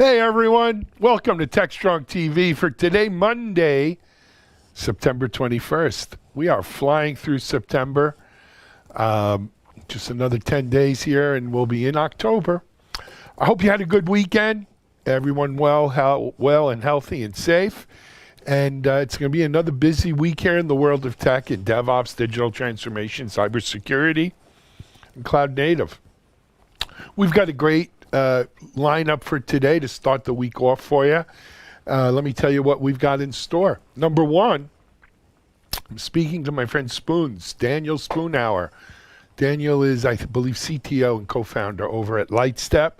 Hey everyone, welcome to TechStrong TV for today, Monday, September 21st. We are flying through September. Just another 10 days here and we'll be in October. I hope you had a good weekend. Everyone well and healthy and safe. And it's going to be another busy week here in the world of tech and DevOps, digital transformation, cybersecurity, and cloud native. We've got a great lineup for today to start the week off for you. Let me tell you what we've got in store. Number one, I'm speaking to my friend Spoons, Daniel Spoonhour. Daniel is, I believe, CTO and co-founder over at Lightstep.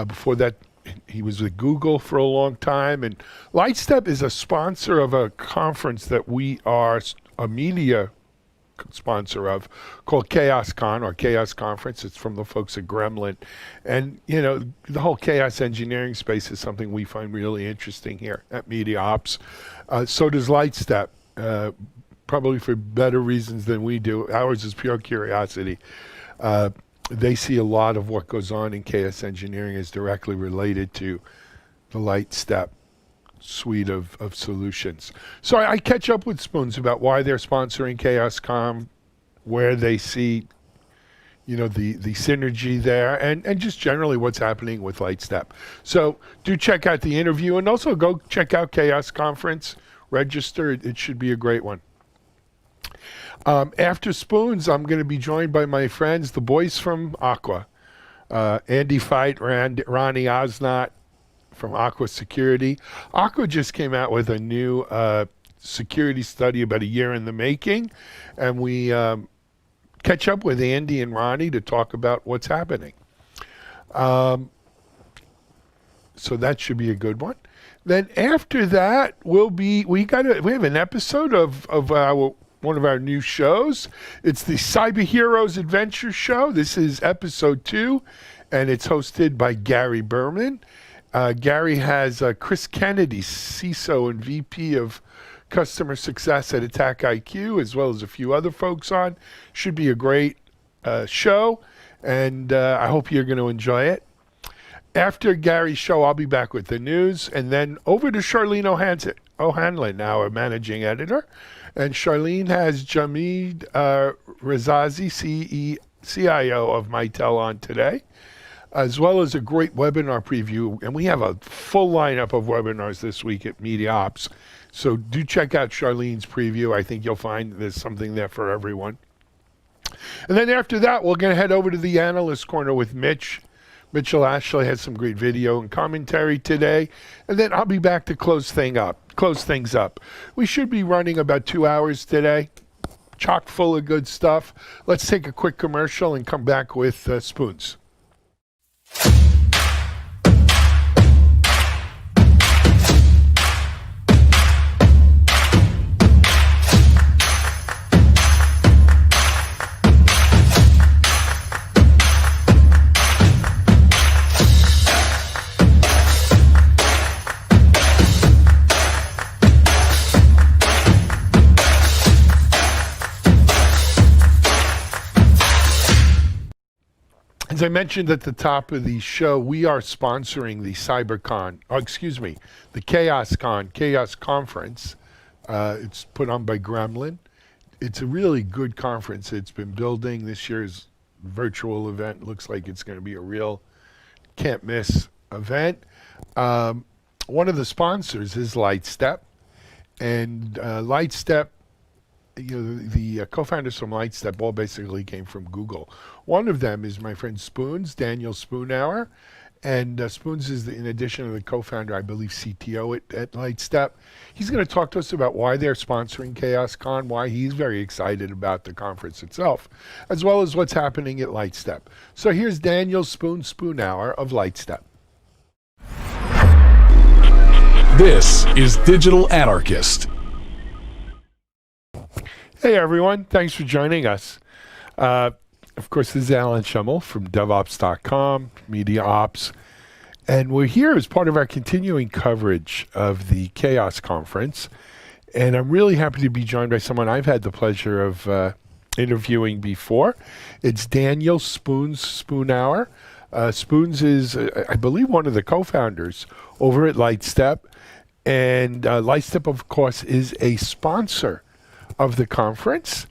Before that, he was with Google for a long time. And Lightstep is a sponsor of a conference that we are a media sponsor of called ChaosCon or Chaos Conference. It's from the folks at Gremlin. And, you know, the whole chaos engineering space is something we find really interesting here at Media Ops. So does Lightstep, probably for better reasons than we do. Ours is pure curiosity. They see a lot of what goes on in chaos engineering is directly related to the Lightstep suite of solutions. So I catch up with Spoons about why they're sponsoring ChaosCon, where they see, you know, the synergy there, and just generally what's happening with Lightstep. So do check out the interview and also go check out Chaos Conference. Register. It should be a great one. After Spoons, I'm going to be joined by my friends, the boys from Aqua. Andy Feit, Ronnie Osnot, from Aqua Security. Aqua just came out with a new security study about a year in the making, and we catch up with Andy and Ronnie to talk about what's happening. So that should be a good one. Then after that, we have an episode of one of our new shows. It's the Cyber Heroes Adventure Show. This is episode 2, and it's hosted by Gary Berman. Gary has Chris Kennedy, CISO and VP of Customer Success at Attack IQ, as well as a few other folks on. Should be a great show, and I hope you're going to enjoy it. After Gary's show, I'll be back with the news, and then over to Charlene O'Hanlon, now our managing editor. And Charlene has Jamid Rezazi, CIO of Mitel, on today, as well as a great webinar preview. And we have a full lineup of webinars this week at Media Ops. So do check out Charlene's preview. I think you'll find there's something there for everyone. And then after that, we're going to head over to the Analyst Corner with Mitch. Mitchell Ashley has some great video and commentary today. And then I'll be back to close things up. We should be running about 2 hours today. Chock full of good stuff. Let's take a quick commercial and come back with Spoons. As I mentioned at the top of the show, we are sponsoring the the ChaosCon, Chaos Conference. It's put on by Gremlin. It's a really good conference. It's been building. This year's virtual event looks like it's going to be a real can't miss event. One of the sponsors is Lightstep, and Lightstep, you know, the co-founders from Lightstep all basically came from Google. One of them is my friend Spoons, Daniel Spoonhour, and Spoons is, in addition to the co-founder, I believe CTO at Lightstep. He's going to talk to us about why they're sponsoring ChaosCon, why he's very excited about the conference itself, as well as what's happening at Lightstep. So here's Daniel Spoonhour of Lightstep. This is Digital Anarchist. Hey everyone, thanks for joining us. Of course, this is Alan Schimmel from DevOps.com, Media Ops, and we're here as part of our continuing coverage of the Chaos Conference. And I'm really happy to be joined by someone I've had the pleasure of interviewing before. It's Daniel Spoonhour. Spoons is, I believe, one of the co-founders over at Lightstep. And Lightstep, of course, is a sponsor of the conference.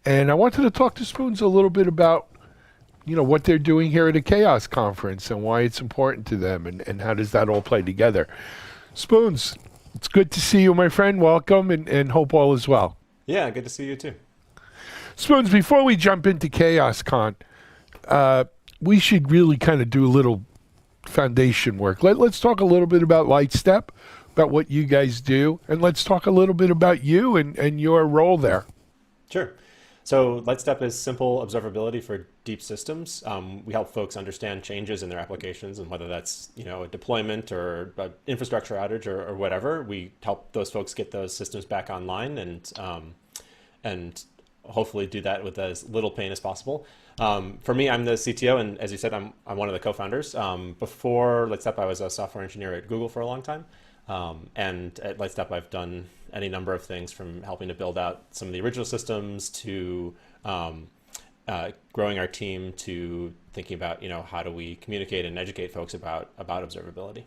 And I wanted to talk to Spoons a little bit about, what they're doing here at a Chaos conference and why it's important to them and how does that all play together. Spoons, it's good to see you, my friend. Welcome and hope all is well. Yeah, good to see you too. Spoons, before we jump into Chaos Con, we should really kind of do a little foundation work. Let's talk a little bit about Lightstep, about what you guys do, and let's talk a little bit about you and your role there. Sure. So Lightstep is simple observability for deep systems. We help folks understand changes in their applications, and whether that's a deployment or an infrastructure outage or whatever, we help those folks get those systems back online and hopefully do that with as little pain as possible. For me, I'm the CTO, and as you said, I'm one of the co-founders. Before Lightstep, I was a software engineer at Google for a long time. And at Lightstep, I've done any number of things from helping to build out some of the original systems to growing our team to thinking about, how do we communicate and educate folks about observability.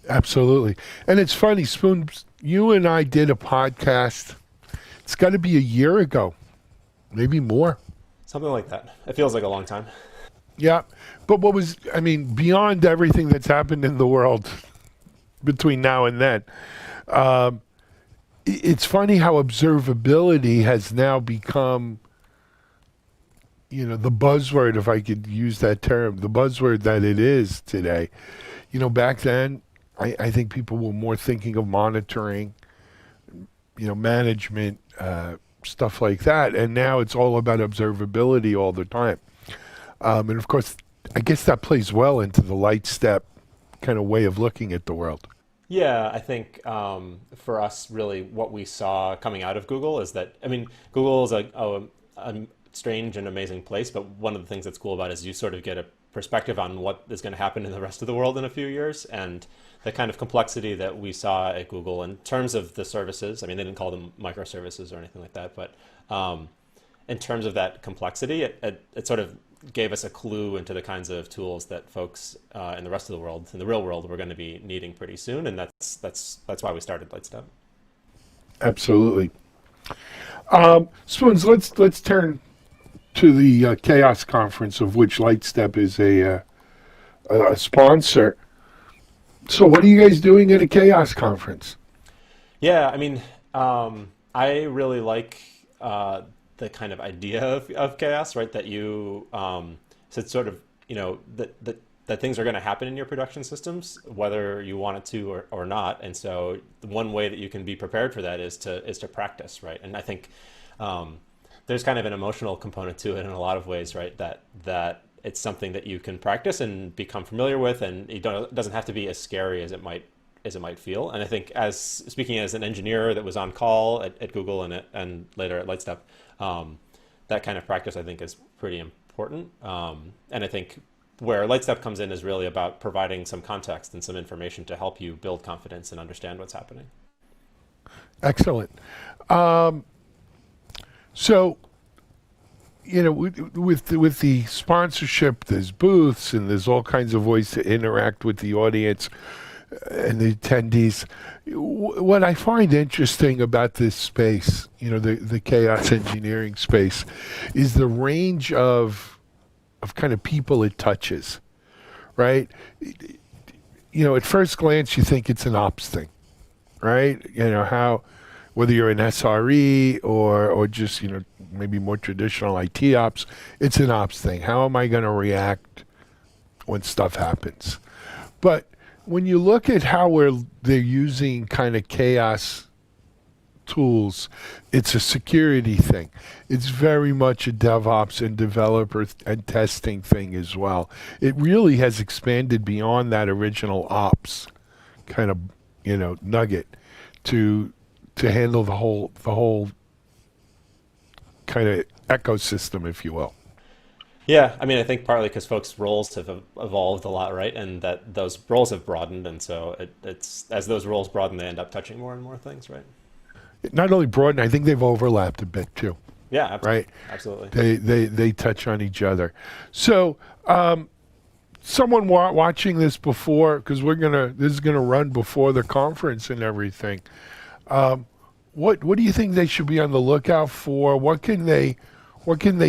Absolutely. And it's funny, Spoons, you and I did a podcast. It's got to be a year ago, maybe more. Something like that. It feels like a long time. Yeah. But beyond everything that's happened in the world between now and then, it's funny how observability has now become, the buzzword, if I could use that term, the buzzword that it is today. Back then, I think people were more thinking of monitoring, management, stuff like that. And now it's all about observability all the time. And of course, I guess that plays well into the Lightstep kind of way of looking at the world. Yeah, I think for us, really, what we saw coming out of Google is that, Google is a strange and amazing place, but one of the things that's cool about it is you sort of get a perspective on what is going to happen in the rest of the world in a few years, and the kind of complexity that we saw at Google in terms of the services. They didn't call them microservices or anything like that, but in terms of that complexity, it sort of gave us a clue into the kinds of tools that folks in the rest of the world, in the real world, we're going to be needing pretty soon, and that's why we started Lightstep. Absolutely. Spoons, let's turn to the Chaos Conference, of which Lightstep is a sponsor. So what are you guys doing at a Chaos Conference? Yeah, I really like the kind of idea of chaos, right? That you said sort of, that things are going to happen in your production systems, whether you want it to or not. And so one way that you can be prepared for that is to practice, right? And I think there's kind of an emotional component to it in a lot of ways, right? That it's something that you can practice and become familiar with, and it doesn't have to be as scary as it might feel. And I think, as speaking as an engineer that was on call at Google and later at Lightstep, that kind of practice I think is pretty important. And I think where Lightstep comes in is really about providing some context and some information to help you build confidence and understand what's happening. Excellent. So, with the sponsorship, there's booths and there's all kinds of ways to interact with the audience and the attendees. What I find interesting about this space, the chaos engineering space, is the range of kind of people it touches, right? At first glance, you think it's an ops thing, right? Whether you're an SRE or just, maybe more traditional IT ops, it's an ops thing. How am I going to react when stuff happens? But when you look at how they're using kind of chaos tools, it's a security thing. It's very much a DevOps and developer and testing thing as well. It really has expanded beyond that original ops kind of, nugget to handle the whole kind of ecosystem, if you will. Yeah, I think partly because folks' roles have evolved a lot, right? And that those roles have broadened, and so it's as those roles broaden, they end up touching more and more things, right? Not only broadened, I think they've overlapped a bit too. Yeah, absolutely. Right? Absolutely. They touch on each other. So someone watching this before, because this is gonna run before the conference and everything. What do you think they should be on the lookout for? What can they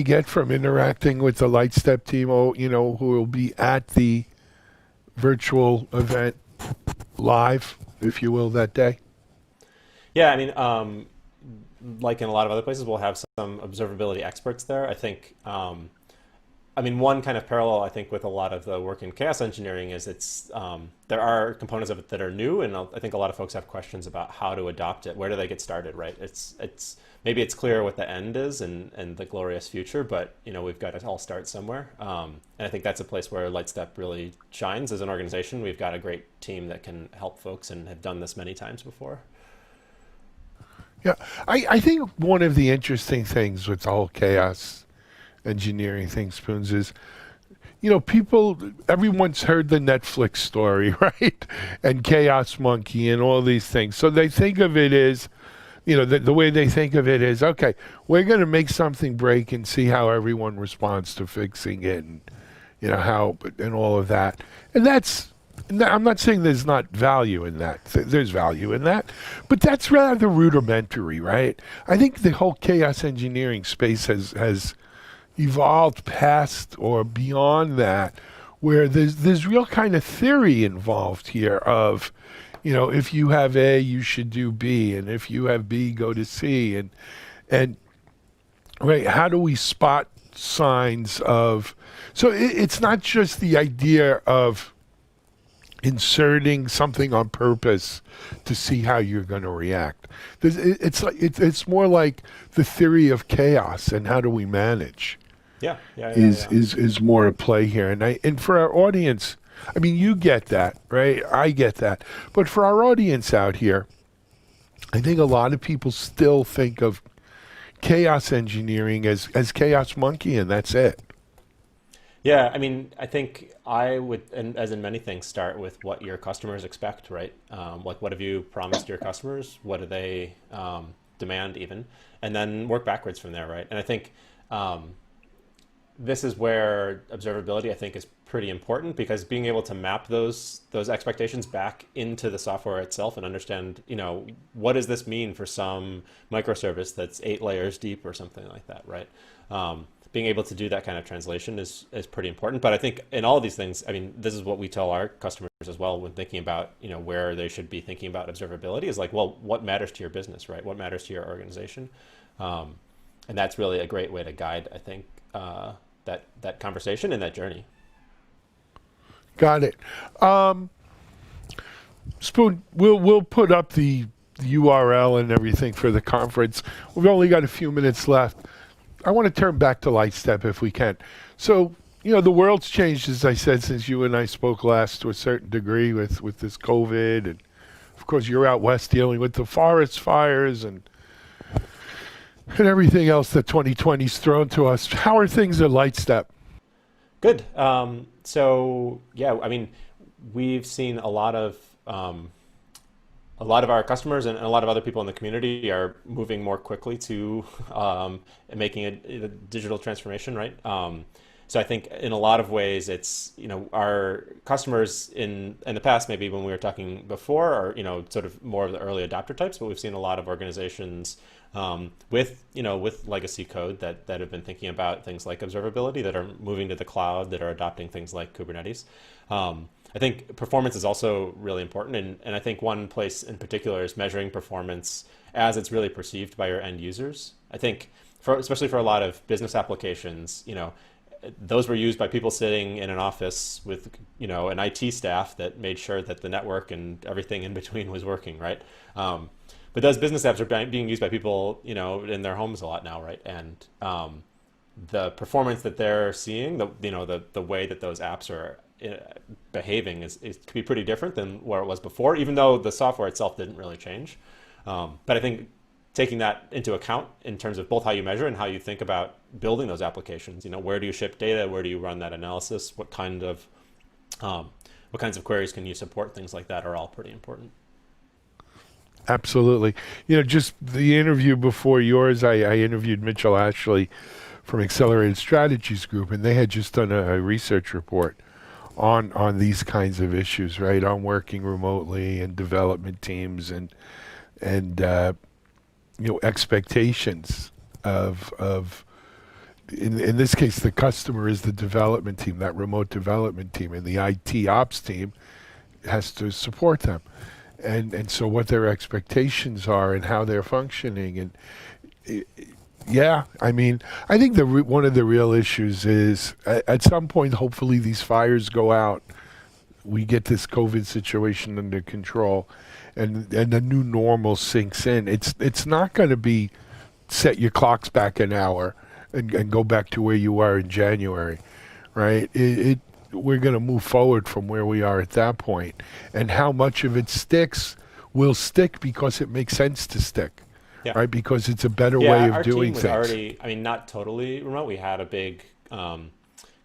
get from interacting with the Lightstep team? Who will be at the virtual event live, if you will, that day? Yeah, I mean, like in a lot of other places, we'll have some observability experts there. I think, I mean, one kind of parallel I think with a lot of the work in chaos engineering is there are components of it that are new, and I think a lot of folks have questions about how to adopt it. Where do they get started, right? It's maybe it's clear what the end is and the glorious future, but we've got to all start somewhere. And I think that's a place where Lightstep really shines as an organization. We've got a great team that can help folks and have done this many times before. Yeah, I think one of the interesting things with the whole chaos engineering thing, Spoons, is everyone's heard the Netflix story, right? And Chaos Monkey and all these things. So they think of it as, the way they think of it is, okay, we're going to make something break and see how everyone responds to fixing it, and how and all of that. And I'm not saying there's not value in that. There's value in that, but that's rather rudimentary, right? I think the whole chaos engineering space has evolved past or beyond that, where there's real kind of theory involved here of, if you have A, you should do B, and if you have B, go to C, and right, how do we spot signs of? So it's not just the idea of inserting something on purpose to see how you're going to react. It's more like the theory of chaos and how do we manage. Yeah. Is more at play here, and for our audience, I mean, you get that, right? I get that, but for our audience out here, I think a lot of people still think of chaos engineering as Chaos Monkey, and that's it. Yeah, I mean, I think I would, and as in many things, start with what your customers expect, right? Like, what have you promised your customers? What do they demand, even? And then work backwards from there, right? And I think this is where observability, I think, is pretty important, because being able to map those expectations back into the software itself and understand, what does this mean for some microservice that's 8 layers deep or something like that, right? Being able to do that kind of translation is pretty important. But I think in all of these things, I mean, this is what we tell our customers as well when thinking about, where they should be thinking about observability is like, well, what matters to your business, right? What matters to your organization? And that's really a great way to guide, I think, that conversation and that journey. Got it. Spoon, we'll put up the URL and everything for the conference. We've only got a few minutes left. I want to turn back to Lightstep if we can. So, the world's changed, as I said, since you and I spoke last, to a certain degree with this COVID. And, of course, you're out west dealing with the forest fires and everything else that 2020's thrown to us. How are things at Lightstep? Good. So, yeah, I mean, we've seen a lot of our customers and a lot of other people in the community are moving more quickly to making a digital transformation, right? So I think in a lot of ways, it's, our customers in the past, maybe when we were talking before, are, sort of more of the early adopter types, but we've seen a lot of organizations with legacy code that have been thinking about things like observability, that are moving to the cloud, that are adopting things like Kubernetes. I think performance is also really important, and I think one place in particular is measuring performance as it's really perceived by your end users. I think especially for a lot of business applications, those were used by people sitting in an office with an IT staff that made sure that the network and everything in between was working, right? But those business apps are being used by people in their homes a lot now, right? And the performance that they're seeing, the way that those apps are behaving could be pretty different than where it was before, even though the software itself didn't really change. But I think taking that into account in terms of both how you measure and how you think about building those applications, where do you ship data, where do you run that analysis, what kinds of queries can you support, things like that are all pretty important. Absolutely. Just the interview before yours, I interviewed Mitchell Ashley from Accelerated Strategies Group, and they had just done a research report on these kinds of issues, right? On working remotely and development teams and expectations of in this case the customer is the development team, that remote development team, and the IT ops team has to support them, and so what their expectations are and how they're functioning. And yeah, I mean, I think one of the real issues is at some point, hopefully these fires go out, we get this COVID situation under control, and the new normal sinks in. It's not going to be set your clocks back an hour and go back to where you were in January, right? We're going to move forward from where we are at that point, and how much of it sticks will stick because it makes sense to stick. Yeah. Right, because it's a better way of doing things. Our team was already, I mean, not totally remote. We had a big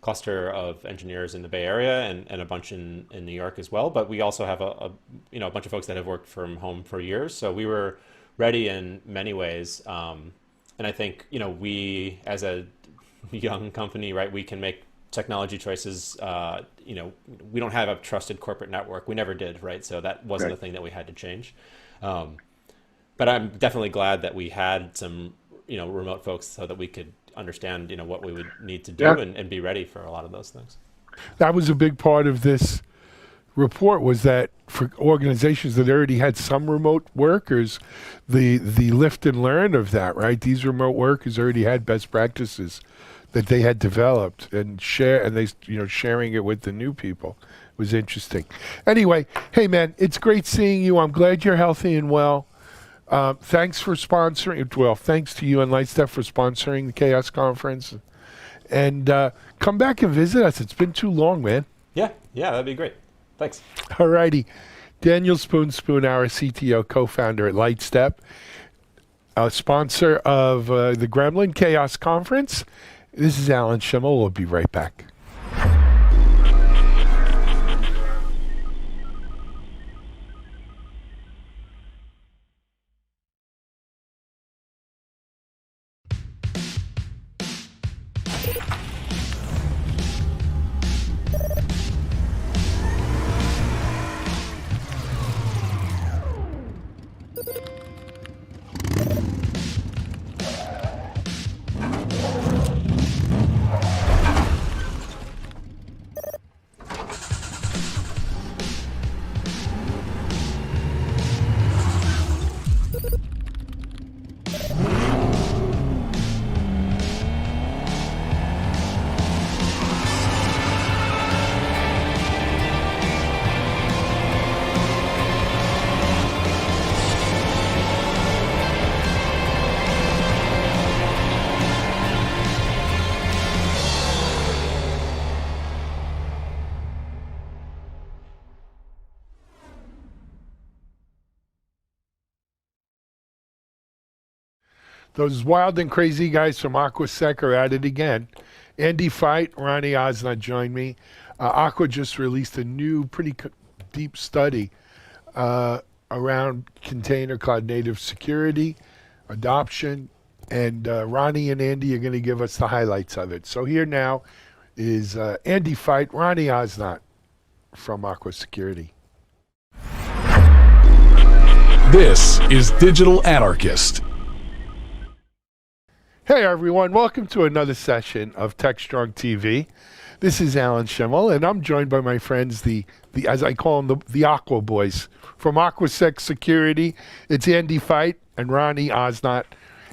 cluster of engineers in the Bay Area and a bunch in New York as well. But we also have a bunch of folks that have worked from home for years. So we were ready in many ways. And I think, we as a young company, right, we can make technology choices. We don't have a trusted corporate network. We never did, right? So that wasn't a thing that we had to change. But I'm definitely glad that we had some, remote folks so that we could understand, what we would need to do and be ready for a lot of those things. That was a big part of this report, was that for organizations that already had some remote workers, the lift and learn of that, right? These remote workers already had best practices that they had developed and sharing it with the new people was interesting. Anyway, hey man, it's great seeing you. I'm glad you're healthy and well. Thanks for sponsoring. Well, thanks to you and Lightstep for sponsoring the Chaos Conference. And come back and visit us. It's been too long, man. Yeah, that'd be great. Thanks. All righty. Daniel Spoon, our CTO, co-founder at Lightstep, a sponsor of the Gremlin Chaos Conference. This is Alan Schimmel. We'll be right back. Those wild and crazy guys from AquaSec are at it again. Andy Fight, Ronnie Osnot joined me. Aqua just released a new, pretty deep study around container cloud native security, adoption, and Ronnie and Andy are going to give us the highlights of it. So here now is Andy Fight, Ronnie Osnot from AquaSecurity. This is Digital Anarchist. Hey everyone, welcome to another session of TechStrong TV. This is Alan Schimmel, and I'm joined by my friends, the as I call them, the Aqua Boys from AquaSec Security. It's Andy Fight and Ronnie Osnot.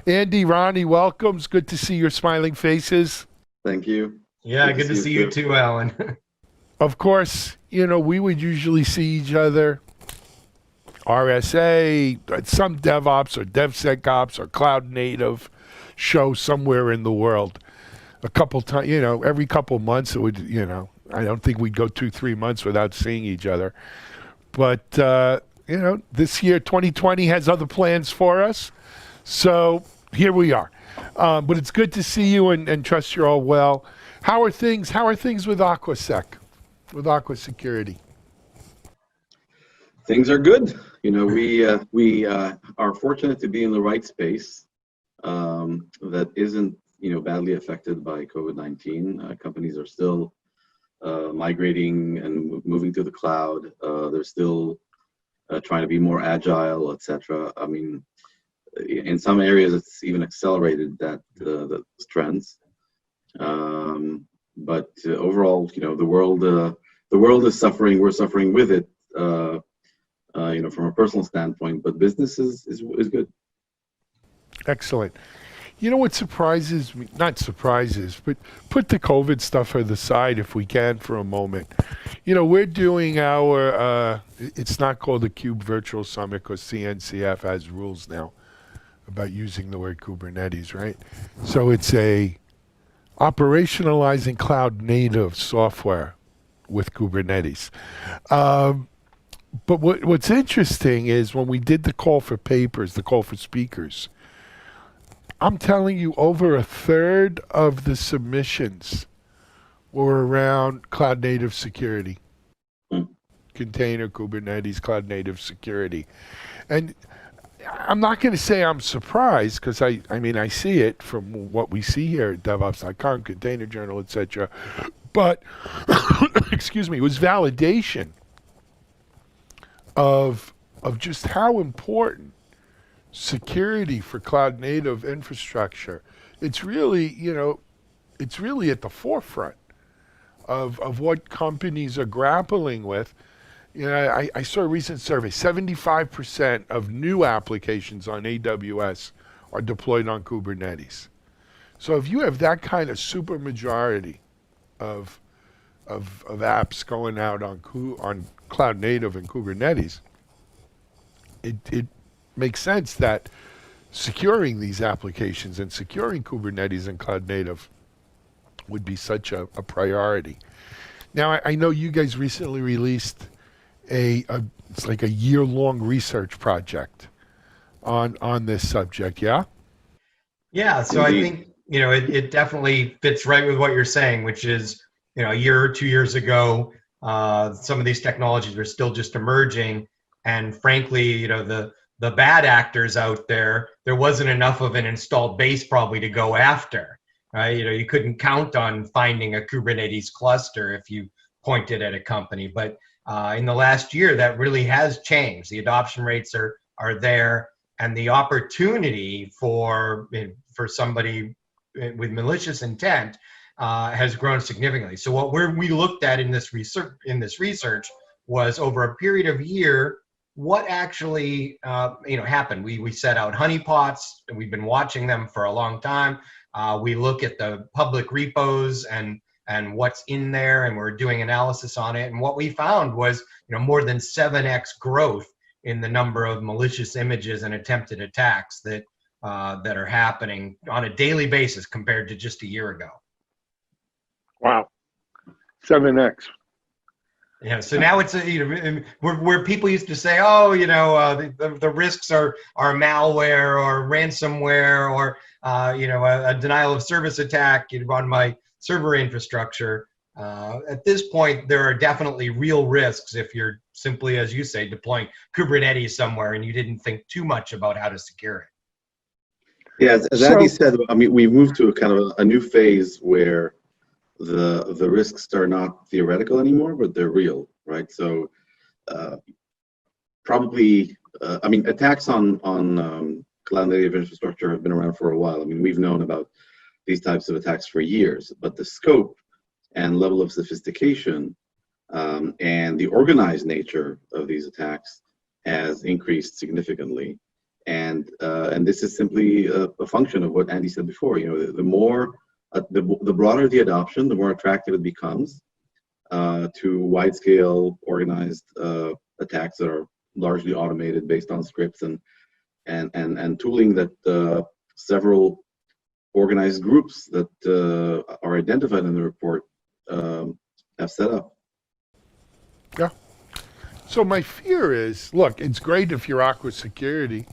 Andy, Ronnie, welcome. It's good to see your smiling faces. Thank you. Yeah, good to see you too, Alan. Of course, we would usually see each other, RSA, some DevOps or DevSecOps or Cloud Native show somewhere in the world. A couple times, every couple months it would, I don't think we'd go 2-3 months without seeing each other. But, this year, 2020 has other plans for us. So here we are. But it's good to see you and trust you're all well. How are things with AquaSec, with AquaSecurity? Things are good. We are fortunate to be in the right space that isn't, badly affected by COVID-19. Companies are still migrating and moving to the cloud. They're still trying to be more agile, etc. I mean, in some areas, it's even accelerated the trends. But overall, the world is suffering. We're suffering with it. From a personal standpoint, but business is good. Excellent. You know what surprises me? Not surprises, but put the COVID stuff to the side if we can for a moment. We're doing it's not called the Cube Virtual Summit because CNCF has rules now about using the word Kubernetes, right? So it's a operationalizing cloud native software with Kubernetes. But what's interesting is when we did the call for papers, the call for speakers, I'm telling you, over a third of the submissions were around cloud native security, container Kubernetes, cloud native security. And I'm not going to say I'm surprised because I see it from what we see here at DevOps.com, Container Journal, etc. But, excuse me, it was validation of just how important security for cloud native infrastructure. It's really at the forefront of what companies are grappling with. I saw a recent survey, 75% of new applications on AWS are deployed on Kubernetes. So if you have that kind of super majority of apps going out on cloud native and Kubernetes, it makes sense that securing these applications and securing Kubernetes and cloud native would be such a priority. Now, I know you guys recently released it's like a year-long research project on this subject, yeah? Yeah, so I think, it definitely fits right with what you're saying, which is, a year or 2 years ago, some of these technologies were still just emerging. And frankly, the bad actors out there wasn't enough of an installed base probably to go after, right? You couldn't count on finding a Kubernetes cluster if you pointed at a company. But in the last year, that really has changed. The adoption rates are there, and the opportunity for somebody with malicious intent has grown significantly. So what we looked at in this research was over a period of year, what actually happened. We set out honeypots, and we've been watching them for a long time. We look at the public repos and what's in there, and we're doing analysis on it. And what we found was more than 7x growth in the number of malicious images and attempted attacks that are happening on a daily basis compared to just a year ago. Wow, 7x. Yeah, so now it's where people used to say, oh, the risks are malware or ransomware or a denial of service attack on my server infrastructure. At this point, there are definitely real risks if you're simply, as you say, deploying Kubernetes somewhere and you didn't think too much about how to secure it. Yeah, as Andy said, we moved to a kind of a new phase where the risks are not theoretical anymore, but they're real, right? So probably, attacks on cloud native infrastructure have been around for a while. We've known about these types of attacks for years, but the scope and level of sophistication and the organized nature of these attacks has increased significantly. And this is simply a function of what Andy said before. The broader the adoption, the more attractive it becomes to wide-scale organized attacks that are largely automated based on scripts and tooling that several organized groups that are identified in the report have set up. Yeah. So my fear is, look, it's great if you're Aqua Security,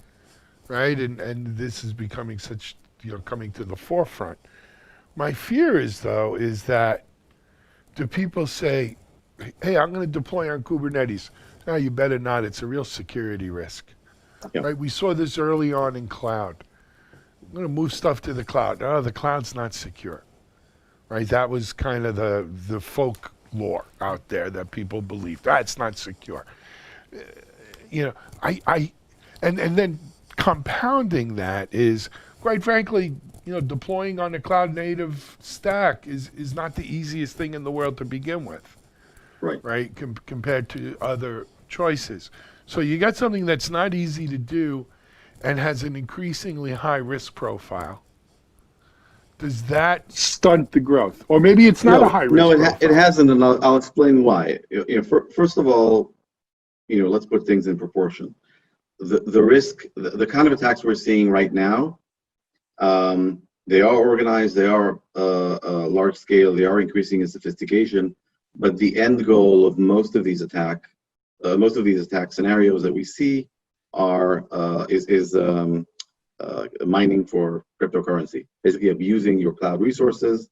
right? And this is becoming such, coming to the forefront. My fear is that do people say, hey, I'm going to deploy on Kubernetes? No, you better not. It's a real security risk. Yep. Right? We saw this early on in cloud. I'm going to move stuff to the cloud. No, the cloud's not secure. Right? That was kind of the folk lore out there that people believe that's not secure. You know, and then compounding that is, quite frankly, you know, deploying on a cloud native stack is not the easiest thing in the world to begin with, Right. right? Compared to other choices. So you got something that's not easy to do and has an increasingly high risk profile. Does that stunt the growth? Or maybe it's not a high risk No, profile. it hasn't, and I'll explain why. First of all, let's put things in proportion. The risk, the kind of attacks we're seeing right now, they are organized, they are large scale, they are increasing in sophistication, but the end goal of most of these attack scenarios that we see are mining for cryptocurrency, basically abusing your cloud resources,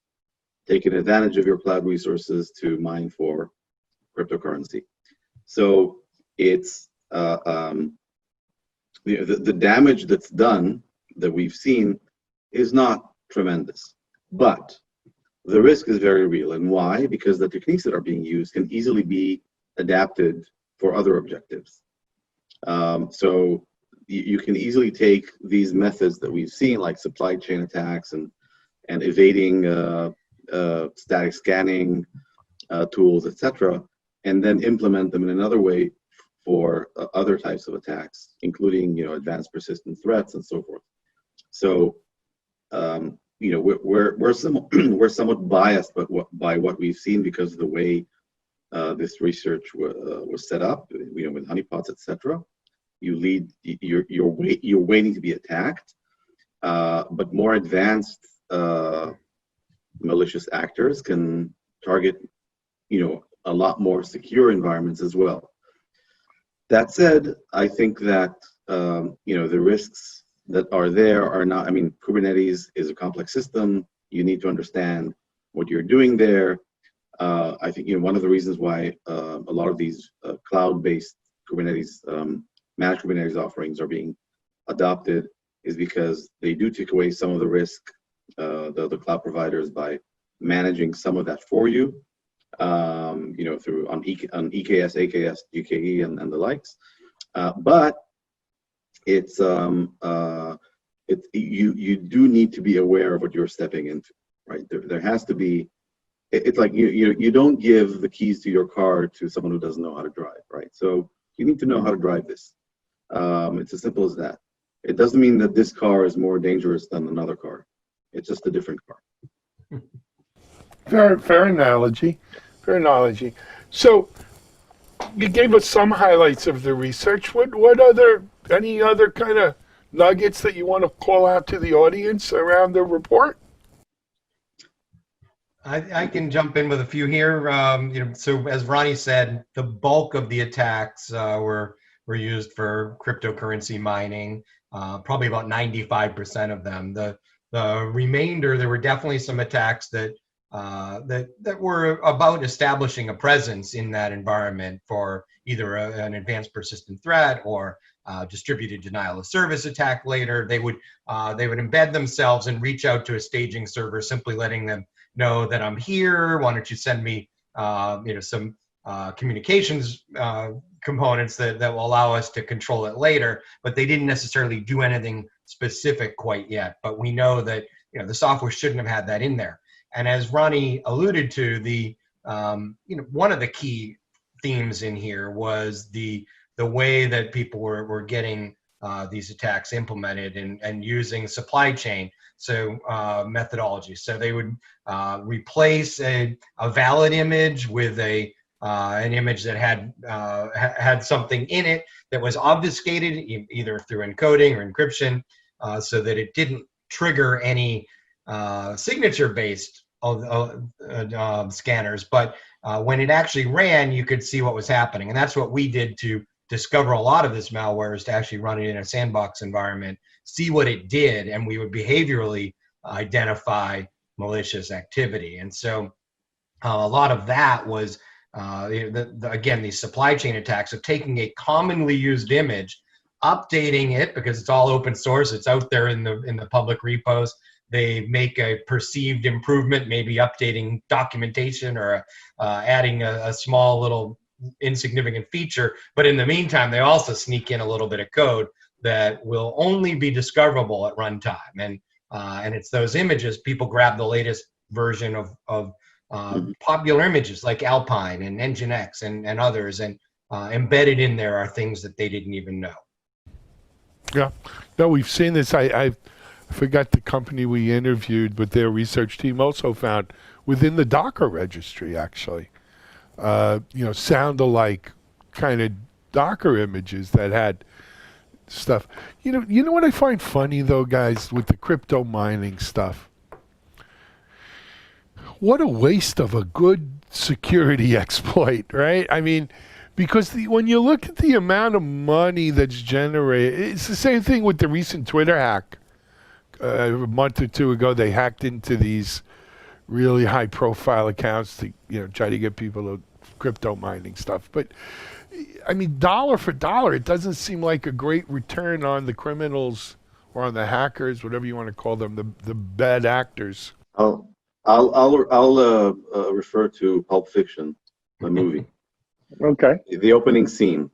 taking advantage of your cloud resources to mine for cryptocurrency. So it's the damage that's done that we've seen is not tremendous, but the risk is very real. And why? Because the techniques that are being used can easily be adapted for other objectives. So you can easily take these methods that we've seen, like supply chain attacks and evading static scanning tools, etc., and then implement them in another way for other types of attacks, including advanced persistent threats and so forth. So we're somewhat biased, by what we've seen because of the way this research was set up, with honeypots, etc. You're waiting to be attacked, but more advanced malicious actors can target a lot more secure environments as well. That said, I think that the risks that are there are not. I mean, Kubernetes is a complex system. You need to understand what you're doing there. I think one of the reasons why a lot of these cloud-based Kubernetes managed Kubernetes offerings are being adopted is because they do take away some of the risk, the cloud providers, by managing some of that for you, through on EKS, AKS, GKE, and the likes. But it's you do need to be aware of what you're stepping into, right? There has to be. It's like you don't give the keys to your car to someone who doesn't know how to drive, right? So you need to know how to drive this. It's as simple as that. It doesn't mean that this car is more dangerous than another car. It's just a different car. Fair analogy. Fair analogy. So you gave us some highlights of the research. Any other kind of nuggets that you want to call out to the audience around the report? I can jump in with a few here. So as Ronnie said, the bulk of the attacks were used for cryptocurrency mining. Probably about 95% of them. The remainder, there were definitely some attacks that were about establishing a presence in that environment for either an advanced persistent threat or distributed denial of service attack later. They would embed themselves and reach out to a staging server, simply letting them know that I'm here. Why don't you send me some communications components that will allow us to control it later. But they didn't necessarily do anything specific quite yet. But we know that the software shouldn't have had that in there. And as Ronnie alluded to, one of the key themes in here was the way that people were getting these attacks implemented and using supply chain methodology. So they would replace a valid image with an image that had something in it that was obfuscated either through encoding or encryption, so that it didn't trigger any signature-based scanners. But when it actually ran, you could see what was happening, and that's what we did to discover a lot of this malware, is to actually run it in a sandbox environment, see what it did, and we would behaviorally identify malicious activity. And so a lot of that was, again, these supply chain attacks of taking a commonly used image, updating it because it's all open source, it's out there in the public repos, they make a perceived improvement, maybe updating documentation or adding a small little insignificant feature. But in the meantime, they also sneak in a little bit of code that will only be discoverable at runtime. And it's those images. People grab the latest version of popular images like Alpine and Nginx and others, and embedded in there are things that they didn't even know. Yeah, no, we've seen this. I forgot the company we interviewed, but their research team also found within the Docker registry, actually, sound-alike kind of Docker images that had stuff. You know what I find funny though, guys, with the crypto mining stuff? What a waste of a good security exploit, right? I mean, because when you look at the amount of money that's generated, it's the same thing with the recent Twitter hack. A month or two ago, they hacked into these really high-profile accounts to, try to get people to crypto mining stuff. But I mean, dollar for dollar, it doesn't seem like a great return on the criminals or on the hackers, whatever you want to call them, the bad actors. I'll refer to Pulp Fiction, the movie. Okay. The opening scene.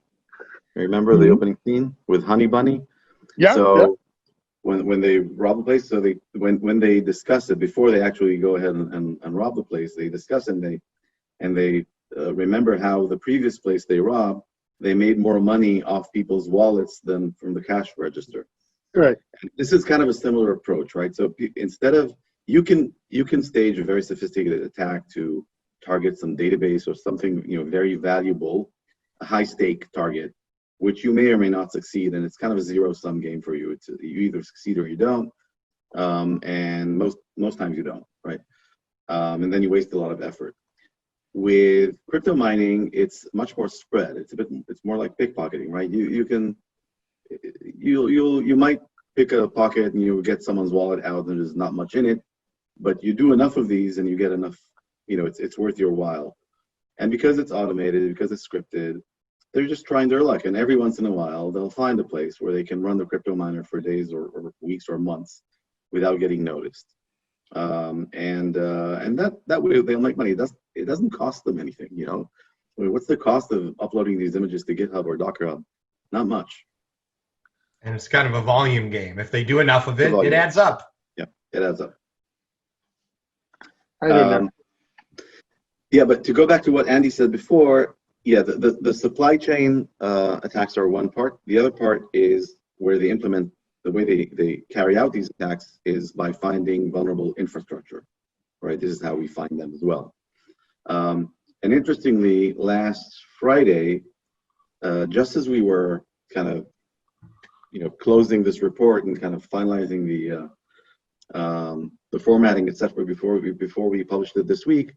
Remember the opening scene with Honey Bunny? Yeah. So when they rob the place, so when they discuss it before they actually go ahead and rob the place, they discuss it and they remember how the previous place they robbed, they made more money off people's wallets than from the cash register. Right. And this is kind of a similar approach, right? So instead of you can stage a very sophisticated attack to target some database or something very valuable, a high stake target, which you may or may not succeed, and it's kind of a zero-sum game for you. You either succeed or you don't, and most times you don't, right? And then you waste a lot of effort. With crypto mining, it's much more spread. It's more like pickpocketing, right? You might pick a pocket and you get someone's wallet out and there's not much in it, but you do enough of these and you get enough. It's worth your while. And because it's automated, because it's scripted, they're just trying their luck. And every once in a while, they'll find a place where they can run the crypto miner for days or weeks or months without getting noticed. And that way they'll make money. It doesn't cost them anything, I mean, what's the cost of uploading these images to GitHub or Docker Hub? Not much. And it's kind of a volume game. If they do enough of it, it adds up. Yeah, it adds up. I don't know. Yeah, but to go back to what Andy said before, yeah, the supply chain attacks are one part. The other part is where they implement, the way they carry out these attacks is by finding vulnerable infrastructure, right? This is how we find them as well. And interestingly, last Friday, just as we were kind of, closing this report and kind of finalizing the formatting, etc., before we published it this week,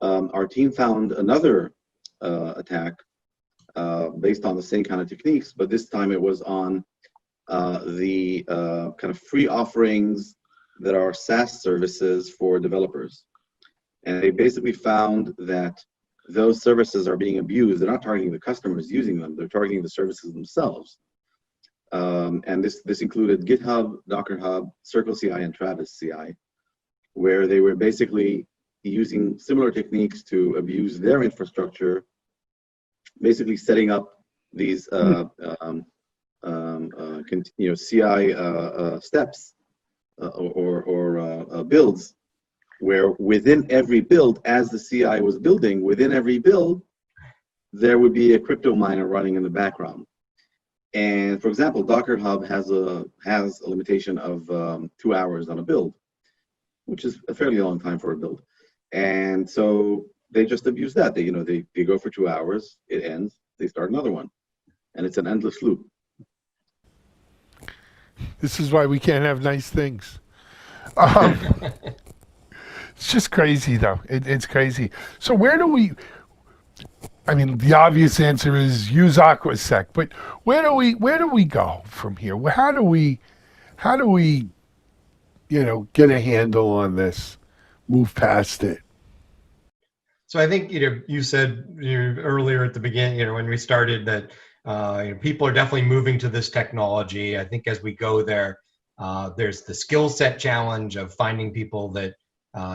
our team found another attack based on the same kind of techniques, but this time it was on the kind of free offerings that are SaaS services for developers. And they basically found that those services are being abused. They're not targeting the customers using them, they're targeting the services themselves. And this included GitHub, Docker Hub, Circle CI, and Travis CI, where they were basically using similar techniques to abuse their infrastructure, basically setting up these CI steps or builds, where within every build, as the CI was building, within every build, there would be a crypto miner running in the background. And for example, Docker Hub has a limitation of 2 hours on a build, which is a fairly long time for a build. And so they just abuse that. They go for 2 hours, it ends, they start another one, and it's an endless loop. This is why we can't have nice things. It's just crazy, though. It's crazy. So where do we? I mean, the obvious answer is use AquaSec, but where do we go from here? How do we get a handle on this, move past it? So I think you said earlier at the beginning, when we started, that people are definitely moving to this technology. I think as we go there, There's the skill set challenge of finding people that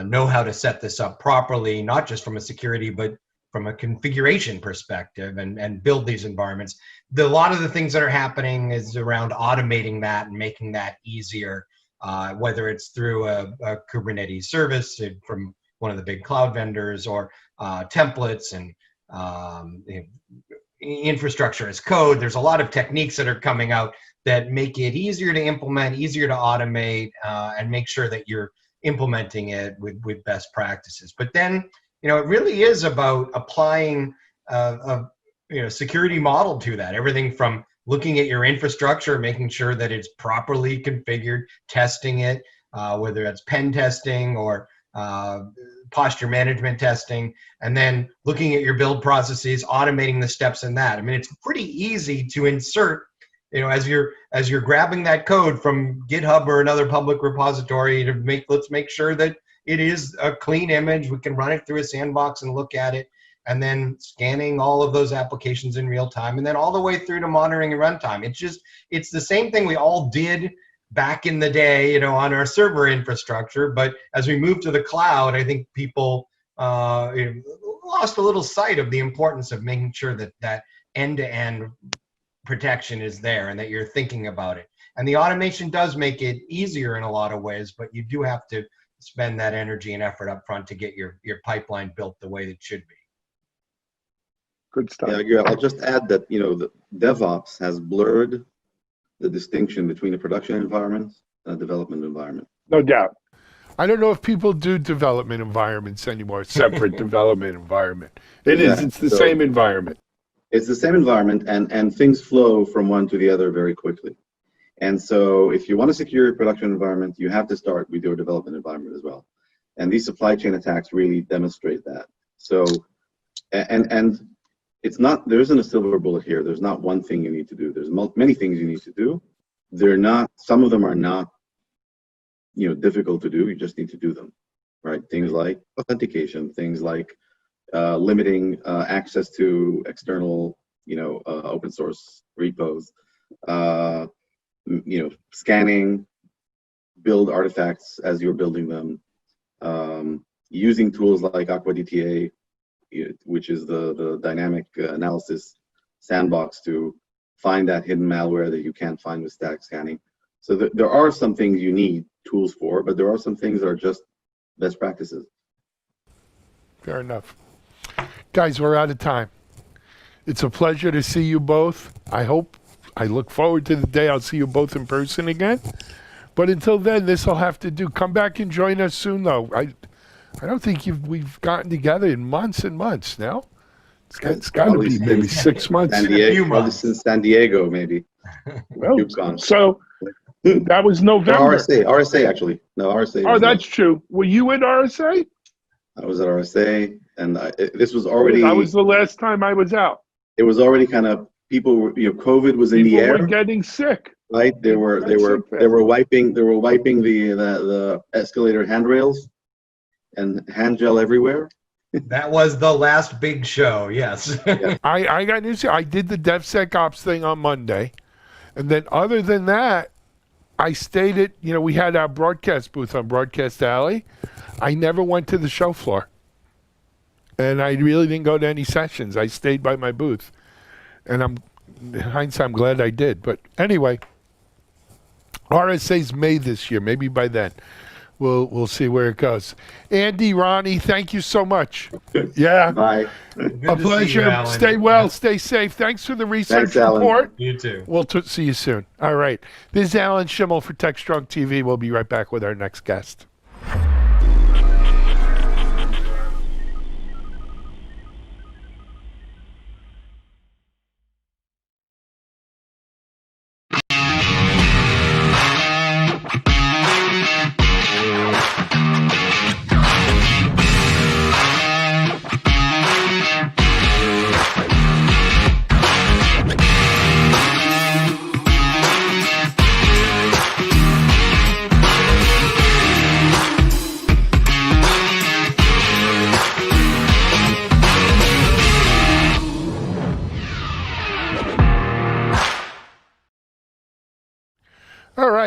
know how to set this up properly, not just from a security, but from a configuration perspective and build these environments. A lot of the things that are happening is around automating that and making that easier, whether it's through a Kubernetes service from one of the big cloud vendors, or templates and infrastructure as code. There's a lot of techniques that are coming out that make it easier to implement, easier to automate, and make sure that you're implementing it with best practices. But then, it really is about applying a security model to that. Everything from looking at your infrastructure, making sure that it's properly configured, testing it, whether that's pen testing or posture management testing, and then looking at your build processes, automating the steps in that. I mean, it's pretty easy to insert, as you're grabbing that code from GitHub or another public repository let's make sure that it is a clean image. We can run it through a sandbox and look at it, and then scanning all of those applications in real time, and then all the way through to monitoring and runtime. It's the same thing we all did back in the day, on our server infrastructure. But as we move to the cloud, I think people lost a little sight of the importance of making sure that end-to-end protection is there and that you're thinking about it. And the automation does make it easier in a lot of ways, but you do have to spend that energy and effort up front to get your pipeline built the way it should be. Good stuff. Yeah, I'll just add that, the DevOps has blurred the distinction between a production environment and a development environment. No doubt. I don't know if people do development environments anymore, separate development environment. It's the same environment. It's the same environment, and things flow from one to the other very quickly. And so if you want to secure your production environment, you have to start with your development environment as well. And these supply chain attacks really demonstrate that. So, and it's not, there isn't a silver bullet here. There's not one thing you need to do. There's many things you need to do. Some of them are not, difficult to do. You just need to do them, right? Things like authentication, things like limiting access to external, open source repos, scanning, build artifacts as you're building them, using tools like Aqua DTA, which is the dynamic analysis sandbox to find that hidden malware that you can't find with static scanning. So there are some things you need tools for, but there are some things that are just best practices. Fair enough. Guys, we're out of time. It's a pleasure to see you both. I look forward to the day I'll see you both in person again. But until then, this will have to do. Come back and join us soon, though. I don't think we've gotten together in months and months now. It's got to be maybe 6 months. San Diego, probably since San Diego, maybe. Well, so that was November. RSA actually. No, RSA. Oh, that's true. Were you at RSA? I was at RSA, and this was already. That was the last time I was out. It was already kind of people. COVID was in the air. People were getting sick. Right. They were wiping the escalator handrails and hand gel everywhere. That was the last big show. Yes. Yeah. I got news. I did the DevSecOps thing on Monday, and then other than that, I stayed at, we had our broadcast booth on Broadcast Alley. I never went to the show floor. And I really didn't go to any sessions. I stayed by my booth. And in hindsight, I'm glad I did. But anyway, RSA's May this year. Maybe by then. We'll see where it goes. Andy, Ronnie, thank you so much. Yeah. Bye. A pleasure. Stay well. Stay safe. Thanks for the research report. You too. We'll see you soon. All right. This is Alan Schimmel for TechStrong TV. We'll be right back with our next guest.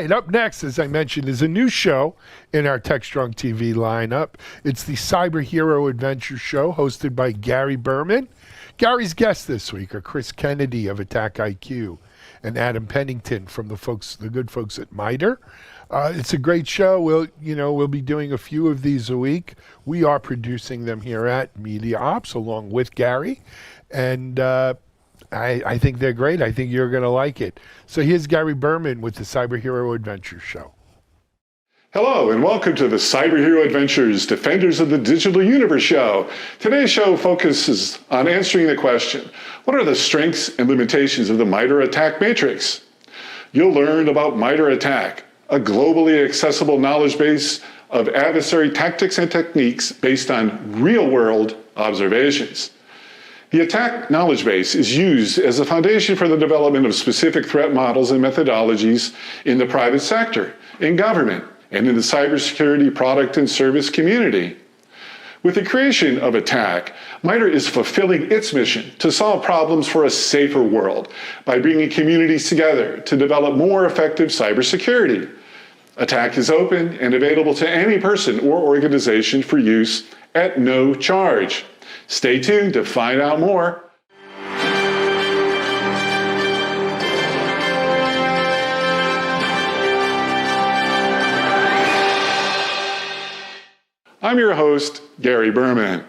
right, up next, as I mentioned, is a new show in our TechStrong TV lineup. It's the Cyber Hero Adventure Show hosted by Gary Berman. Gary's guests this week are Chris Kennedy of Attack IQ and Adam Pennington from the good folks at MITRE. It's a great show. We'll be doing a few of these a week. We are producing them here at Media Ops along with Gary, and I think they're great. I think you're going to like it. So here's Gary Berman with the Cyber Hero Adventure Show. Hello and welcome to the Cyber Hero Adventures Defenders of the Digital Universe show. Today's show focuses on answering the question, what are the strengths and limitations of the MITRE attack matrix? You'll learn about MITRE attack, a globally accessible knowledge base of adversary tactics and techniques based on real-world observations. The attack knowledge base is used as a foundation for the development of specific threat models and methodologies in the private sector, in government, and in the cybersecurity product and service community. With the creation of Attack, MITRE is fulfilling its mission to solve problems for a safer world by bringing communities together to develop more effective cybersecurity. Attack is open and available to any person or organization for use at no charge. Stay tuned to find out more. I'm your host, Gary Berman.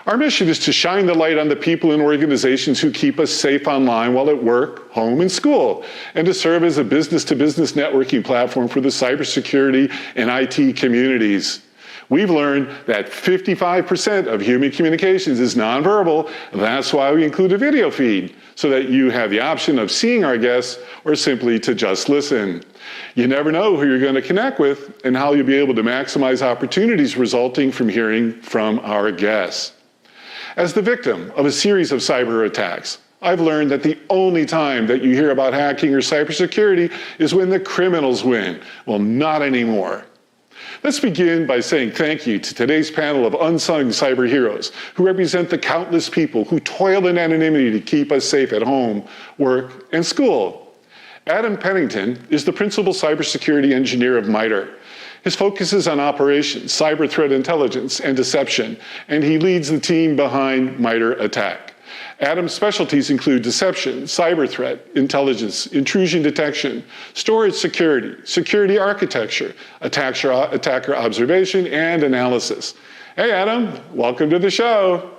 Our mission is to shine the light on the people and organizations who keep us safe online while at work, home, and school, and to serve as a business-to-business networking platform for the cybersecurity and IT communities. We've learned that 55% of human communications is nonverbal. That's why we include a video feed, so that you have the option of seeing our guests or simply to just listen. You never know who you're going to connect with and how you'll be able to maximize opportunities resulting from hearing from our guests. As the victim of a series of cyber attacks, I've learned that the only time that you hear about hacking or cybersecurity is when the criminals win. Well, not anymore. Let's begin by saying thank you to today's panel of unsung cyber heroes who represent the countless people who toil in anonymity to keep us safe at home, work, and school. Adam Pennington is the principal cybersecurity engineer of MITRE. His focus is on operations, cyber threat intelligence, and deception, and he leads the team behind MITRE Attack. Adam's specialties include deception, cyber threat, intelligence, intrusion detection, storage security, security architecture, attacker observation, and analysis. Hey, Adam, welcome to the show.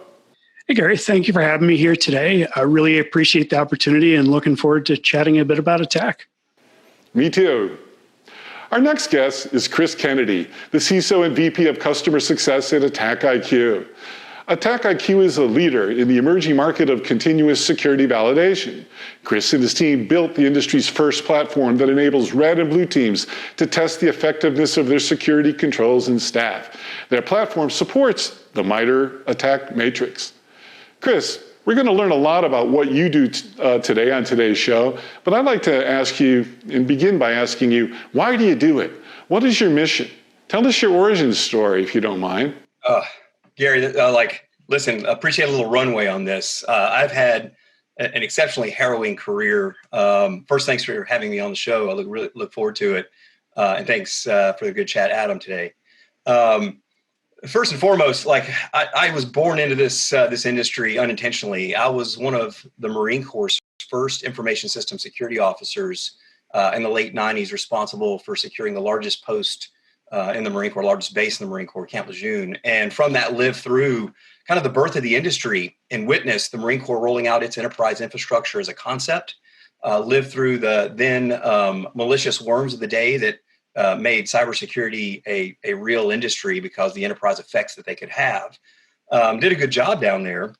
Hey, Gary, thank you for having me here today. I really appreciate the opportunity and looking forward to chatting a bit about Attack. Me too. Our next guest is Chris Kennedy, the CISO and VP of Customer Success at Attack IQ. Attack IQ is a leader in the emerging market of continuous security validation. Chris and his team built the industry's first platform that enables red and blue teams to test the effectiveness of their security controls and staff. Their platform supports the MITRE Attack Matrix. Chris, we're going to learn a lot about what you do today on today's show, but I'd like to ask you and begin by asking you, why do you do it? What is your mission? Tell us your origin story, if you don't mind. Gary, listen, appreciate a little runway on this. I've had an exceptionally harrowing career. First, thanks for having me on the show. I really look forward to it. And thanks for the good chat, Adam, today. First and foremost, I was born into this industry unintentionally. I was one of the Marine Corps' first information system security officers in the late 90s, responsible for securing the largest post in the Marine Corps, largest base in the Marine Corps, Camp Lejeune. And from that, lived through kind of the birth of the industry and witnessed the Marine Corps rolling out its enterprise infrastructure as a concept, lived through the then malicious worms of the day that made cybersecurity a real industry because of the enterprise effects that they could have. Did a good job down there,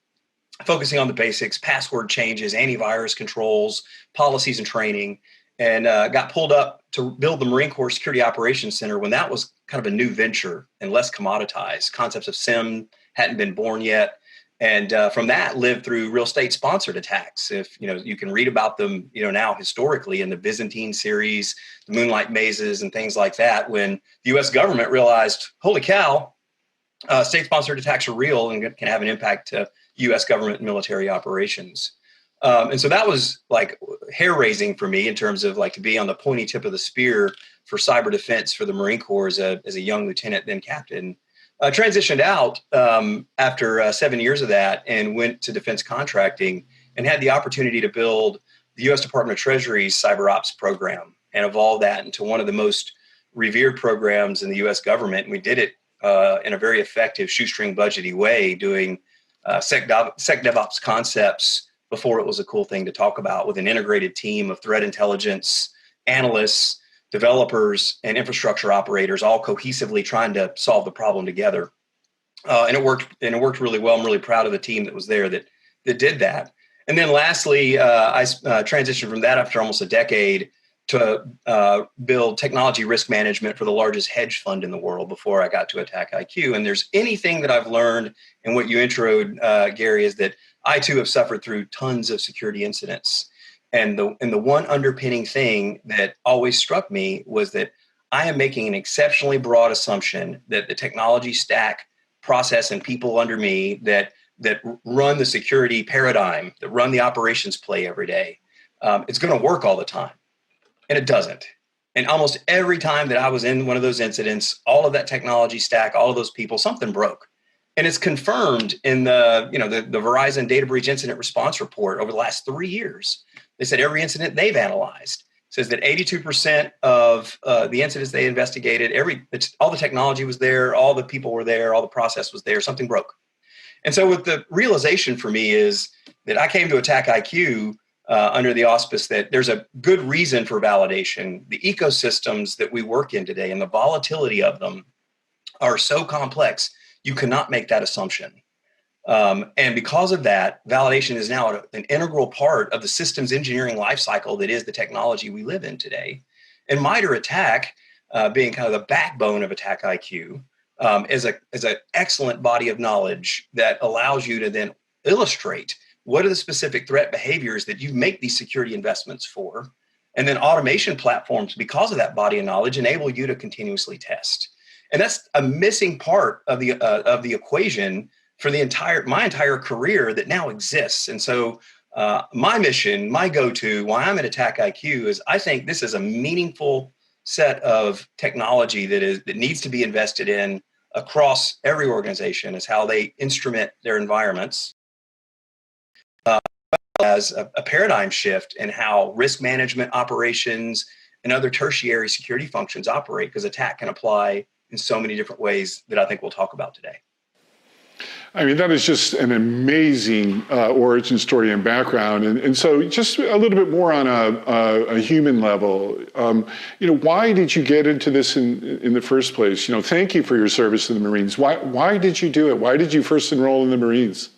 focusing on the basics, password changes, antivirus controls, policies and training, and got pulled up to build the Marine Corps Security Operations Center when that was kind of a new venture and less commoditized. Concepts of SIM hadn't been born yet. And from that, lived through real state-sponsored attacks. If you can read about them, now historically in the Byzantine series, the Moonlight Mazes, and things like that. When the U.S. government realized, holy cow, state-sponsored attacks are real and can have an impact to U.S. government and military operations. And so that was like hair raising for me in terms of like to be on the pointy tip of the spear for cyber defense for the Marine Corps as a young lieutenant, then captain. Transitioned out after 7 years of that and went to defense contracting and had the opportunity to build the U.S. Department of Treasury's cyber ops program and evolve that into one of the most revered programs in the U.S. government. And we did it in a very effective shoestring budgety way, doing SecDevOps concepts before it was a cool thing to talk about, with an integrated team of threat intelligence analysts, developers, and infrastructure operators all cohesively trying to solve the problem together. And it worked really well. I'm really proud of the team that was there that did that. And then lastly, I transitioned from that after almost a decade to build technology risk management for the largest hedge fund in the world before I got to Attack IQ. And there's anything that I've learned in what you introed, Gary, is that I too have suffered through tons of security incidents. And the one underpinning thing that always struck me was that I am making an exceptionally broad assumption that the technology stack, process, and people under me that run the security paradigm, that run the operations play every day, it's going to work all the time. And it doesn't. And almost every time that I was in one of those incidents, all of that technology stack, all of those people, something broke. And it's confirmed in the Verizon data breach incident response report over the last 3 years. They said every incident they've analyzed says that 82% of the incidents they investigated, all the technology was there, all the people were there, all the process was there, something broke. And so what the realization for me is that I came to Attack IQ under the auspice that there's a good reason for validation. The ecosystems that we work in today and the volatility of them are so complex, you cannot make that assumption. And because of that, validation is now an integral part of the systems engineering lifecycle that is the technology we live in today. And MITRE ATT&CK, being kind of the backbone of Attack IQ, is an excellent body of knowledge that allows you to then illustrate what are the specific threat behaviors that you make these security investments for. And then automation platforms, because of that body of knowledge, enable you to continuously test. And that's a missing part of the equation for my entire career that now exists. And so my mission, my go-to, why I'm at Attack IQ is I think this is a meaningful set of technology that needs to be invested in across every organization, is how they instrument their environments, as a paradigm shift in how risk management operations and other tertiary security functions operate, because attack can apply in so many different ways that I think we'll talk about today. I mean, that is just an amazing origin story and background. And so just a little bit more on a human level, why did you get into this in the first place? Thank you for your service in the Marines. Why did you do it? Why did you first enroll in the Marines?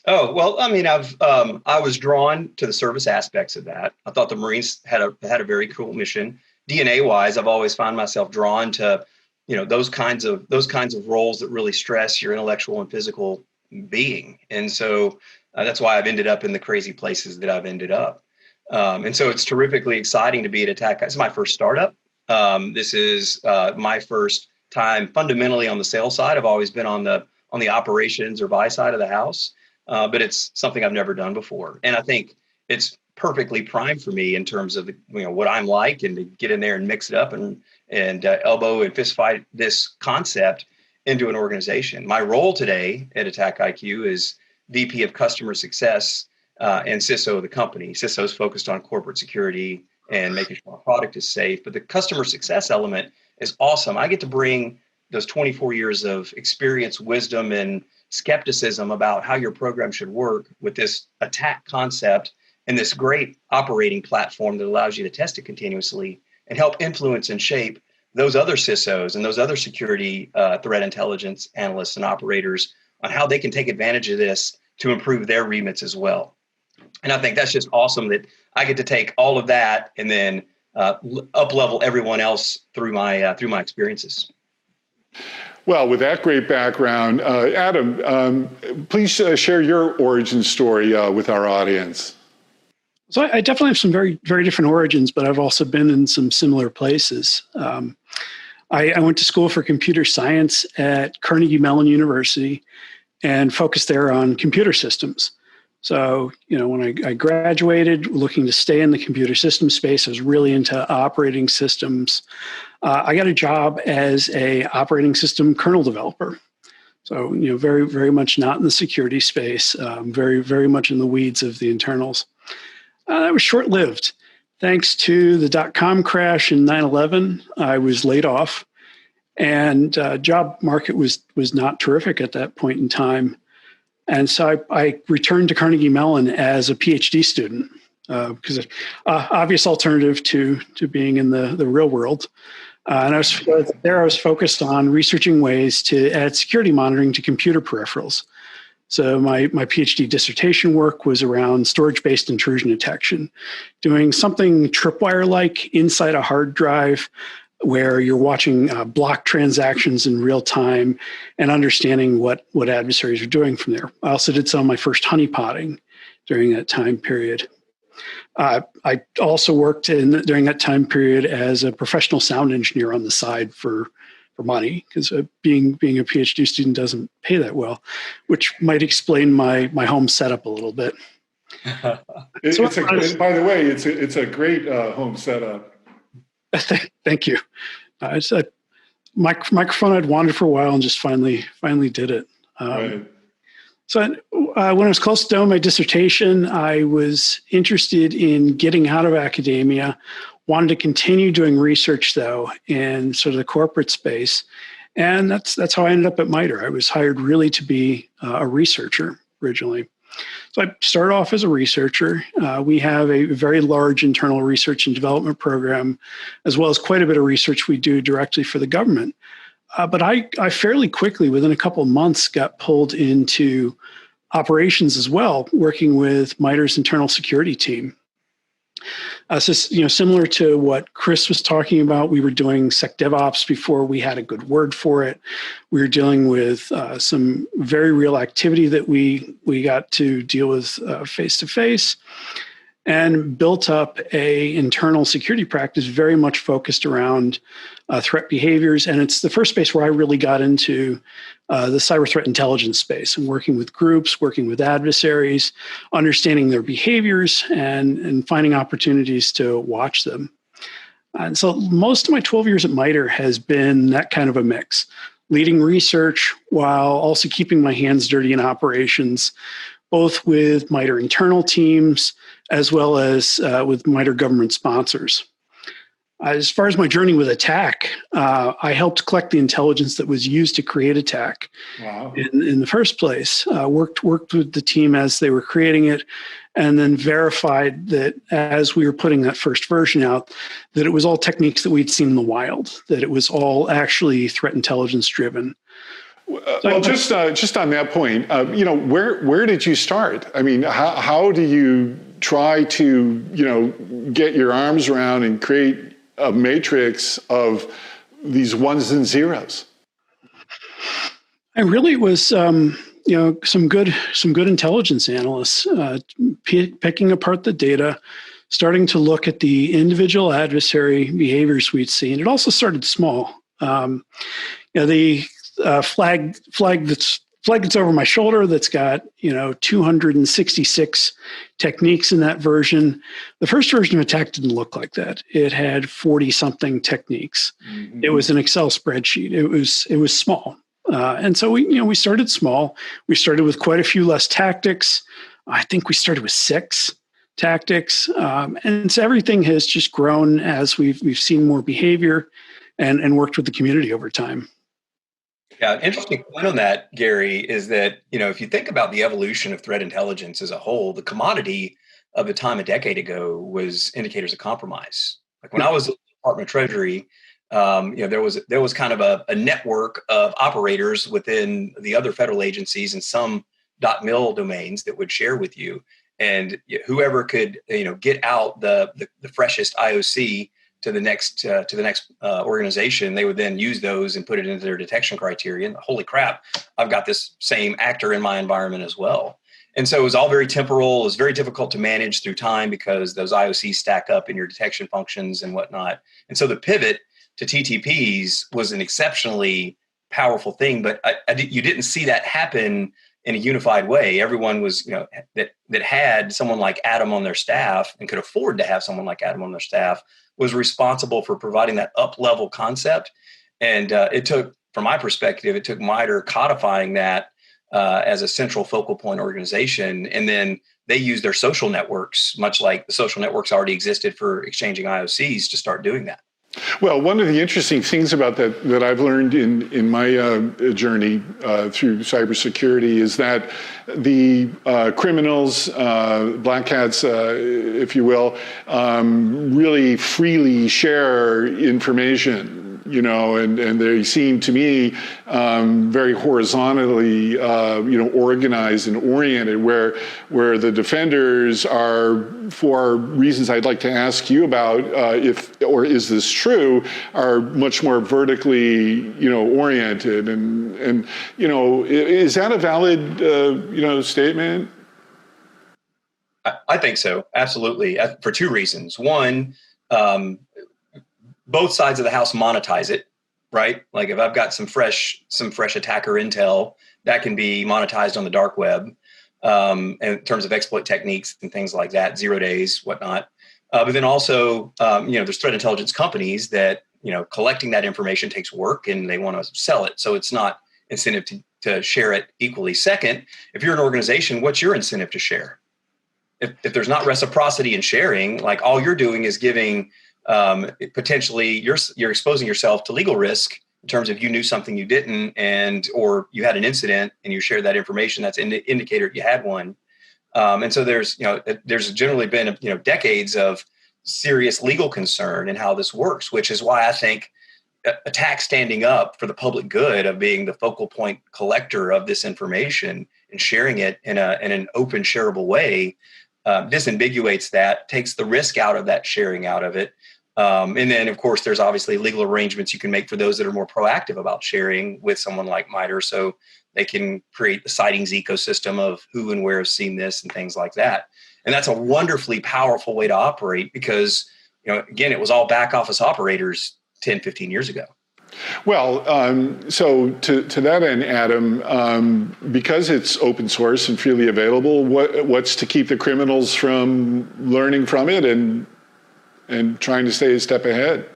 Oh, well, I mean, I was drawn to the service aspects of that. I thought the Marines had a very cool mission. DNA-wise, I've always found myself drawn to those kinds of roles that really stress your intellectual and physical being. And so that's why I've ended up in the crazy places that I've ended up. And so it's terrifically exciting to be at Attack. It's my first startup. This is my first time fundamentally on the sales side. I've always been on the operations or buy side of the house, but it's something I've never done before. And I think it's perfectly primed for me in terms of what I'm like, and to get in there and mix it up and elbow and fist fight this concept into an organization. My role today at Attack IQ is VP of Customer Success and CISO of the company. CISO is focused on corporate security and making sure our product is safe, but the customer success element is awesome. I get to bring those 24 years of experience, wisdom, and skepticism about how your program should work with this attack concept and this great operating platform that allows you to test it continuously and help influence and shape those other CISOs and those other security threat intelligence analysts and operators on how they can take advantage of this to improve their remits as well. And I think that's just awesome that I get to take all of that and then up-level everyone else through my experiences. Well, with that great background, Adam, please share your origin story with our audience. So I definitely have some very, very different origins, but I've also been in some similar places. I went to school for computer science at Carnegie Mellon University and focused there on computer systems. So, when I graduated, looking to stay in the computer system space, I was really into operating systems. I got a job as a operating system kernel developer. So, very, very much not in the security space, very, very much in the weeds of the internals. That was short-lived. Thanks to the dot-com crash in 9/11, I was laid off, and job market was not terrific at that point in time. And so I returned to Carnegie Mellon as a PhD student because obvious alternative to being in the real world. And I was focused on researching ways to add security monitoring to computer peripherals. So my PhD dissertation work was around storage-based intrusion detection, doing something tripwire-like inside a hard drive where you're watching block transactions in real time and understanding what adversaries are doing from there. I also did some of my first honeypotting during that time period. I also worked during that time period as a professional sound engineer on the side for money, because being a PhD student doesn't pay that well, which might explain my home setup a little bit. By the way, it's a great home setup. Thank you. It's a microphone I'd wanted for a while and just finally did it. Right. So when I was close to doing my dissertation, I was interested in getting out of academia, wanted to continue doing research though in sort of the corporate space. And that's how I ended up at MITRE. I was hired really to be a researcher originally. So I started off as a researcher. We have a very large internal research and development program, as well as quite a bit of research we do directly for the government. But I fairly quickly, within a couple of months, got pulled into operations as well, working with MITRE's internal security team. So, similar to what Chris was talking about, we were doing DevOps before we had a good word for it. We were dealing with some very real activity that we got to deal with face to face, and built up a internal security practice very much focused around threat behaviors. And it's the first space where I really got into the cyber threat intelligence space and working with groups, working with adversaries, understanding their behaviors and finding opportunities to watch them. And so most of my 12 years at MITRE has been that kind of a mix, leading research while also keeping my hands dirty in operations, both with MITRE internal teams as well as with MITRE government sponsors. As far as my journey with attack, I helped collect the intelligence that was used to create attack. Wow. in the first place. Worked with the team as they were creating it, and then verified that as we were putting that first version out, that it was all techniques that we'd seen in the wild, that it was all actually threat intelligence driven. Well, just on that point, where did you start? I mean, how do you try to get your arms around and create a matrix of these ones and zeros? And really, it was some good intelligence analysts picking apart the data, starting to look at the individual adversary behaviors we'd seen. It also started small. The flag that's over my shoulder that's got 266 techniques in that version. The first version of attack didn't look like that. It had 40 something techniques. Mm-hmm. It was an Excel spreadsheet. It was small, and so we started small. We started with quite a few less tactics. I think we started with 6 tactics, and so everything has just grown as we've seen more behavior and worked with the community over time. Yeah, interesting point on that, Gary, is that, if you think about the evolution of threat intelligence as a whole, the commodity of the time a decade ago was indicators of compromise. Like when I was at the Department of Treasury, there was kind of a network of operators within the other federal agencies and some .mil domains that would share with you. And whoever could, get out the freshest IOC to the next organization, they would then use those and put it into their detection criteria. And holy crap, I've got this same actor in my environment as well. And so it was all very temporal. It was very difficult to manage through time because those IOCs stack up in your detection functions and whatnot. And so the pivot to TTPs was an exceptionally powerful thing, but you didn't see that happen in a unified way. Everyone was, that had someone like Adam on their staff and could afford to have someone like Adam on their staff was responsible for providing that up-level concept. And it took, from my perspective, it took MITRE codifying that as a central focal point organization. And then they used their social networks, much like the social networks already existed for exchanging IOCs, to start doing that. Well, one of the interesting things about that I've learned in my journey through cybersecurity is that the criminals, black hats, if you will, really freely share information. And they seem to me very horizontally, organized and oriented, where the defenders are, for reasons I'd like to ask you about, is this true, are much more vertically, oriented, and is that a valid, statement? I think so, absolutely, for two reasons. One, both sides of the house monetize it, right? Like if I've got some fresh attacker intel, that can be monetized on the dark web in terms of exploit techniques and things like that, 0 days, whatnot. But then also, there's threat intelligence companies that, collecting that information takes work and they want to sell it. So it's not incentive to share it equally. Second, if you're an organization, what's your incentive to share? If there's not reciprocity in sharing, like all you're doing is giving potentially you're exposing yourself to legal risk in terms of you knew something you didn't, or you had an incident and you shared that information. That's an indicator you had one. And so there's generally been, decades of serious legal concern in how this works, which is why I think attack standing up for the public good of being the focal point collector of this information and sharing it in an open, shareable way disambiguates that, takes the risk out of that sharing out of it. And then, of course, there's obviously legal arrangements you can make for those that are more proactive about sharing with someone like MITRE, so they can create the sightings ecosystem of who and where has seen this and things like that. And that's a wonderfully powerful way to operate because, again, it was all back office operators 10, 15 years ago. Well, so to that end, Adam, because it's open source and freely available, what's to keep the criminals from learning from it and trying to stay a step ahead?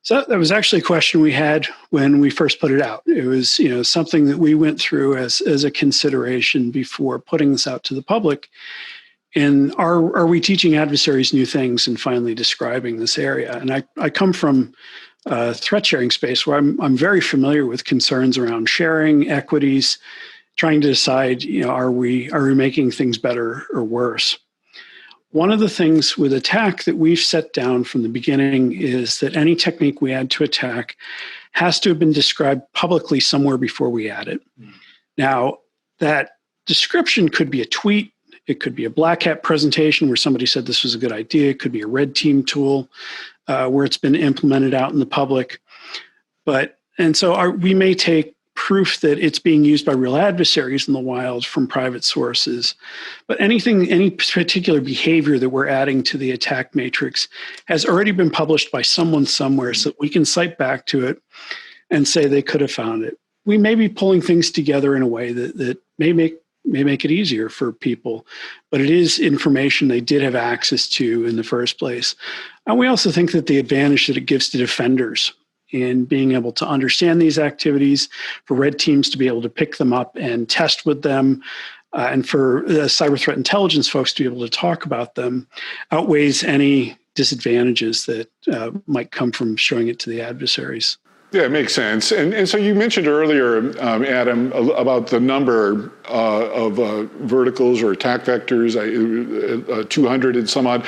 So that was actually a question we had when we first put it out. It was, something that we went through as a consideration before putting this out to the public. And are we teaching adversaries new things and finally describing this area? And I come from a threat sharing space where I'm very familiar with concerns around sharing, equities, trying to decide, are we making things better or worse? One of the things with attack that we've set down from the beginning is that any technique we add to attack has to have been described publicly somewhere before we add it. Now, that description could be a tweet. It could be a black hat presentation where somebody said this was a good idea. It could be a red team tool where it's been implemented out in the public. We may take proof that it's being used by real adversaries in the wild from private sources. But any particular behavior that we're adding to the attack matrix has already been published by someone somewhere so that we can cite back to it and say they could have found it. We may be pulling things together in a way that may make it easier for people, but it is information they did have access to in the first place. And we also think that the advantage that it gives to defenders in being able to understand these activities, for red teams to be able to pick them up and test with them, and for the cyber threat intelligence folks to be able to talk about them, outweighs any disadvantages that might come from showing it to the adversaries. Yeah, it makes sense. And so you mentioned earlier, Adam, about the number of verticals or attack vectors, 200 and some odd.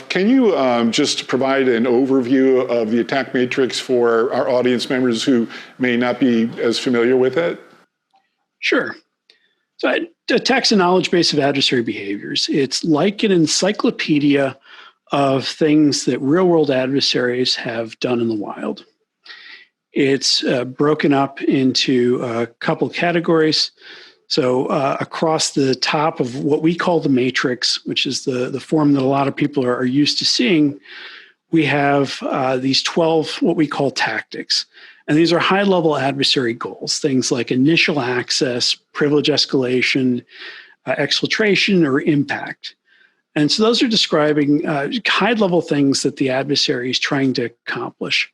Can you just provide an overview of the attack matrix for our audience members who may not be as familiar with it? Sure. So attack's a knowledge base of adversary behaviors. It's like an encyclopedia of things that real-world adversaries have done in the wild. It's broken up into a couple categories. So across the top of what we call the matrix, which is the form that a lot of people are used to seeing, we have these 12 what we call tactics. And these are high-level adversary goals, things like initial access, privilege escalation, exfiltration, or impact. And so those are describing high-level things that the adversary is trying to accomplish.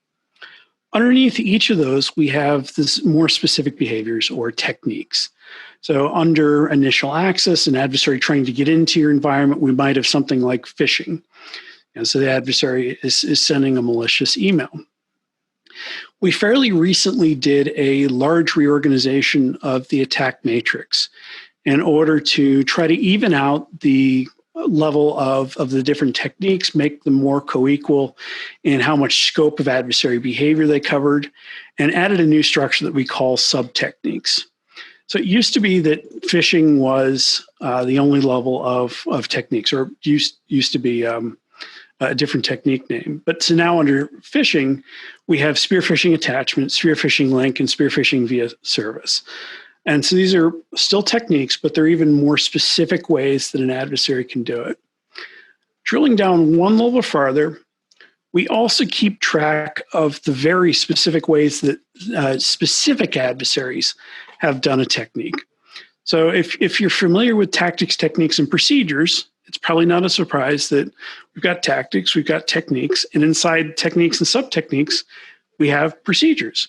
Underneath each of those, we have this more specific behaviors or techniques. So under initial access, an adversary trying to get into your environment, we might have something like phishing. And so the adversary is sending a malicious email. We fairly recently did a large reorganization of the attack matrix in order to try to even out the level of the different techniques, make them more co-equal in how much scope of adversary behavior they covered, and added a new structure that we call sub-techniques. So it used to be that phishing was the only level of techniques, or used to be a different technique name. But so now under phishing, we have spear phishing attachment, spear phishing link, and spear phishing via service. And so these are still techniques, but they're even more specific ways that an adversary can do it. Drilling down one level farther, we also keep track of the very specific ways that specific adversaries have done a technique. So if you're familiar with tactics, techniques, and procedures, it's probably not a surprise that we've got tactics, we've got techniques, and inside techniques and sub-techniques, we have procedures.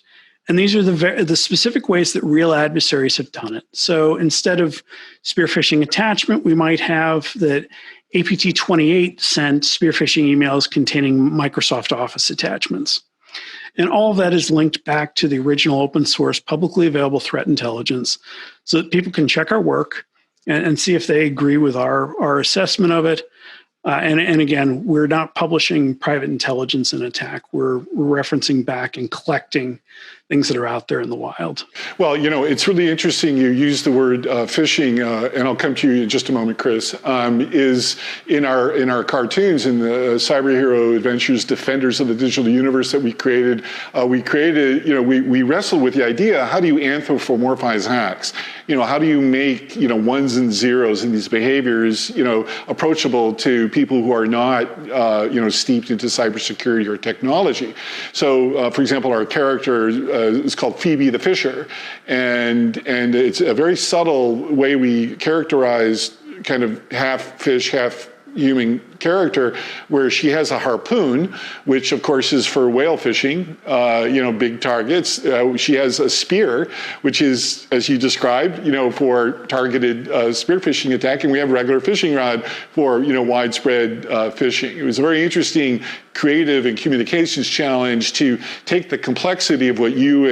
And these are the specific ways that real adversaries have done it. So instead of spear phishing attachment, we might have that APT28 sent spear phishing emails containing Microsoft Office attachments. And all of that is linked back to the original open source, publicly available threat intelligence so that people can check our work and see if they agree with our assessment of it. And again, we're not publishing private intelligence in attack. We're referencing back and collecting things that are out there in the wild. Well, it's really interesting you use the word phishing, and I'll come to you in just a moment, Chris, is in our cartoons, in the Cyber Hero Adventures, Defenders of the Digital Universe that we created, we wrestled with the idea, how do you anthropomorphize hacks? How do you make, ones and zeros in these behaviors, approachable to people who are not, steeped into cybersecurity or technology? So, for example, our character is called Phoebe the Fisher, and it's a very subtle way we characterize kind of half fish, half human character, where she has a harpoon, which of course is for whale fishing, big targets. She has a spear, which is, as you described, for targeted spear fishing attack, and we have a regular fishing rod for, widespread fishing. It was a very interesting creative and communications challenge to take the complexity of what you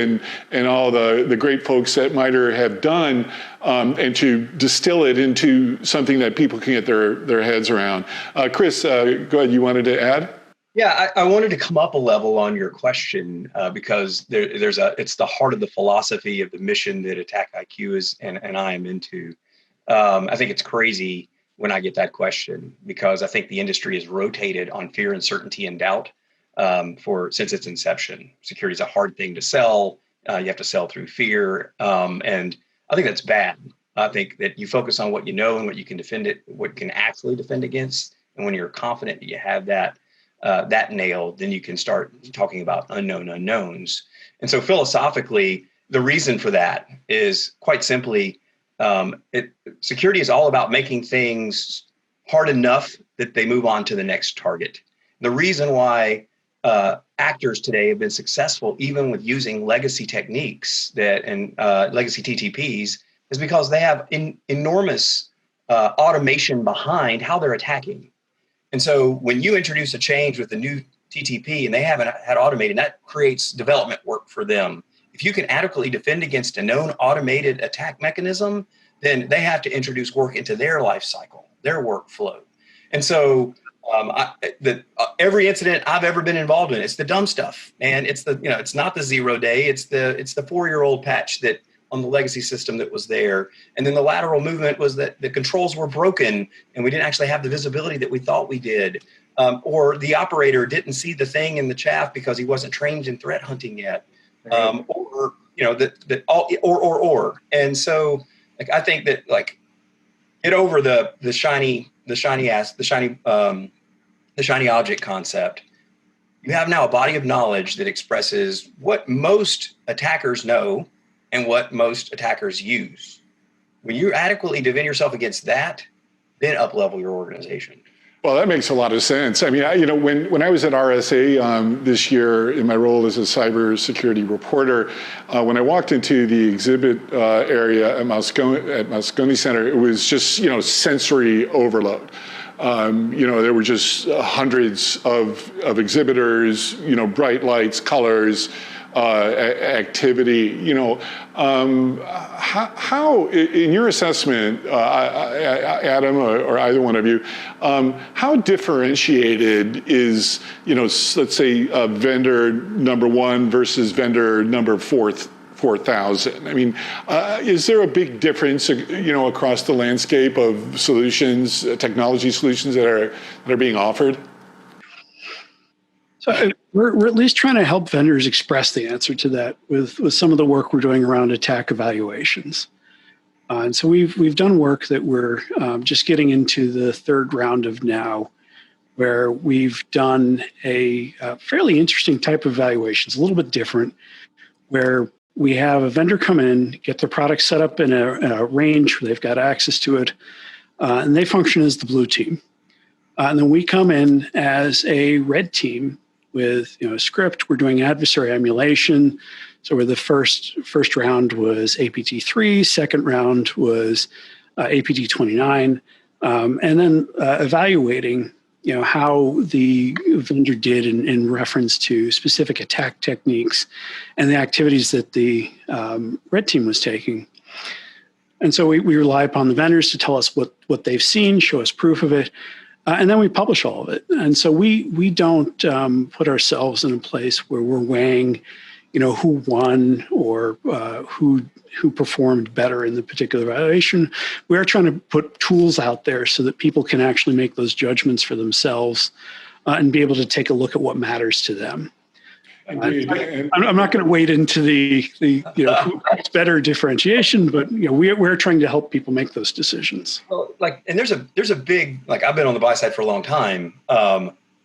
and all the great folks at MITRE have done and to distill it into something that people can get their heads around. Chris, go ahead. You wanted to add? Yeah, I wanted to come up a level on your question because it's the heart of the philosophy of the mission that Attack IQ is and I am into. I think it's crazy when I get that question because I think the industry has rotated on fear, uncertainty, and doubt since its inception. Security is a hard thing to sell. You have to sell through fear, and I think that's bad. I think that you focus on what you know and what you can what can actually defend against. And when you're confident that you have that nailed, then you can start talking about unknown unknowns. And so philosophically, the reason for that is quite simply, security is all about making things hard enough that they move on to the next target. The reason why actors today have been successful, even with using legacy techniques and legacy TTPs, is because they have enormous automation behind how they're attacking. And so when you introduce a change with a new TTP and they haven't had automated, that creates development work for them. If you can adequately defend against a known automated attack mechanism, then they have to introduce work into their life cycle, their workflow. And so every incident I've ever been involved in, it's the dumb stuff. And it's not the 0 day, it's the 4-year-old patch that on the legacy system that was there. And then the lateral movement was that the controls were broken and we didn't actually have the visibility that we thought we did. Or the operator didn't see the thing in the chaff because he wasn't trained in threat hunting yet. And so I think that get over the shiny object concept. you have now a body of knowledge that expresses what most attackers know and what most attackers use. When you adequately defend yourself against that, then up-level your organization. Well, that makes a lot of sense. I mean, when I was at RSA this year in my role as a cybersecurity reporter, when I walked into the exhibit area at Moscone Center, it was just, sensory overload. There were just hundreds of exhibitors, bright lights, colors, activity. How in your assessment, Adam or either one of you, how differentiated is, let's say vendor number 1 versus vendor number 4,000? I mean, is there a big difference, across the landscape of solutions, technology solutions that are being offered? So we're at least trying to help vendors express the answer to that with some of the work we're doing around attack evaluations. And so we've done work that we're just getting into the 3rd round of now, where we've done a fairly interesting type of evaluations, a little bit different, where we have a vendor come in, get their product set up in a range where they've got access to it, and they function as the blue team. And then we come in as a red team with a script. We're doing adversary emulation. So where the first round was APT3, second round was APT29, and then evaluating how the vendor did in reference to specific attack techniques and the activities that the red team was taking. And so we rely upon the vendors to tell us what they've seen, show us proof of it, and then we publish all of it. And so we don't put ourselves in a place where we're weighing, who won or who performed better in the particular evaluation. We are trying to put tools out there so that people can actually make those judgments for themselves and be able to take a look at what matters to them. I'm not going to wade into the who's better differentiation, but we're trying to help people make those decisions. Well, and there's a big, I've been on the buy side for a long time.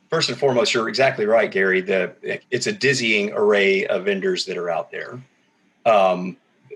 First and foremost, you're exactly right, Gary. It's a dizzying array of vendors that are out there.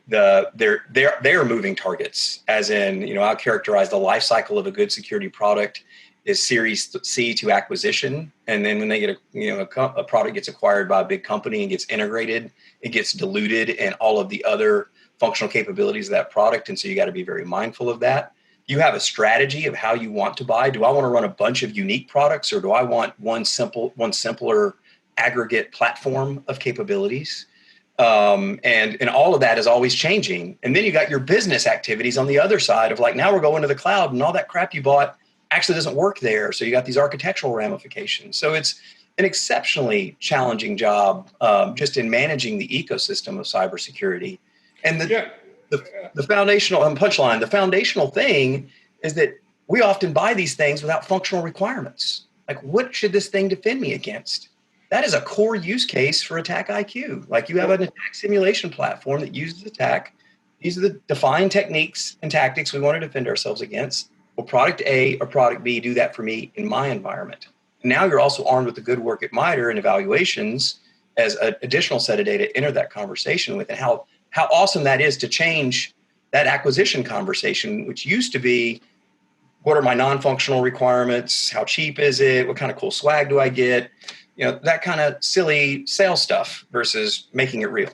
They're moving targets, as in, I'll characterize the life cycle of a good security product is Series C to acquisition, and then when they get a product gets acquired by a big company and gets integrated, it gets diluted in all of the other functional capabilities of that product, and so you got to be very mindful of that. You have a strategy of how you want to buy. Do I want to run a bunch of unique products, or do I want one simpler aggregate platform of capabilities? And all of that is always changing. And then you got your business activities on the other side of now we're going to the cloud, and all that crap you bought actually doesn't work there. So you got these architectural ramifications. So it's an exceptionally challenging job just in managing the ecosystem of cybersecurity. And the foundational punchline, the foundational thing is that we often buy these things without functional requirements. What should this thing defend me against? That is a core use case for Attack IQ. You have an attack simulation platform that uses attack. These are the defined techniques and tactics we want to defend ourselves against. Will product A or product B do that for me in my environment? And now you're also armed with the good work at MITRE and evaluations as an additional set of data to enter that conversation with, and how awesome that is to change that acquisition conversation, which used to be, what are my non-functional requirements? How cheap is it? What kind of cool swag do I get? That kind of silly sales stuff versus making it real.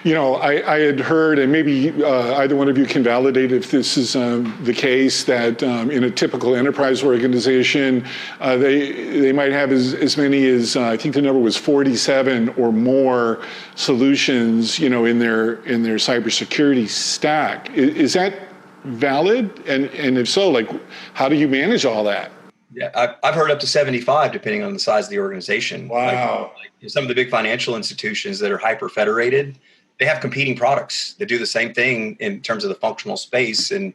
I had heard, and maybe either one of you can validate if this is the case, that in a typical enterprise organization, they might have as many as, I think the number was 47 or more solutions, in their cybersecurity stack. Is that valid? And if so, how do you manage all that? Yeah, I've heard up to 75, depending on the size of the organization. Wow. Some of the big financial institutions that are hyper-federated, they have competing products that do the same thing in terms of the functional space. And,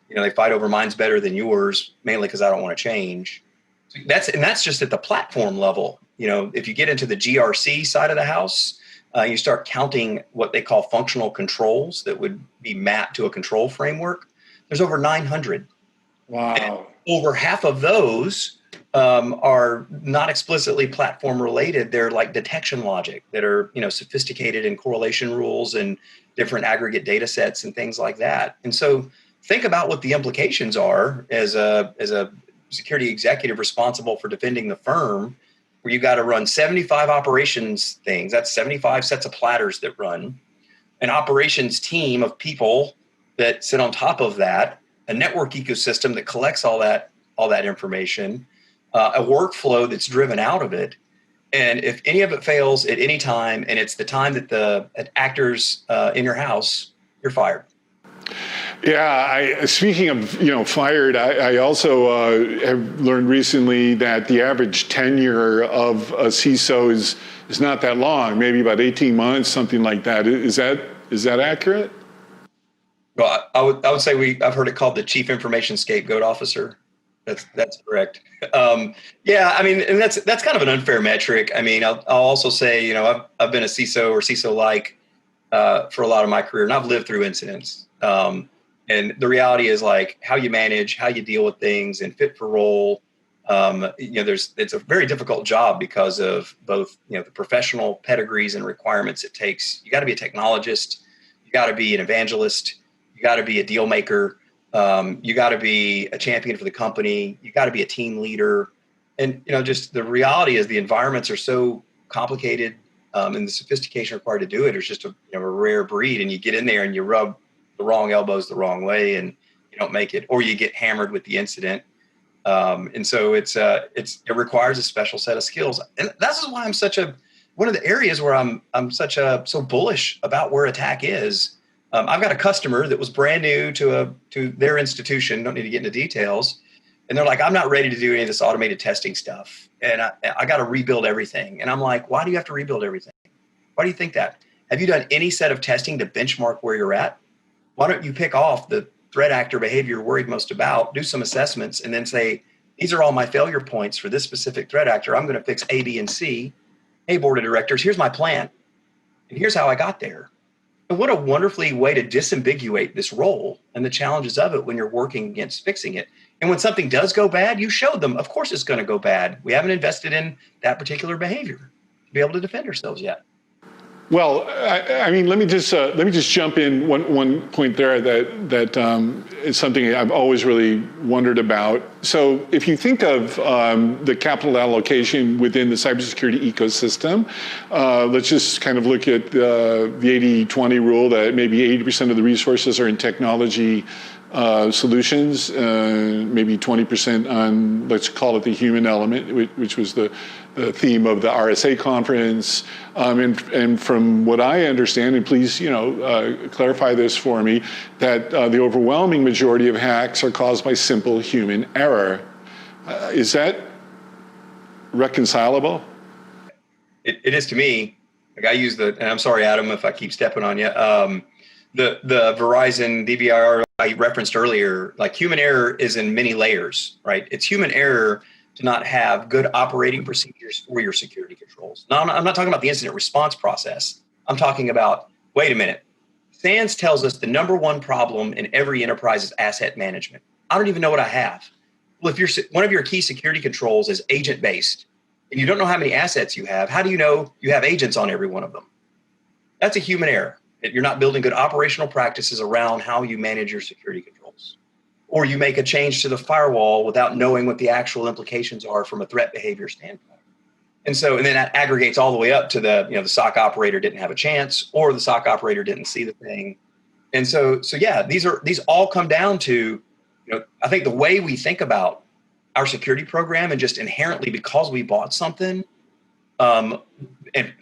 they fight over mine's better than yours, mainly because I don't want to change. So that's just at the platform level. If you get into the GRC side of the house, you start counting what they call functional controls that would be mapped to a control framework. There's over 900. Wow. Over half of those are not explicitly platform related. They're like detection logic that are, sophisticated in correlation rules and different aggregate data sets and things like that. And so think about what the implications are as a security executive responsible for defending the firm, where you got to run 75 operations things. That's 75 sets of platters that run, an operations team of people that sit on top of that, a network ecosystem that collects all that information, a workflow that's driven out of it. And if any of it fails at any time, and it's the time that the actors in your house, you're fired. Yeah, speaking of fired, I also have learned recently that the average tenure of a CISO is not that long, maybe about 18 months, something like that. Is that accurate? Well, I would say I've heard it called the Chief Information Scapegoat Officer. That's correct. Yeah, I mean, and that's kind of an unfair metric. I mean, I'll also say, I've been a CISO or CISO-like for a lot of my career, and I've lived through incidents. And the reality is, like, how you manage, how you deal with things, and fit for role. It's a very difficult job because of both, the professional pedigrees and requirements it takes. You got to be a technologist, you got to be an evangelist, you got to be a deal maker. You got to be a champion for the company. You got to be a team leader. And, just the reality is the environments are so complicated, and the sophistication required to do it is just a rare breed. And you get in there and you rub the wrong elbows the wrong way and you don't make it, or you get hammered with the incident. And so it requires a special set of skills. And that's why I'm one of the areas where I'm so bullish about where attack is. I've got a customer that was brand new to their institution. Don't need to get into details. And they're like, I'm not ready to do any of this automated testing stuff. And I got to rebuild everything. And I'm like, why do you have to rebuild everything? Why do you think that? Have you done any set of testing to benchmark where you're at? Why don't you pick off the threat actor behavior you're worried most about, do some assessments, and then say, these are all my failure points for this specific threat actor. I'm going to fix A, B, and C. Hey, board of directors, here's my plan. And here's how I got there. And what a wonderfully way to disambiguate this role and the challenges of it when you're working against fixing it. And when something does go bad, you show them, of course it's going to go bad. We haven't invested in that particular behavior to be able to defend ourselves yet. Well, I mean, let me just jump in one point there that is something I've always really wondered about. So if you think of the capital allocation within the cybersecurity ecosystem, let's just kind of look at the 80-20 rule, that maybe 80% of the resources are in technology solutions, maybe 20% on, let's call it the human element, which was the theme of the RSA conference. And from what I understand, and please, clarify this for me, that the overwhelming majority of hacks are caused by simple human error. Is that reconcilable? It is to me. Like I use and I'm sorry, Adam, if I keep stepping on you. The Verizon DVR I referenced earlier, like human error is in many layers, right? It's human error to not have good operating procedures for your security controls. Now, I'm not talking about the incident response process. I'm talking about, wait a minute. SANS tells us the number one problem in every enterprise is asset management. I don't even know what I have. Well, if one of your key security controls is agent-based, and you don't know how many assets you have, how do you know you have agents on every one of them? That's a human error. You're not building good operational practices around how you manage your security controls. Or you make a change to the firewall without knowing what the actual implications are from a threat behavior standpoint. And then that aggregates all the way up to the SOC operator didn't have a chance, or the SOC operator didn't see the thing. And so yeah, these all come down to, I think the way we think about our security program, and just inherently because we bought something and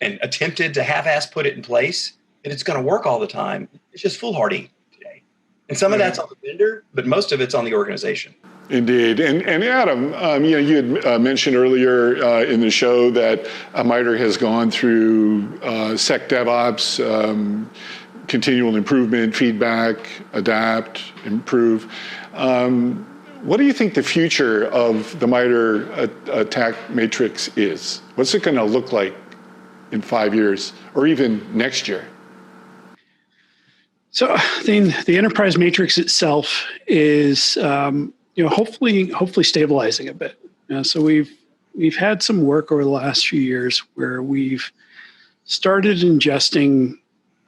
attempted to half-ass put it in place, that it's going to work all the time. It's just foolhardy today. And some of that's on the vendor, but most of it's on the organization. Indeed. And Adam, you had mentioned earlier in the show that MITRE has gone through Sec DevOps, continual improvement, feedback, adapt, improve. What do you think the future of the MITRE attack matrix is? What's it going to look like in 5 years or even next year? So the enterprise matrix itself is, hopefully stabilizing a bit. So we've had some work over the last few years where we've started ingesting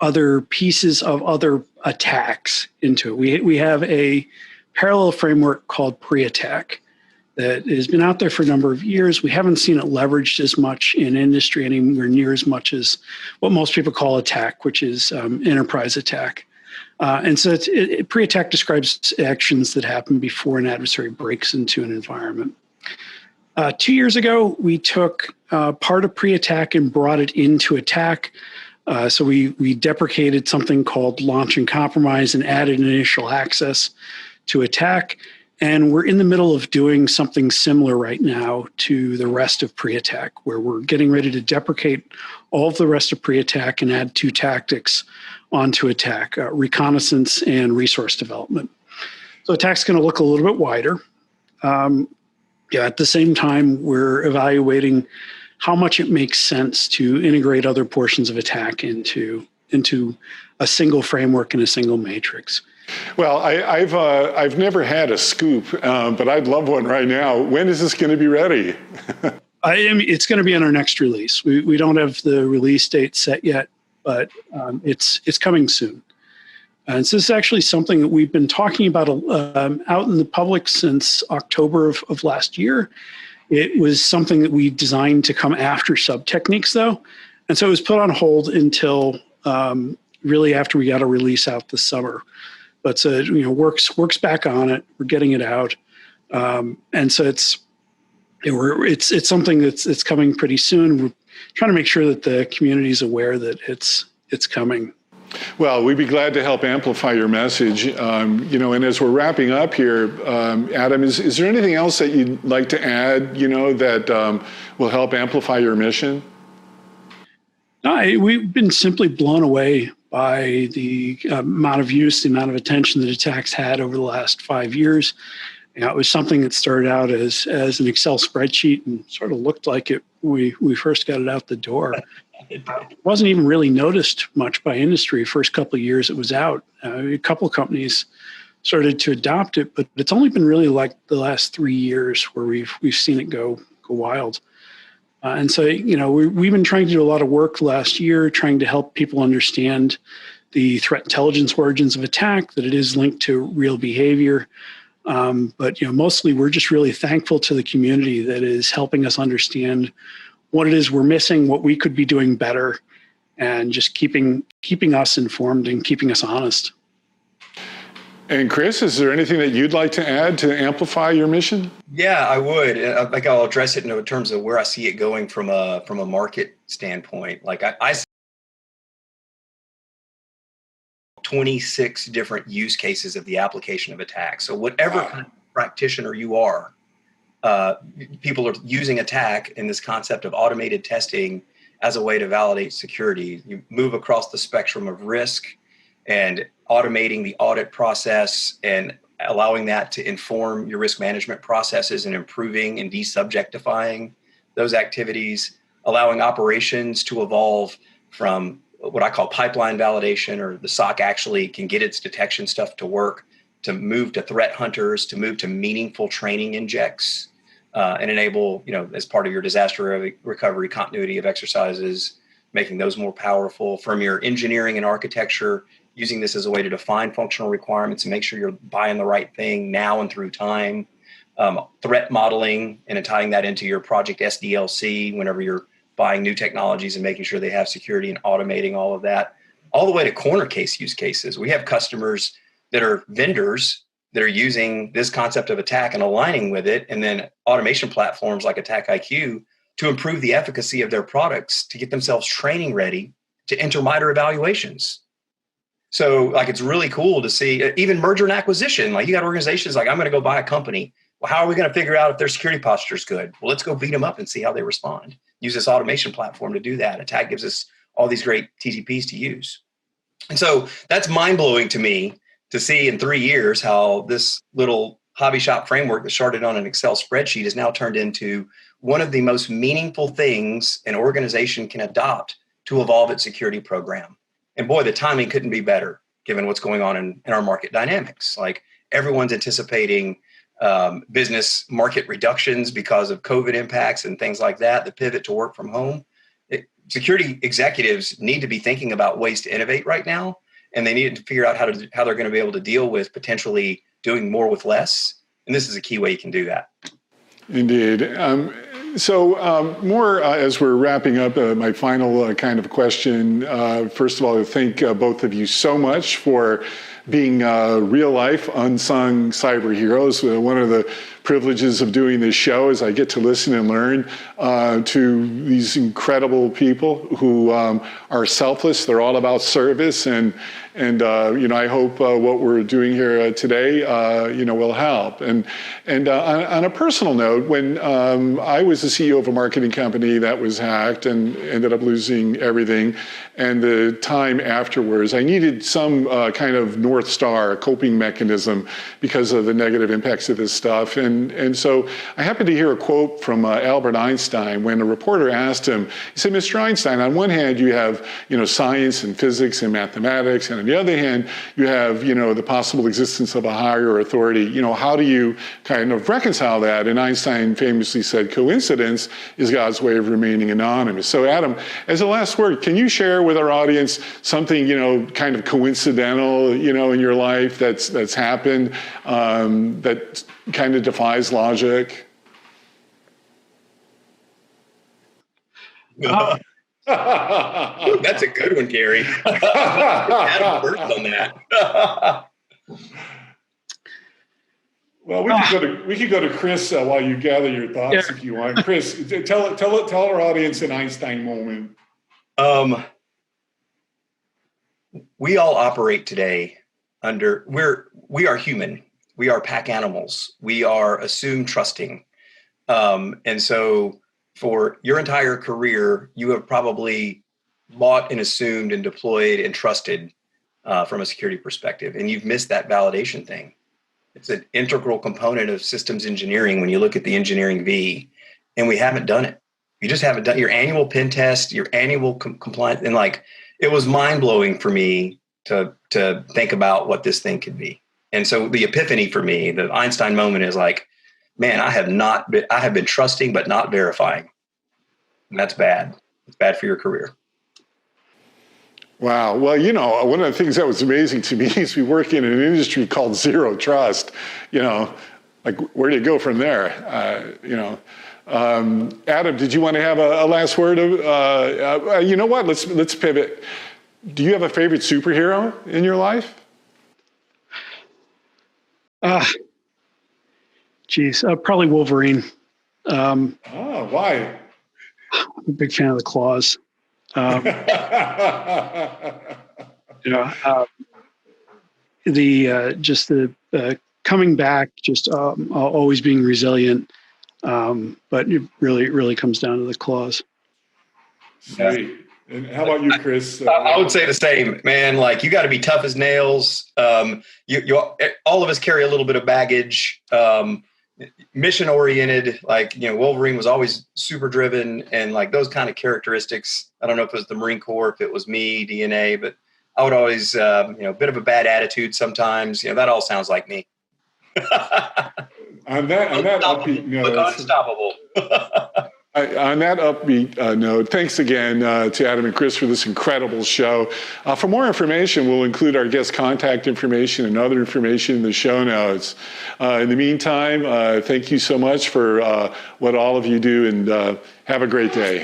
other pieces of other attacks into it. We have a parallel framework called pre-attack that has been out there for a number of years. We haven't seen it leveraged as much in industry anywhere near as much as what most people call attack, which is enterprise attack. And so pre-attack describes actions that happen before an adversary breaks into an environment. 2 years ago, we took part of pre-attack and brought it into attack. So we deprecated something called launch and compromise and added initial access to attack. And we're in the middle of doing something similar right now to the rest of pre-attack, where we're getting ready to deprecate all of the rest of pre-attack and add 2 tactics onto attack, reconnaissance and resource development. So attack's going to look a little bit wider. At the same time, we're evaluating how much it makes sense to integrate other portions of attack into a single framework and a single matrix. Well, I've never had a scoop, but I'd love one right now. When is this going to be ready? It's going to be in our next release. We don't have the release date set yet, but it's coming soon. And so this is actually something that we've been talking about out in the public since October of last year. It was something that we designed to come after sub-techniques, though. And so it was put on hold until really after we got a release out this summer. But so works back on it. We're getting it out, and so it's something that's coming pretty soon. We're trying to make sure that the community is aware that it's coming. Well, we'd be glad to help amplify your message. And as we're wrapping up here, Adam, is there anything else that you'd like to add? That will help amplify your mission? No, we've been simply blown away by the amount of use, the amount of attention that attacks had over the last 5 years. It was something that started out as an Excel spreadsheet and sort of looked like it when we first got it out the door. It wasn't even really noticed much by industry. First couple of years it was out. A couple of companies started to adopt it, but it's only been really like the last 3 years where we've seen it go wild. And so, we've been trying to do a lot of work last year, trying to help people understand the threat intelligence origins of attack, that it is linked to real behavior. But mostly we're just really thankful to the community that is helping us understand what it is we're missing, what we could be doing better, and just keeping us informed and keeping us honest. And Chris, is there anything that you'd like to add to amplify your mission? Yeah, I would. I'll address it in terms of where I see it going from a market standpoint. Like I see 26 different use cases of the application of attack. So whatever kind of practitioner you are, people are using attack in this concept of automated testing as a way to validate security. You move across the spectrum of risk and automating the audit process and allowing that to inform your risk management processes and improving and desubjectifying those activities, allowing operations to evolve from what I call pipeline validation, or the SOC actually can get its detection stuff to work, to move to threat hunters, to move to meaningful training injects, and enable, as part of your disaster recovery continuity of exercises, making those more powerful. From your engineering and architecture, using this as a way to define functional requirements and make sure you're buying the right thing now and through time. Threat modeling and tying that into your project SDLC whenever you're buying new technologies and making sure they have security and automating all of that, all the way to corner case use cases. We have customers that are vendors that are using this concept of attack and aligning with it, and then automation platforms like Attack IQ to improve the efficacy of their products, to get themselves training ready to enter MITRE evaluations. So it's really cool to see even merger and acquisition. Like, you got organizations like, I'm going to go buy a company. Well, how are we going to figure out if their security posture is good? Well, let's go beat them up and see how they respond. Use this automation platform to do that. Attack gives us all these great TTPs to use. And so that's mind-blowing to me to see in 3 years how this little hobby shop framework that started on an Excel spreadsheet has now turned into one of the most meaningful things an organization can adopt to evolve its security program. And boy, the timing couldn't be better given what's going on in our market dynamics. Like, everyone's anticipating business market reductions because of COVID impacts and things like that, the pivot to work from home. Security executives need to be thinking about ways to innovate right now, and they need to figure out how they're going to be able to deal with potentially doing more with less. And this is a key way you can do that. Indeed. More as we're wrapping up, my final kind of question. First of all, I thank both of you so much for being real life, unsung cyber heroes. One of the privileges of doing this show is I get to listen and learn to these incredible people who are selfless. They're all about service, and I hope what we're doing here today, will help. And on a personal note, when I was the CEO of a marketing company that was hacked and ended up losing everything, and the time afterwards, I needed some kind of North Star coping mechanism because of the negative impacts of this stuff. And so I happened to hear a quote from Albert Einstein when a reporter asked him, he said, Mr. Einstein, on one hand, you have, science and physics and mathematics, and on the other hand, you have, the possible existence of a higher authority. How do you kind of reconcile that? And Einstein famously said, coincidence is God's way of remaining anonymous. So Adam, as a last word, can you share with our audience something, kind of coincidental, in your life that's happened that kind of defies logic? That's a good one, Gary. Adam worked on that. Well, we could go to Chris while you gather your thoughts if you want. Chris, tell our audience an Einstein moment. We all operate today we are human. We are pack animals. We are assumed trusting. And so for your entire career, you have probably bought and assumed and deployed and trusted from a security perspective. And you've missed that validation thing. It's an integral component of systems engineering when you look at the engineering V, and we haven't done it. You just haven't done your annual pen test, your annual compliance. And it was mind blowing for me to think about what this thing could be. And so the epiphany for me, the Einstein moment is man, I have been trusting, but not verifying. And that's bad. It's bad for your career. Wow. Well, one of the things that was amazing to me is we work in an industry called zero trust. Where do you go from there? Adam, did you want to have a last word? You know what? Let's pivot. Do you have a favorite superhero in your life? Probably Wolverine. Why? I'm a big fan of the claws. The coming back, always being resilient. But it really comes down to the claws. Sweet. And how about you, Chris? I would say the same, man. You got to be tough as nails. You all of us carry a little bit of baggage. Mission oriented, Wolverine was always super driven, and those kind of characteristics. I don't know if it was the Marine Corps, if it was me, DNA, but I would always, a bit of a bad attitude sometimes. That all sounds like me. On that upbeat note, unstoppable. On that upbeat note, thanks again to Adam and Chris for this incredible show. For more information, we'll include our guest contact information and other information in the show notes. In the meantime, thank you so much for what all of you do, and have a great day.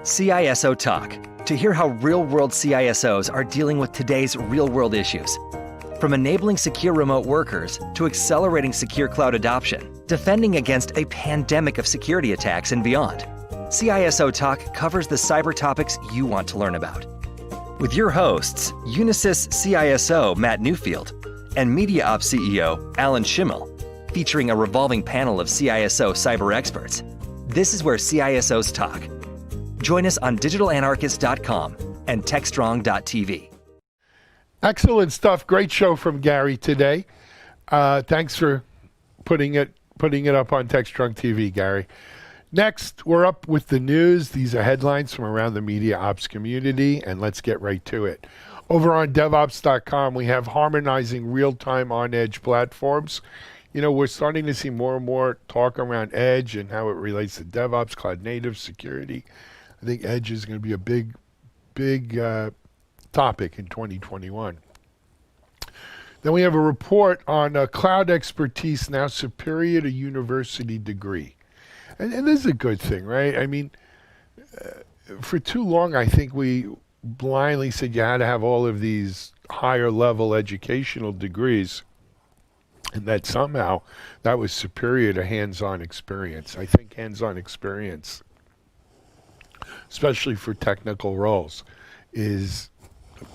CISO Talk, to hear how real-world CISOs are dealing with today's real-world issues. From enabling secure remote workers to accelerating secure cloud adoption, defending against a pandemic of security attacks and beyond, CISO Talk covers the cyber topics you want to learn about. With your hosts, Unisys CISO Matt Newfield and MediaOps CEO Alan Schimmel, featuring a revolving panel of CISO cyber experts. This is where CISOs talk. Join us on digitalanarchist.com and techstrong.tv. Excellent stuff. Great show from Gary today. Thanks for putting it up on TechStrong TV, Gary. Next, we're up with the news. These are headlines from around the media ops community, and let's get right to it. Over on DevOps.com, we have harmonizing real-time on-edge platforms. You know, we're starting to see more and more talk around edge and how it relates to DevOps, cloud native, security. I think edge is going to be a big topic in 2021. Then we have a report on cloud expertise now superior to university degree. And this is a good thing, right? I mean, for too long, I think we blindly said you had to have all of these higher level educational degrees, and that somehow that was superior to hands-on experience. I think hands-on experience, especially for technical roles, is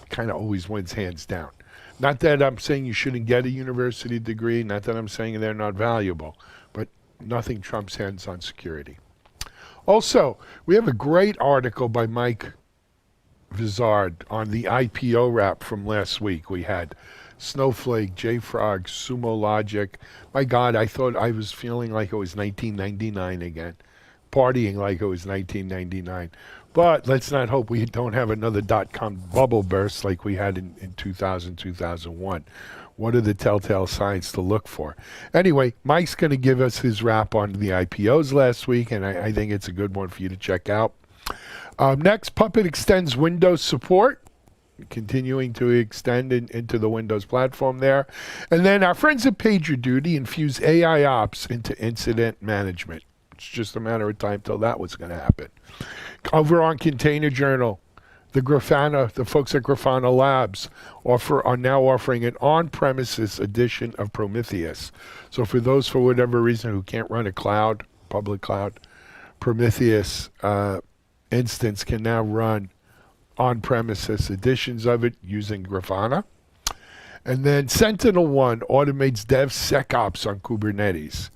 kind of always wins hands down. Not that I'm saying you shouldn't get a university degree, not that I'm saying they're not valuable, but nothing trumps hands-on security. Also, we have a great article by Mike Vizard on the IPO wrap from last week. We had Snowflake, JFrog, Sumo Logic. My God, I thought I was feeling like it was 1999 again, partying like it was 1999. But let's not hope we don't have another dot-com bubble burst like we had in 2000, 2001. What are the telltale signs to look for? Anyway, Mike's going to give us his wrap on the IPOs last week, and I think it's a good one for you to check out. Next, Puppet extends Windows support, continuing to extend into the Windows platform there. And then our friends at PagerDuty infuse AI ops into incident management. It's just a matter of time till that was going to happen. Over on Container Journal, the folks at Grafana Labs are now offering an on-premises edition of Prometheus. So for those, for whatever reason, who can't run a public cloud, Prometheus instance can now run on-premises editions of it using Grafana. And then SentinelOne automates DevSecOps on Kubernetes.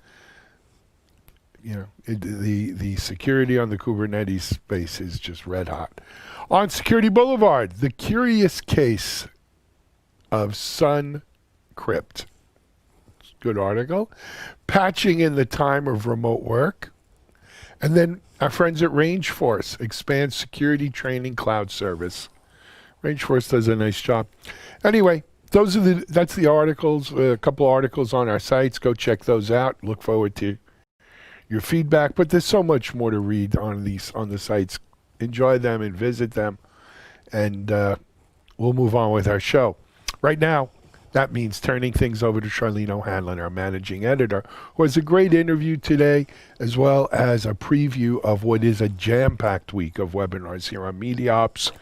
You know, the security on the Kubernetes space is just red hot. On Security Boulevard, the curious case of SunCrypt. Good article. Patching in the time of remote work. And then our friends at Rangeforce expand security training cloud service. Rangeforce does a nice job. Anyway, that's the articles, a couple articles on our sites. Go check those out. Look forward to your feedback. But there's so much more to read on the sites. Enjoy them and visit them. And we'll move on with our show. Right now, that means turning things over to Charlene O'Hanlon, our managing editor, who has a great interview today, as well as a preview of what is a jam-packed week of webinars here on MediaOps.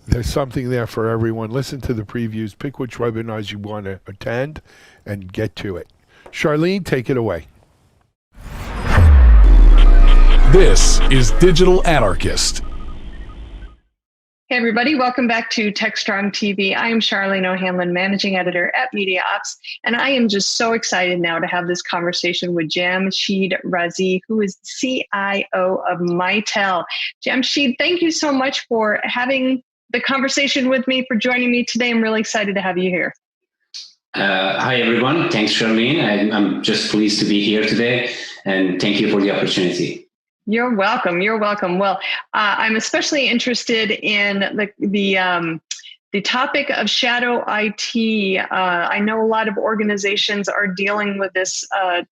There's something there for everyone. Listen to the previews, pick which webinars you want to attend, and get to it. Charlene, take it away. This is Digital Anarchist. Hey everybody, welcome back to TechStrong TV. I am Charlene O'Hanlon, managing editor at MediaOps, and I am just so excited now to have this conversation with Jamshed Razi, who is CIO of Mitel. Jamshed, thank you so much for having the conversation with me, for joining me today. I'm really excited to have you here. Hi everyone, thanks Charlene. I'm just pleased to be here today, and thank you for the opportunity. You're welcome. You're welcome. Well, I'm especially interested in the topic of shadow IT. I know a lot of organizations are dealing with this.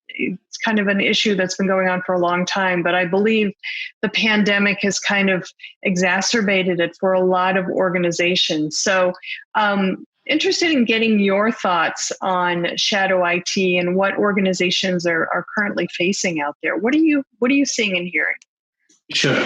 It's kind of an issue that's been going on for a long time, but I believe the pandemic has kind of exacerbated it for a lot of organizations. So interested in getting your thoughts on shadow IT and what organizations are currently facing out there. What are you seeing and hearing? Sure.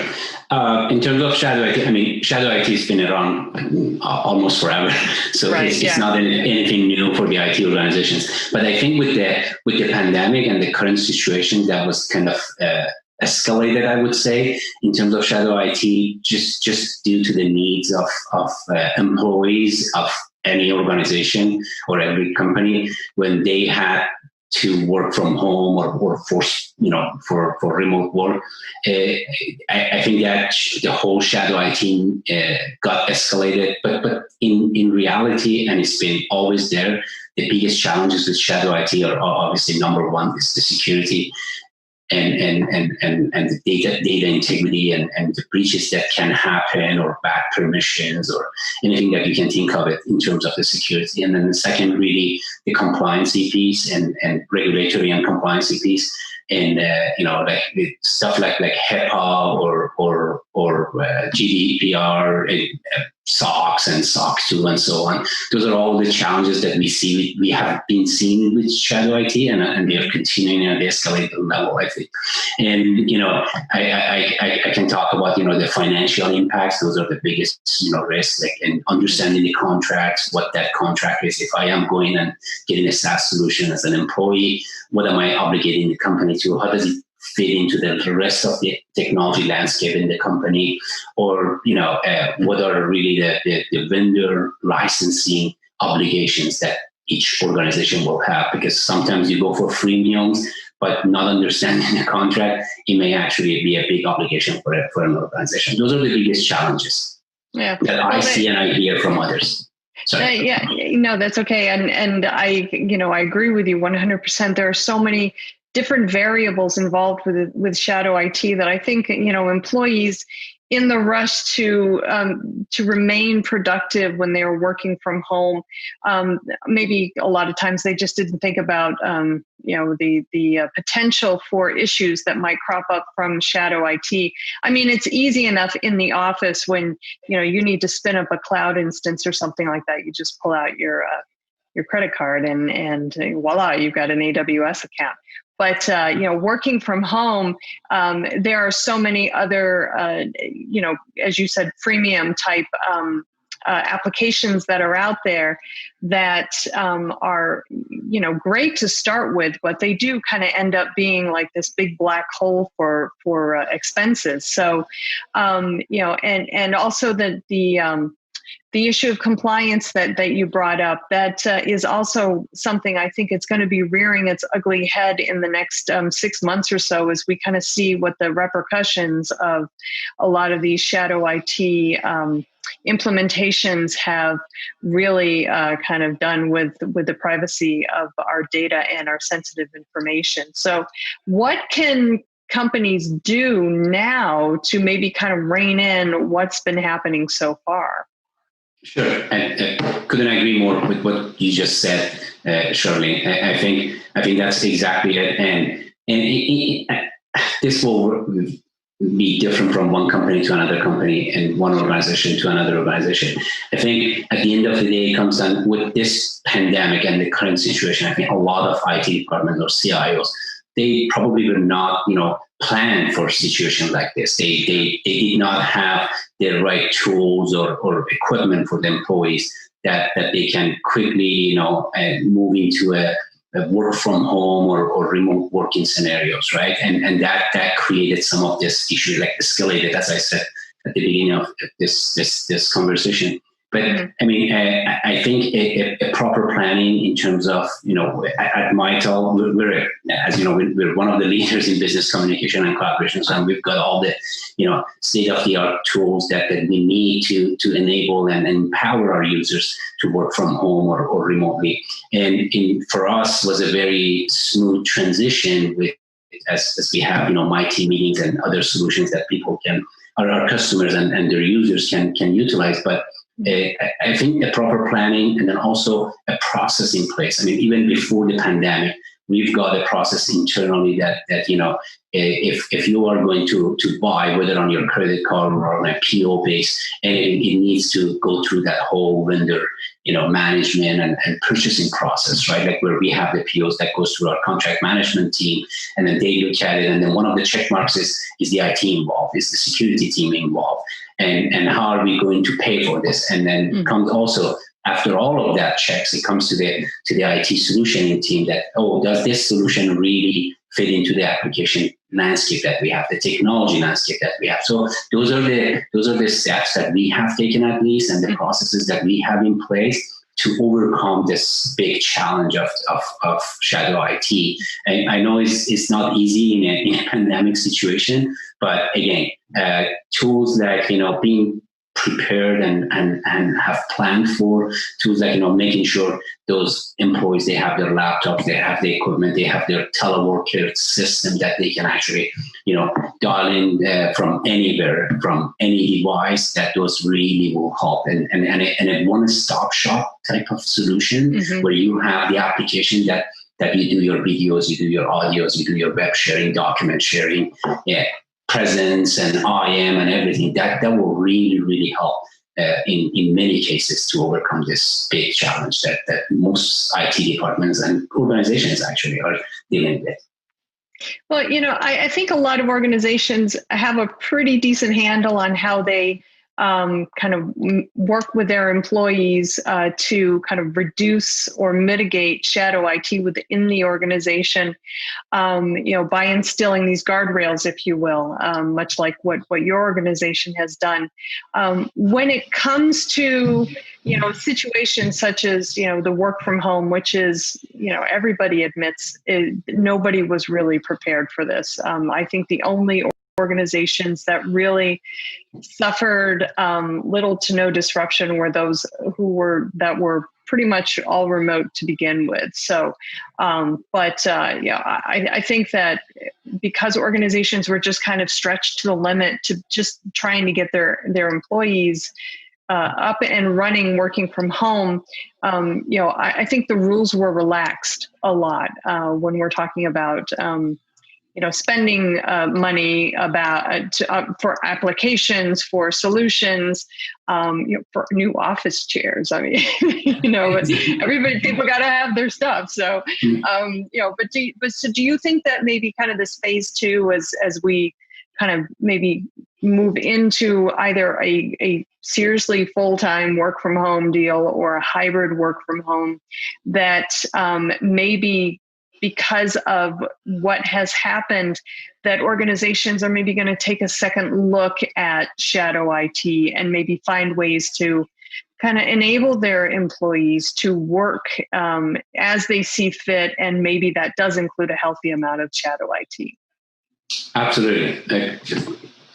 In terms of shadow IT, I mean, shadow IT has been around almost forever, so right, it's not anything new for the IT organizations. But I think with the pandemic and the current situation, that was kind of escalated, I would say, in terms of shadow IT, just due to the needs of employees, of any organization or every company when they had to work from home or for remote work. I think that the whole shadow IT got escalated, but in reality, and it's been always there, the biggest challenges with shadow IT are obviously number one is the security and the data integrity and the breaches that can happen, or bad permissions, or anything that you can think of it in terms of the security. And then the second, really the compliancy piece and regulatory and compliancy piece. And like stuff like HIPAA or GDPR, SOX and SOX 2 and so on. Those are all the challenges that we have been seeing with shadow IT, and they are continuing at the escalated level, I think. And I can talk about the financial impacts. Those are the biggest risks, like in understanding the contracts, what that contract is. If I am going and getting a SaaS solution as an employee, what am I obligating the company to? How does it fit into the rest of the technology landscape in the company? Or, what are really the vendor licensing obligations that each organization will have? Because sometimes you go for freemiums, but not understanding the contract, it may actually be a big obligation for an organization. Those are the biggest challenges that I see and I hear from others. Sorry. That's okay. And I agree with you 100%. There are so many different variables involved with shadow IT that I think, employees in the rush to remain productive when they are working from home, maybe a lot of times they just didn't think about, the potential for issues that might crop up from shadow IT. I mean, it's easy enough in the office when, you need to spin up a cloud instance or something like that. You just pull out your credit card and voila, you've got an AWS account. But, working from home, there are so many other, as you said, freemium type applications that are out there that are, great to start with, but they do kind of end up being like this big black hole for expenses. So, and also the issue of compliance that you brought up, that is also something I think it's going to be rearing its ugly head in the next 6 months or so, as we kind of see what the repercussions of a lot of these shadow IT implementations have really kind of done with the privacy of our data and our sensitive information. So what can companies do now to maybe kind of rein in what's been happening so far? Sure, and couldn't agree more with what you just said, Shirley. I think that's exactly it, and this will be different from one company to another company and one organization to another organization. I think at the end of the day, it comes down with this pandemic and the current situation. I think a lot of IT departments or CIOs, they probably were not, plan for a situation like this. They did not have the right tools or equipment for the employees that they can quickly, move into a work from home or remote working scenarios, right? And that created some of this issue, like escalated, as I said at the beginning of this conversation. But I mean, I think a proper planning in terms of, at Mitel, we're as you know, we're one of the leaders in business communication and collaboration. So we've got all the, state-of-the-art tools that we need to enable and empower our users to work from home or remotely. And for us was a very smooth transition with, as we have, MyT meetings and other solutions that people our customers and their users can utilize. But I think the proper planning and then also a process in place. I mean, even before the pandemic, we've got a process internally that if you are going to buy, whether on your credit card or on a PO base, and it needs to go through that whole vendor, management and purchasing process, right? Like where we have the POs that goes through our contract management team, and then they look at it, and then one of the check marks is the IT involved, is the security team involved, and how are we going to pay for this? And then comes also, after all of that checks, it comes to the IT solutioning team that, does this solution really fit into the application landscape that we have, the technology landscape that we have? So those are the steps that we have taken at least, and the processes that we have in place to overcome this big challenge of shadow IT. And I know it's not easy in a pandemic situation, but again, tools like, being prepared and have planned for, tools like, making sure those employees, they have their laptops, they have the equipment, they have their teleworker system that they can actually, dial in from anywhere, from any device, that those really will help. And a one-stop shop type of solution where you have the application that you do your videos, you do your audios, you do your web sharing, document sharing, presence and IM and everything, that will really, really help in many cases to overcome this big challenge that most IT departments and organizations actually are dealing with. Well, I think a lot of organizations have a pretty decent handle on how they kind of work with their employees to kind of reduce or mitigate shadow IT within the organization, by instilling these guardrails, if you will, much like what your organization has done. When it comes to, situations such as, the work from home, which is, everybody admits nobody was really prepared for this. I think the only organizations that really suffered little to no disruption were those that were pretty much all remote to begin with. So, I think that because organizations were just kind of stretched to the limit to just trying to get their employees up and running, working from home, I think the rules were relaxed a lot when we're talking about spending money for applications, for solutions, for new office chairs. I mean, people got to have their stuff. So, but do you think that maybe kind of this phase two, as we kind of maybe move into either a seriously full-time work from home deal or a hybrid work from home, that maybe because of what has happened, that organizations are maybe going to take a second look at shadow IT and maybe find ways to kind of enable their employees to work as they see fit, and maybe that does include a healthy amount of shadow IT. Absolutely. I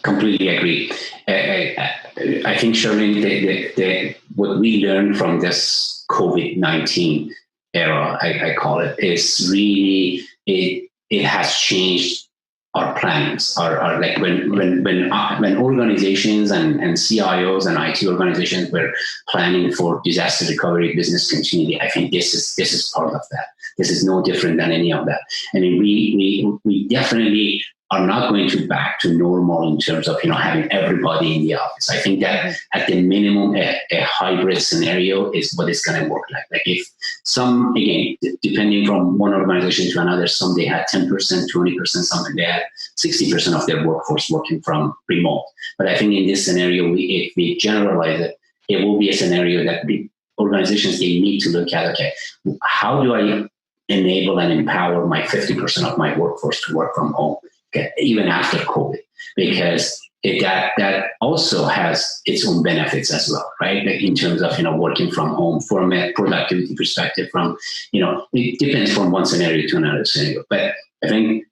completely agree. I think, Charlene, what we learned from this COVID-19 era, I call it, is really, it has changed our plans. Our like when organizations and CIOs and IT organizations were planning for disaster recovery, business continuity, I think this is part of that. This is no different than any of that. I mean, we definitely are not going to back to normal in terms of having everybody in the office. I think that at the minimum, a hybrid scenario is what it's going to work like. Like if some, again, depending from one organization to another, some they had 10%, 20%, some they had 60% of their workforce working from remote. But I think in this scenario, if we generalize it, it will be a scenario that the organizations, they need to look at, okay, how do I enable and empower my 50% of my workforce to work from home? Even after COVID, because that also has its own benefits as well, right? Like in terms of working from home from a productivity perspective, from it depends from one scenario to another scenario. But I think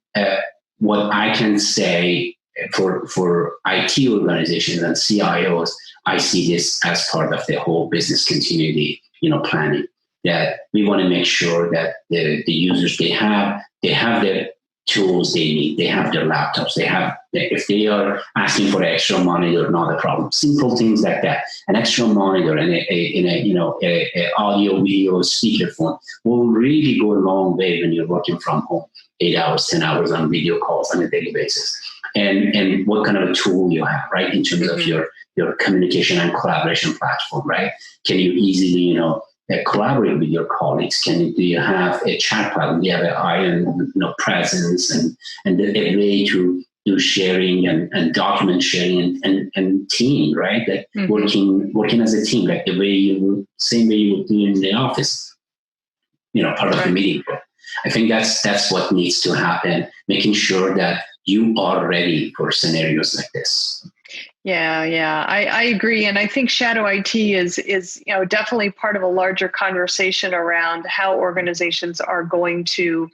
what I can say for IT organizations and CIOs, I see this as part of the whole business continuity planning. That we want to make sure that the users they have their tools they need. They have their laptops. If they are asking for an extra monitor, not a problem. Simple things like that. An extra monitor and a audio, video, speakerphone will really go a long way when you're working from home, 8 hours, 10 hours on video calls on a daily basis. And what kind of a tool you have, right? In terms of your communication and collaboration platform, right? Can you easily, collaborate with your colleagues? Do you have a chat platform? Do you have an iron, presence and a way to do sharing and document sharing and team, right? Like working as a team, like same way you would do in the office, part of the meeting. I think that's what needs to happen, making sure that you are ready for scenarios like this. Yeah, I agree, and I think shadow IT is definitely part of a larger conversation around how organizations are going to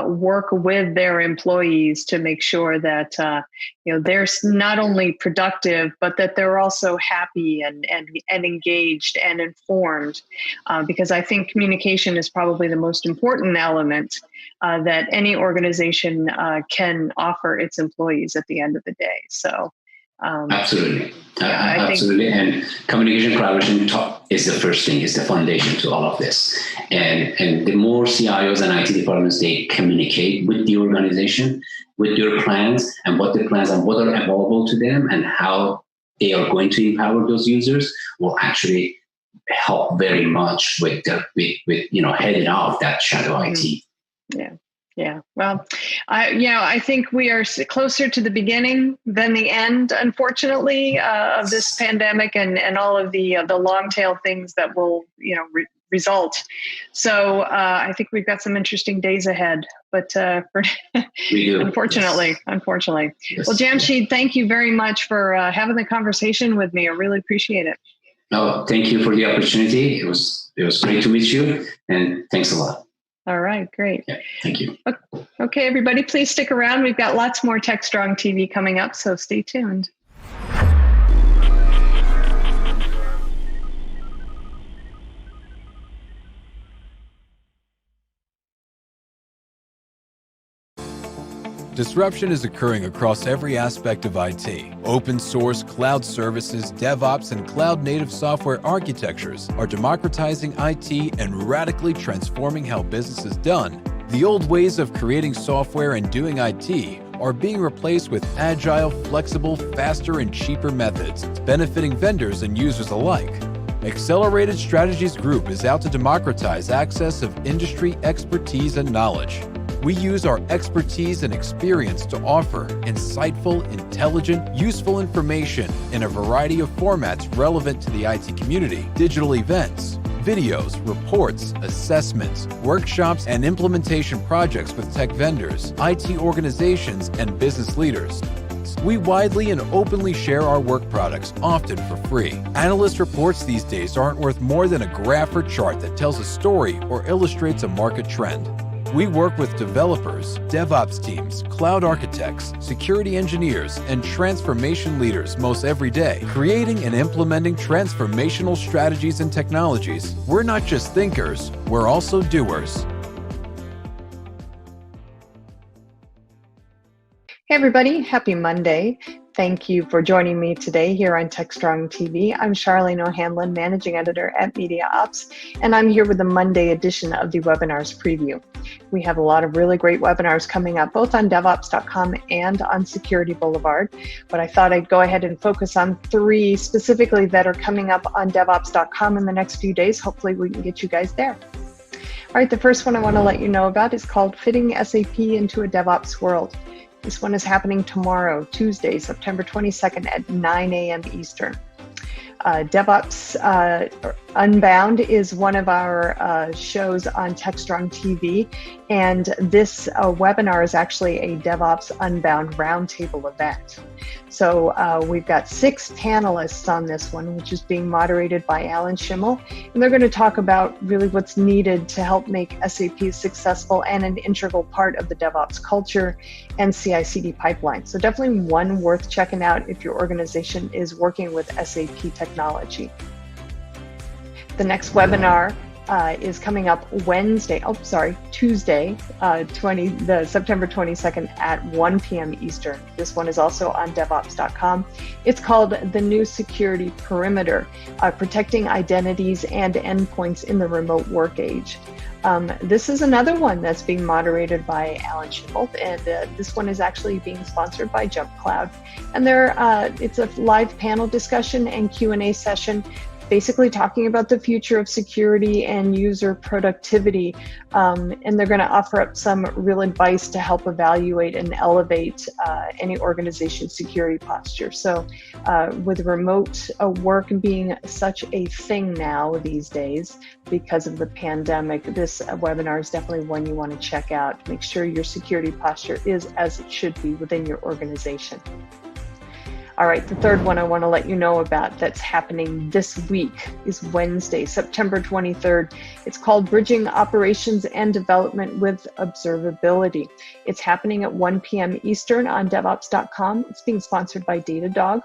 work with their employees to make sure that they're not only productive, but that they're also happy and engaged and informed. Because I think communication is probably the most important element that any organization can offer its employees at the end of the day. So. Absolutely. Yeah, Absolutely. And communication collaboration is the first thing, is the foundation to all of this. And the more CIOs and IT departments, they communicate with the organization, with their plans and what the plans and what are available to them and how they are going to empower those users, will actually help very much with heading off that shadow IT. Yeah. Well, I think we are closer to the beginning than the end, unfortunately, of this pandemic and all of the long tail things that will, result. So I think we've got some interesting days ahead. But unfortunately. Yes. Well, Jamshid, thank you very much for having the conversation with me. I really appreciate it. No, thank you for the opportunity. It was great to meet you, and thanks a lot. All right, great. Yeah, thank you. Okay, everybody, please stick around. We've got lots more TechStrong TV coming up, so stay tuned. Disruption is occurring across every aspect of IT. Open source, cloud services, DevOps, and cloud-native software architectures are democratizing IT and radically transforming how business is done. The old ways of creating software and doing IT are being replaced with agile, flexible, faster, and cheaper methods, benefiting vendors and users alike. Accelerated Strategies Group is out to democratize access of industry expertise and knowledge. We use our expertise and experience to offer insightful, intelligent, useful information in a variety of formats relevant to the IT community: digital events, videos, reports, assessments, workshops, and implementation projects with tech vendors, IT organizations, and business leaders. We widely and openly share our work products, often for free. Analyst reports these days aren't worth more than a graph or chart that tells a story or illustrates a market trend. We work with developers, DevOps teams, cloud architects, security engineers, and transformation leaders most every day, creating and implementing transformational strategies and technologies. We're not just thinkers, we're also doers. Hey everybody, happy Monday. Thank you for joining me today here on TechStrong TV. I'm Charlene O'Hanlon, Managing Editor at MediaOps, and I'm here with the Monday edition of the Webinars Preview. We have a lot of really great webinars coming up, both on DevOps.com and on Security Boulevard, but I thought I'd go ahead and focus on 3 specifically that are coming up on DevOps.com in the next few days. Hopefully we can get you guys there. All right, the first one I want to let you know about is called Fitting SAP into a DevOps World. This one is happening tomorrow, Tuesday, September 22nd at 9 a.m. Eastern. DevOps Unbound is one of our shows on TechStrong TV, and this webinar is actually a DevOps Unbound roundtable event. So we've got 6 panelists on this one, which is being moderated by Alan Schimmel, and they're going to talk about really what's needed to help make SAP successful and an integral part of the DevOps culture and CI/CD pipeline. So definitely one worth checking out if your organization is working with SAP technology. The next webinar is coming up Tuesday, September 22nd at 1 p.m. Eastern. This one is also on DevOps.com. It's called The New Security Perimeter, Protecting Identities and Endpoints in the Remote Work Age. This is another one that's being moderated by Alan Schimmel, and this one is actually being sponsored by JumpCloud. And it's a live panel discussion and Q&A session, basically talking about the future of security and user productivity. And they're going to offer up some real advice to help evaluate and elevate any organization's security posture. So with remote work being such a thing now these days because of the pandemic, this webinar is definitely one you want to check out. Make sure your security posture is as it should be within your organization. All right, the third one I want to let you know about that's happening this week is Wednesday, September 23rd. It's called Bridging Operations and Development with Observability. It's happening at 1 p.m. Eastern on DevOps.com. It's being sponsored by Datadog.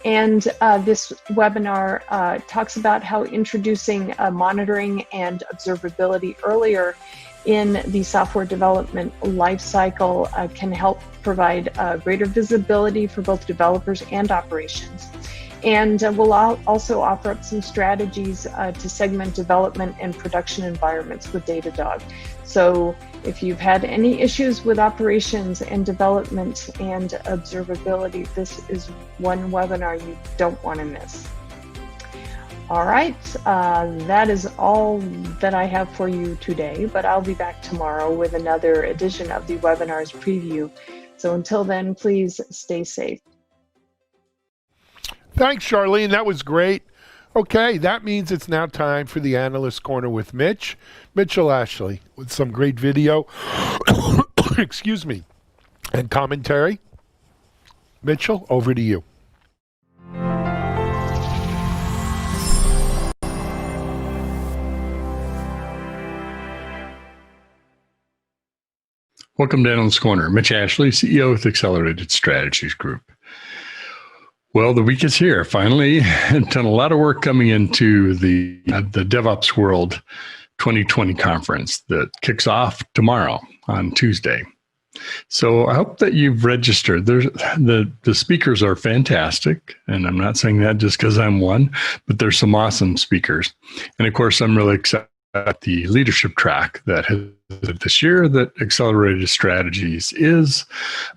And this webinar talks about how introducing monitoring and observability earlier in the software development lifecycle can help provide greater visibility for both developers and operations. And we'll also offer up some strategies to segment development and production environments with Datadog. So if you've had any issues with operations and development and observability, this is one webinar you don't want to miss. All right, that is all that I have for you today, but I'll be back tomorrow with another edition of the webinar's preview. So until then, please stay safe. Thanks, Charlene. That was great. Okay, that means it's now time for the Analyst Corner with Mitchell Ashley, with some great video, excuse me, and commentary. Mitchell, over to you. Welcome to Analyst Corner. Mitch Ashley, CEO with Accelerated Strategies Group. Well, the week is here. Finally, done a lot of work coming into the DevOps World 2020 conference that kicks off tomorrow on Tuesday. So I hope that you've registered. The speakers are fantastic, and I'm not saying that just because I'm one, but there's some awesome speakers. And of course, I'm really excited about the leadership track that has this year that Accelerated Strategies is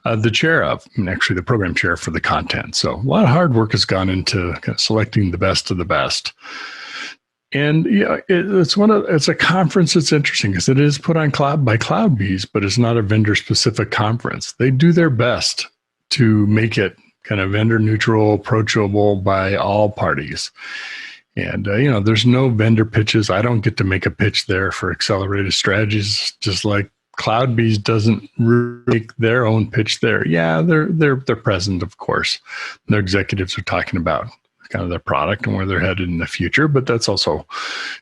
the chair of, and actually the program chair for the content. So a lot of hard work has gone into kind of selecting the best of the best. And yeah, it's a conference that's interesting because it is put on by CloudBees, but it's not a vendor-specific conference. They do their best to make it kind of vendor neutral, approachable by all parties. And, there's no vendor pitches. I don't get to make a pitch there for Accelerated Strategies, just like CloudBees doesn't make their own pitch there. Yeah, they're present, of course. Their executives are talking about kind of their product and where they're headed in the future, but that's also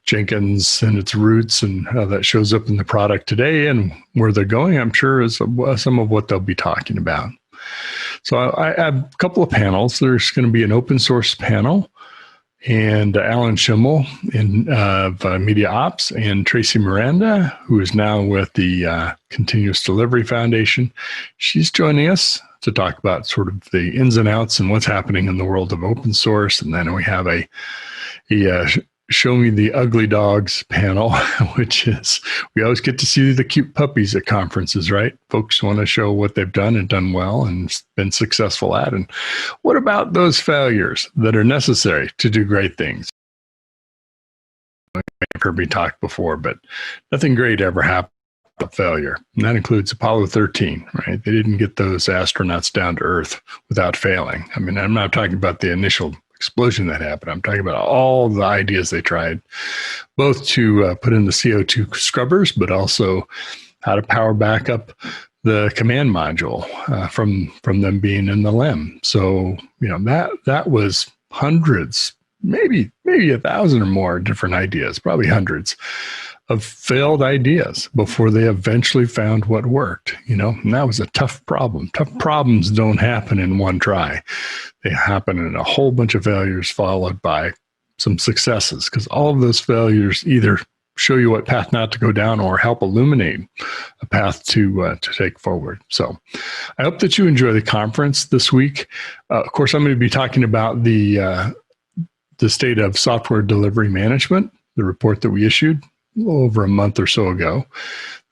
Jenkins and its roots and how that shows up in the product today and where they're going, I'm sure, is some of what they'll be talking about. So I have a couple of panels. There's going to be an open source panel, and Alan Schimmel of Media Ops, and Tracy Miranda, who is now with the Continuous Delivery Foundation. She's joining us to talk about sort of the ins and outs and what's happening in the world of open source. And then we have a Show Me the Ugly Dogs panel, which is, we always get to see the cute puppies at conferences, right? Folks want to show what they've done and done well and been successful at. And what about those failures that are necessary to do great things? I've heard me talk before, but nothing great ever happened with failure. And that includes Apollo 13, right? They didn't get those astronauts down to Earth without failing. I mean, I'm not talking about the initial explosion that happened. I'm talking about all the ideas they tried, both to put in the CO2 scrubbers, but also how to power back up the command module from them being in the LEM. So, that was hundreds, maybe 1,000 or more different ideas, probably hundreds of failed ideas before they eventually found what worked, and that was a tough problem. Tough problems don't happen in one try. They happen in a whole bunch of failures followed by some successes, because all of those failures either show you what path not to go down or help illuminate a path to take forward. So I hope that you enjoy the conference this week. Of course, I'm going to be talking about the state of software delivery management, the report that we issued over a month or so ago.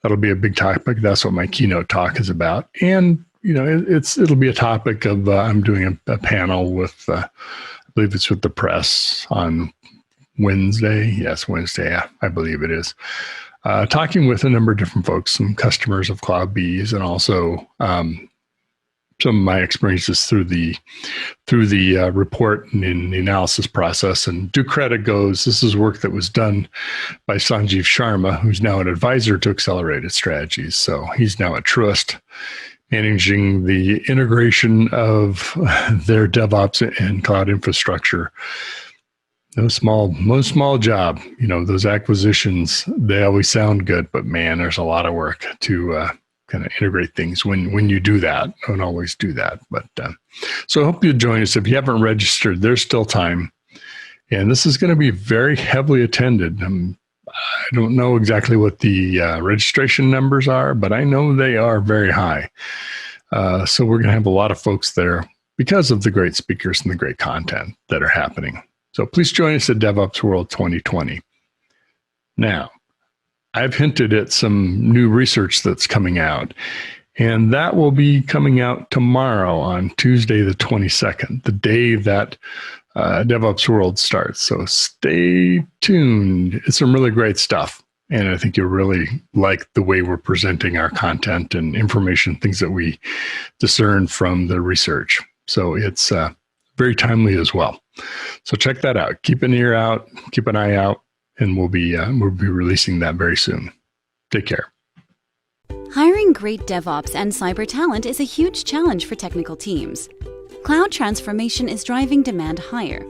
That'll be a big topic. That's what my keynote talk is about. And, it'll be a topic of, I'm doing a panel with, I believe it's with the press on Wednesday. Yes, Wednesday, I believe it is. Talking with a number of different folks, some customers of CloudBees, and also some of my experiences through the report and the analysis process. And due credit goes, this is work that was done by Sanjeev Sharma, who's now an advisor to Accelerated Strategies. So he's now at Truist, managing the integration of their DevOps and cloud infrastructure. No small job. You know, those acquisitions, they always sound good, but man, there's a lot of work to kind of integrate things when you do that. Don't always do that. But so I hope you join us. If you haven't registered, there's still time. And this is going to be very heavily attended. I don't know exactly what the registration numbers are, but I know they are very high. So we're going to have a lot of folks there because of the great speakers and the great content that are happening. So please join us at DevOps World 2020. Now, I've hinted at some new research that's coming out, and that will be coming out tomorrow on Tuesday, the 22nd, the day that DevOps World starts. So stay tuned. It's some really great stuff. And I think you'll really like the way we're presenting our content and information, things that we discern from the research. So it's very timely as well. So check that out. Keep an ear out, keep an eye out, and we'll be releasing that very soon. Take care. Hiring great DevOps and cyber talent is a huge challenge for technical teams. Cloud transformation is driving demand higher.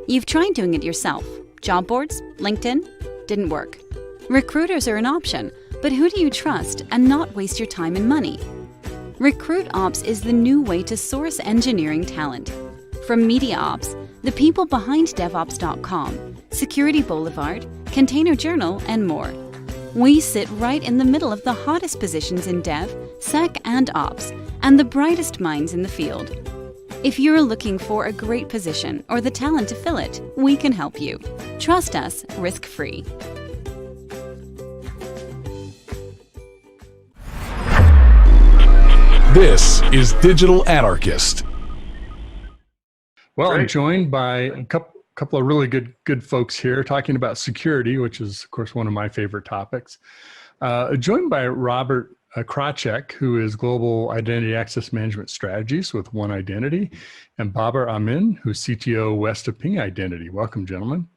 You've tried doing it yourself. Job boards, LinkedIn, didn't work. Recruiters are an option, but who do you trust and not waste your time and money? RecruitOps is the new way to source engineering talent. From MediaOps, the people behind DevOps.com, Security Boulevard, Container Journal, and more. We sit right in the middle of the hottest positions in Dev, Sec, and Ops, and the brightest minds in the field. If you're looking for a great position or the talent to fill it, we can help you. Trust us, risk-free. This is Digital Anarchist. Well, I'm joined by a couple of really good folks here talking about security, which is, of course, one of my favorite topics. Joined by Robert Kracek, who is Global Identity Access Management Strategies with One Identity, and Babar Amin, who's CTO West of Ping Identity. Welcome, gentlemen.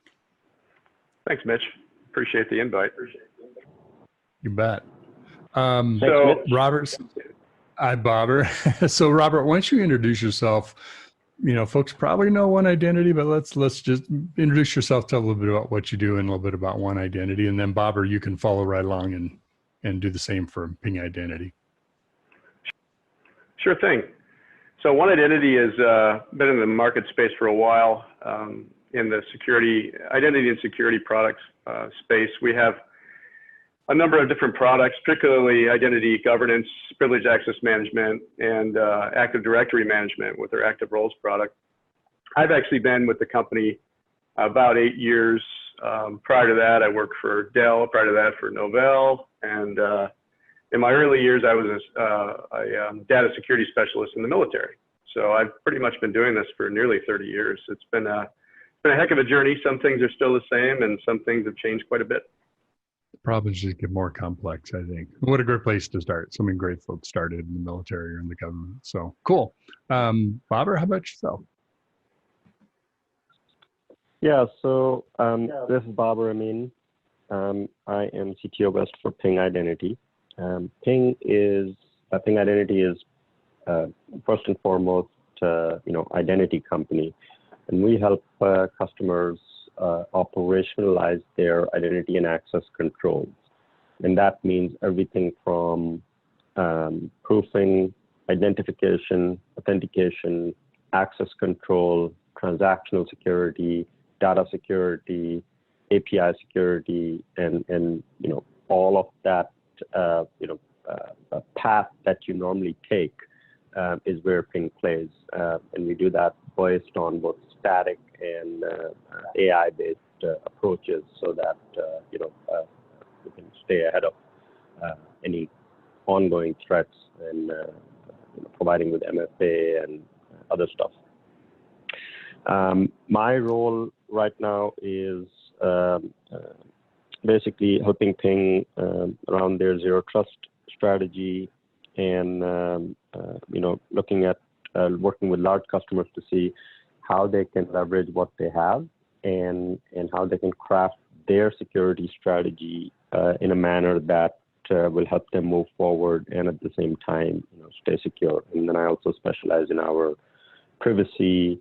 Thanks, Mitch. Appreciate the invite. You bet. Robert. Hi, Babar. So, Robert, why don't you introduce yourself? You know, folks probably know One Identity, but let's just introduce yourself, tell a little bit about what you do and a little bit about One Identity, and then Babar, you can follow right along and do the same for Ping Identity. Sure thing. So One Identity has been in the market space for a while in the identity and security products space. We have a number of different products, particularly identity governance, privileged access management, and Active Directory management with our Active Roles product. I've actually been with the company about 8 years. Prior to that, I worked for Dell. Prior to that, for Novell. And in my early years, I was a data security specialist in the military. So I've pretty much been doing this for nearly 30 years. It's been a heck of a journey. Some things are still the same, and some things have changed quite a bit. Problems just get more complex, I think. What a great place to start. So many great folks started in the military or in the government. So cool. Babar, how about yourself? Yeah, so this is Babar Amin. I am CTO West for Ping Identity. Ping Identity is first and foremost, identity company, and we help customers operationalize their identity and access controls. And that means everything from proofing, identification, authentication, access control, transactional security, data security, API security, and all of that path that you normally take is where Ping plays. And we do that based on both static and AI-based approaches, so that we can stay ahead of any ongoing threats and providing with MFA and other stuff. My role right now is basically helping Ping around their zero trust strategy, and looking at working with large customers to see how they can leverage what they have and how they can craft their security strategy in a manner that will help them move forward and at the same time, stay secure. And then I also specialize in our privacy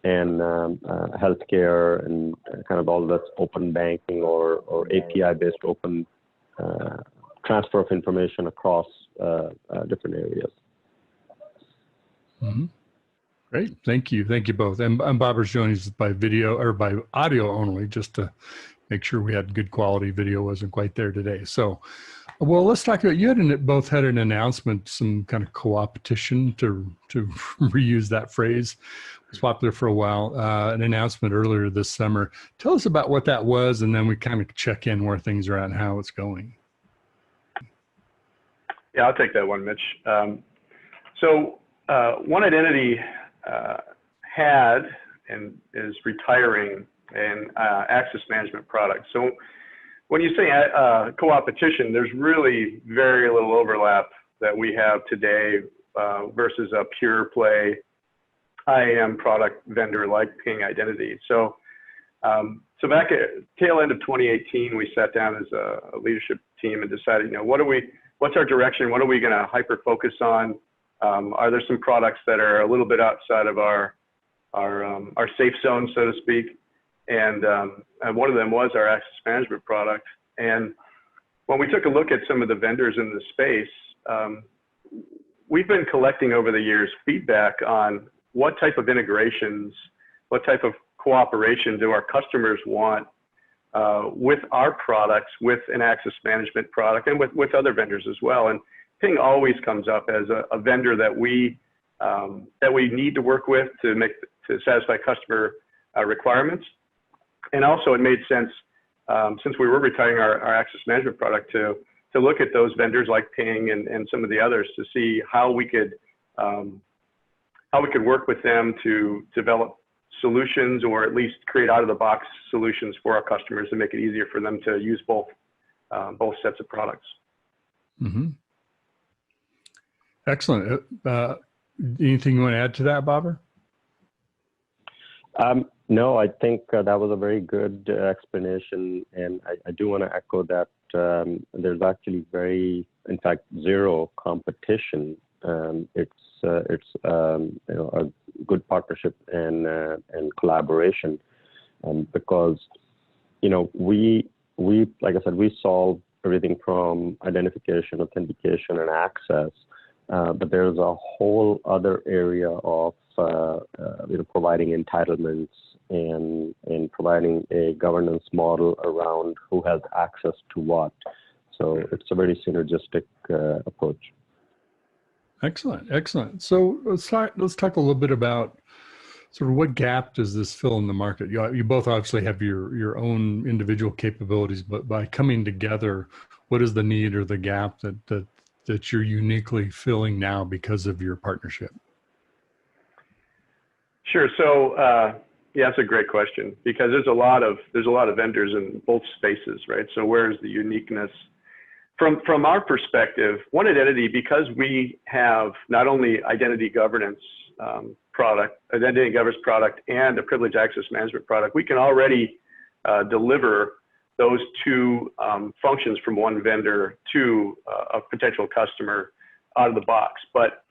and healthcare and kind of all that's open banking or API-based open transfer of information across different areas. Mm-hmm. Great, thank you both. And Babar's joining us by video or by audio only, just to make sure we had good quality. Video wasn't quite there today. So, well, let's talk about, you both had an announcement, some kind of co-opetition, to reuse that phrase. It was popular for a while, an announcement earlier this summer. Tell us about what that was, and then we kind of check in where things are at and how it's going. Yeah, I'll take that one, Mitch. So One Identity had and is retiring an access management product. So when you say co-opetition, there's really very little overlap that we have today versus a pure play IAM product vendor like Ping Identity. So back at tail end of 2018, we sat down as a leadership team and decided, what's our direction? What are we going to hyper focus on? Are there some products that are a little bit outside of our safe zone, so to speak? And one of them was our access management product. And when we took a look at some of the vendors in the space, we've been collecting over the years feedback on what type of integrations, what type of cooperation do our customers want with our products, with an access management product, and with other vendors as well. And Ping always comes up as a vendor that we need to work with to satisfy customer requirements. And also, it made sense since we were retiring our access management product to look at those vendors like Ping and some of the others to see how we could work with them to develop solutions, or at least create out-of-the-box solutions for our customers to make it easier for them to use both sets of products. Mm-hmm. Excellent. Anything you want to add to that, Babar? No, I think that was a very good explanation, and I do want to echo that there's actually in fact, zero competition. It's a good partnership and collaboration, because we like I said, we solve everything from identification, authentication, and access. But there's a whole other area of providing entitlements and providing a governance model around who has access to what. So it's a very synergistic approach. Excellent, excellent. So let's talk a little bit about sort of what gap does this fill in the market. You both obviously have your own individual capabilities, but by coming together, what is the need or the gap that you're uniquely filling now because of your partnership? Sure. So yeah, that's a great question, because there's a lot of vendors in both spaces, right? So where's the uniqueness? From our perspective, One Identity, because we have not only identity governance product, and a privileged access management product, we can already deliver those two functions from one vendor to a potential customer out of the box. But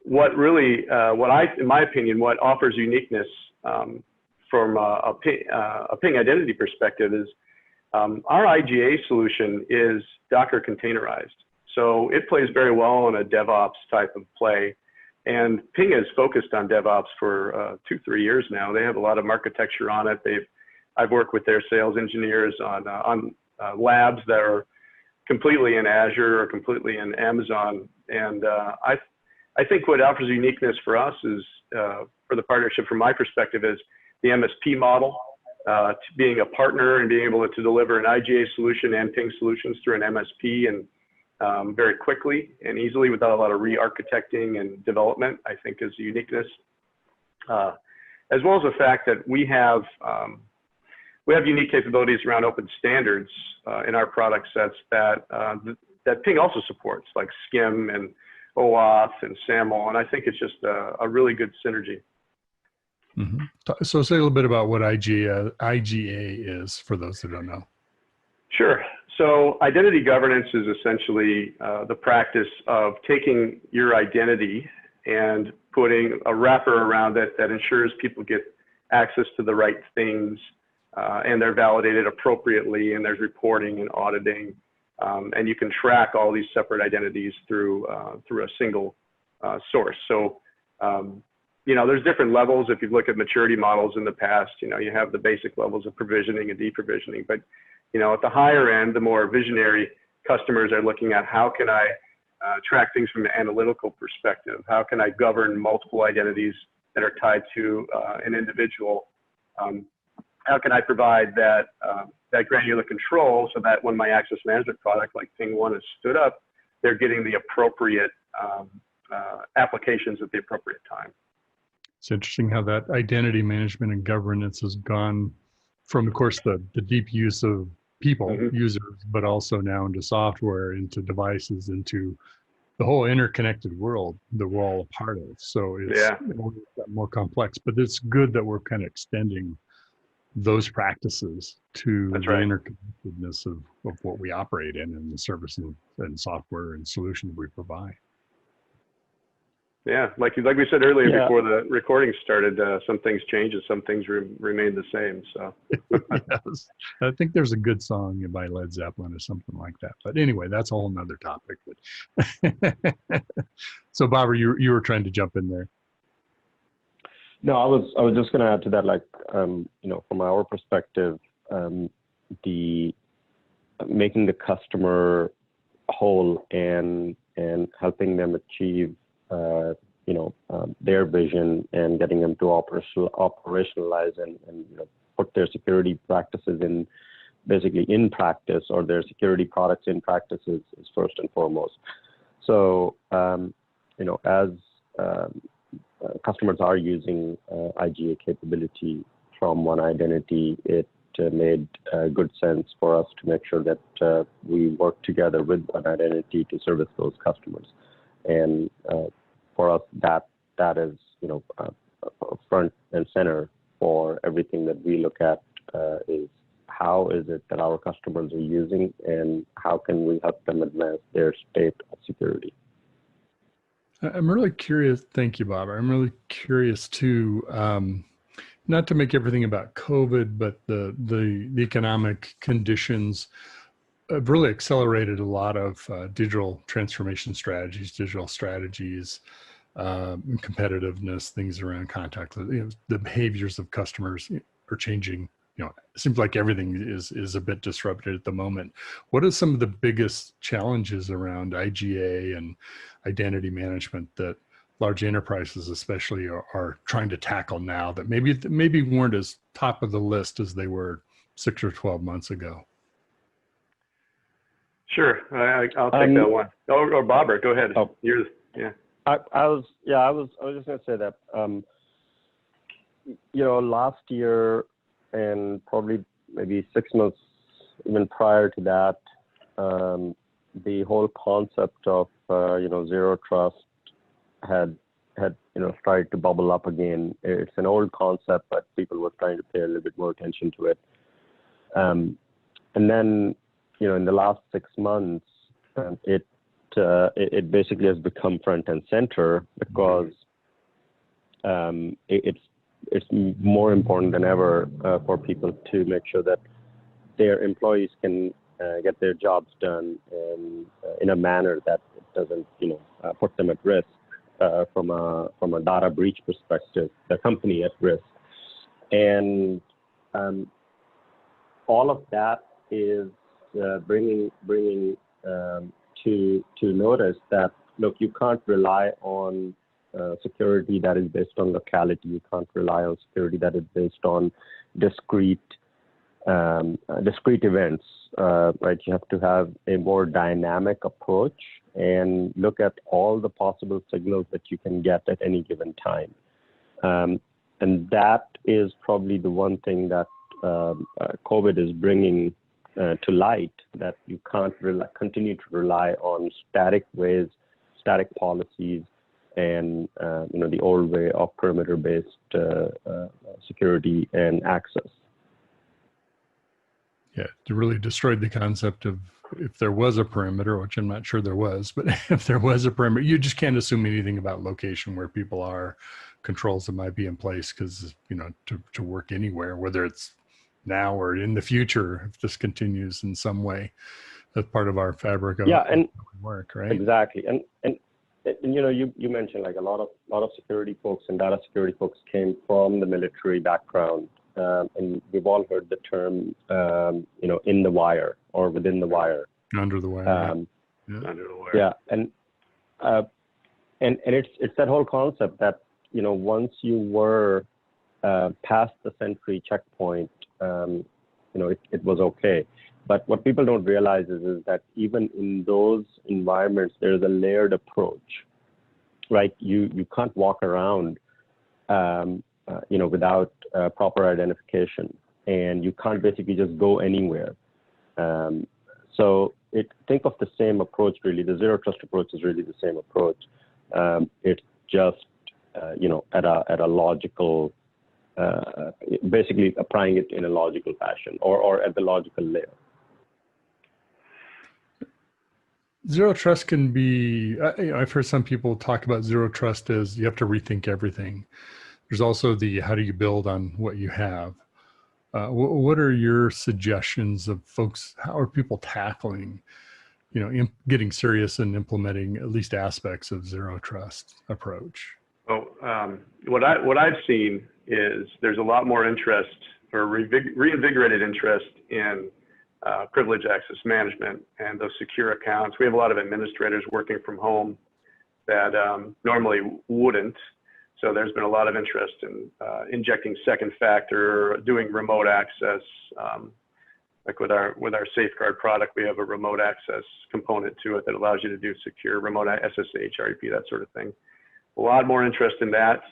what really, in my opinion, what offers uniqueness from a Ping Identity perspective is our IGA solution is Docker containerized. So it plays very well in a DevOps type of play. And Ping is focused on DevOps for 2-3 years now. They have a lot of architecture on it. I've worked with their sales engineers on labs that are completely in Azure or completely in Amazon. And I think what offers uniqueness for us is, for the partnership from my perspective, is the MSP model, to being a partner and being able to deliver an IGA solution and Ping solutions through an MSP and very quickly and easily without a lot of re-architecting and development, I think is a uniqueness. As well as the fact that we have unique capabilities around open standards in our product sets that Ping also supports, like SCIM and OAuth and SAML, and I think it's just a really good synergy. Mm-hmm. So say a little bit about what IGA is for those that don't know. Sure. So identity governance is essentially the practice of taking your identity and putting a wrapper around it that ensures people get access to the right things and they're validated appropriately, and there's reporting and auditing, and you can track all these separate identities through a single source. So there's different levels. If you look at maturity models in the past, you have the basic levels of provisioning and deprovisioning, but at the higher end, the more visionary customers are looking at how can I track things from an analytical perspective? How can I govern multiple identities that are tied to an individual? How can I provide that granular control so that when my access management product like Ping One is stood up, they're getting the appropriate applications at the appropriate time? It's interesting how that identity management and governance has gone from, of course, the deep use of people, users, but also now into software, into devices, into the whole interconnected world that we're all a part of. So it's more complex, but it's good that we're kind of extending those practices to the interconnectedness of what we operate in and the services and software and solutions we provide. Yeah, like we said earlier before the recording started, some things change and some things remain the same. So yes. I think there's a good song by Led Zeppelin or something like that. But anyway, that's a whole nother topic. So Bobber, you were trying to jump in there. No, I was just going to add to that, like, from our perspective, the making the customer whole and helping them achieve their vision and getting them to operationalize and put their security practices in practice, or their security products in practice is first and foremost. So, as customers are using IGA capability from One Identity, it made good sense for us to make sure that we work together with One Identity to service those customers. And for us, that is front and center for everything that we look at, is how is it that our customers are using, and how can we help them advance their state of security. I'm really curious. Thank you, Bob. I'm really curious too, not to make everything about COVID, but the economic conditions have really accelerated a lot of digital transformation strategies, competitiveness, things around contact. The behaviors of customers are changing. It seems like everything is a bit disrupted at the moment. What are some of the biggest challenges around IGA and identity management that large enterprises especially are trying to tackle now that maybe weren't as top of the list as they were 6 or 12 months ago? Sure, I'll take that one. Or Bobber, go ahead. Oh. I was just going to say that last year, and probably maybe 6 months even prior to that, the whole concept of zero trust had started to bubble up again. It's an old concept, but people were trying to pay a little bit more attention to it. And then in the last 6 months, it basically has become front and center, because it's more important than ever for people to make sure that their employees can get their jobs done in a manner that it doesn't put them at risk from a data breach perspective, the company at risk. And all of that is bringing to notice that, look, you can't rely on security that is based on locality. You can't rely on security that is based on discrete events, right? You have to have a more dynamic approach and look at all the possible signals that you can get at any given time. And that is probably the one thing that COVID is bringing to light, that you can't continue to rely on static ways, static policies, and the old way of perimeter-based security and access. Yeah, it really destroyed the concept of if there was a perimeter, which I'm not sure there was, but if there was a perimeter, you just can't assume anything about location where people are, controls that might be in place because, you know, to work anywhere, whether it's now or in the future, if this continues in some way, that's part of our fabric of work, right? Exactly. And you know, you mentioned like a lot of security folks and data security folks came from the military background. And we've all heard the term, you know, in the wire or within the wire. Under the wire. Under the wire. Yeah, and it's that whole concept that, you know, once you were past the sentry checkpoint, you know, it was okay. But what people don't realize is that even in those environments, there's a layered approach, right? You can't walk around, you know, without proper identification, and you can't basically just go anywhere. So think of the same approach, really. The zero trust approach is really the same approach. It's just, you know, at a logical, basically applying it in a logical fashion or at the logical layer. Zero trust can be, I've heard some people talk about zero trust as you have to rethink everything. There's also the how do you build on what you have. What are your suggestions of folks, how are people tackling, you know, getting serious and implementing at least aspects of zero trust approach? Well, what I've seen is there's a lot more interest or reinvigorated interest in privilege access management and those secure accounts. We have a lot of administrators working from home that normally wouldn't. So there's been a lot of interest in injecting second factor, doing remote access. Like with our Safeguard product, we have a remote access component to it that allows you to do secure remote SSH, REP, that sort of thing. A lot more interest in that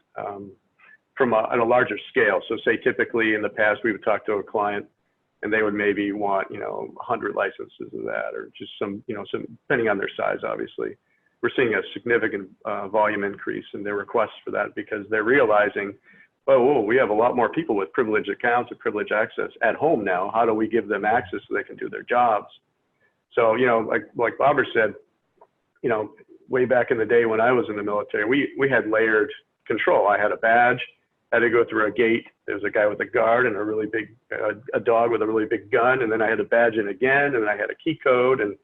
from on a larger scale. So say typically in the past, we would talk to a client and they would maybe want, you know, 100 licenses of that, or just some, you know, some, depending on their size, obviously. We're seeing a significant volume increase in their requests for that because they're realizing, oh, whoa, we have a lot more people with privileged accounts and privileged access at home now. How do we give them access so they can do their jobs? So, you know, like Bobber said, you know, way back in the day when I was in the military, we had layered control. I had a badge, had to go through a gate. There was a guy with a guard and a really big, a dog with a really big gun. And then I had a badge in again, and I had a key code, and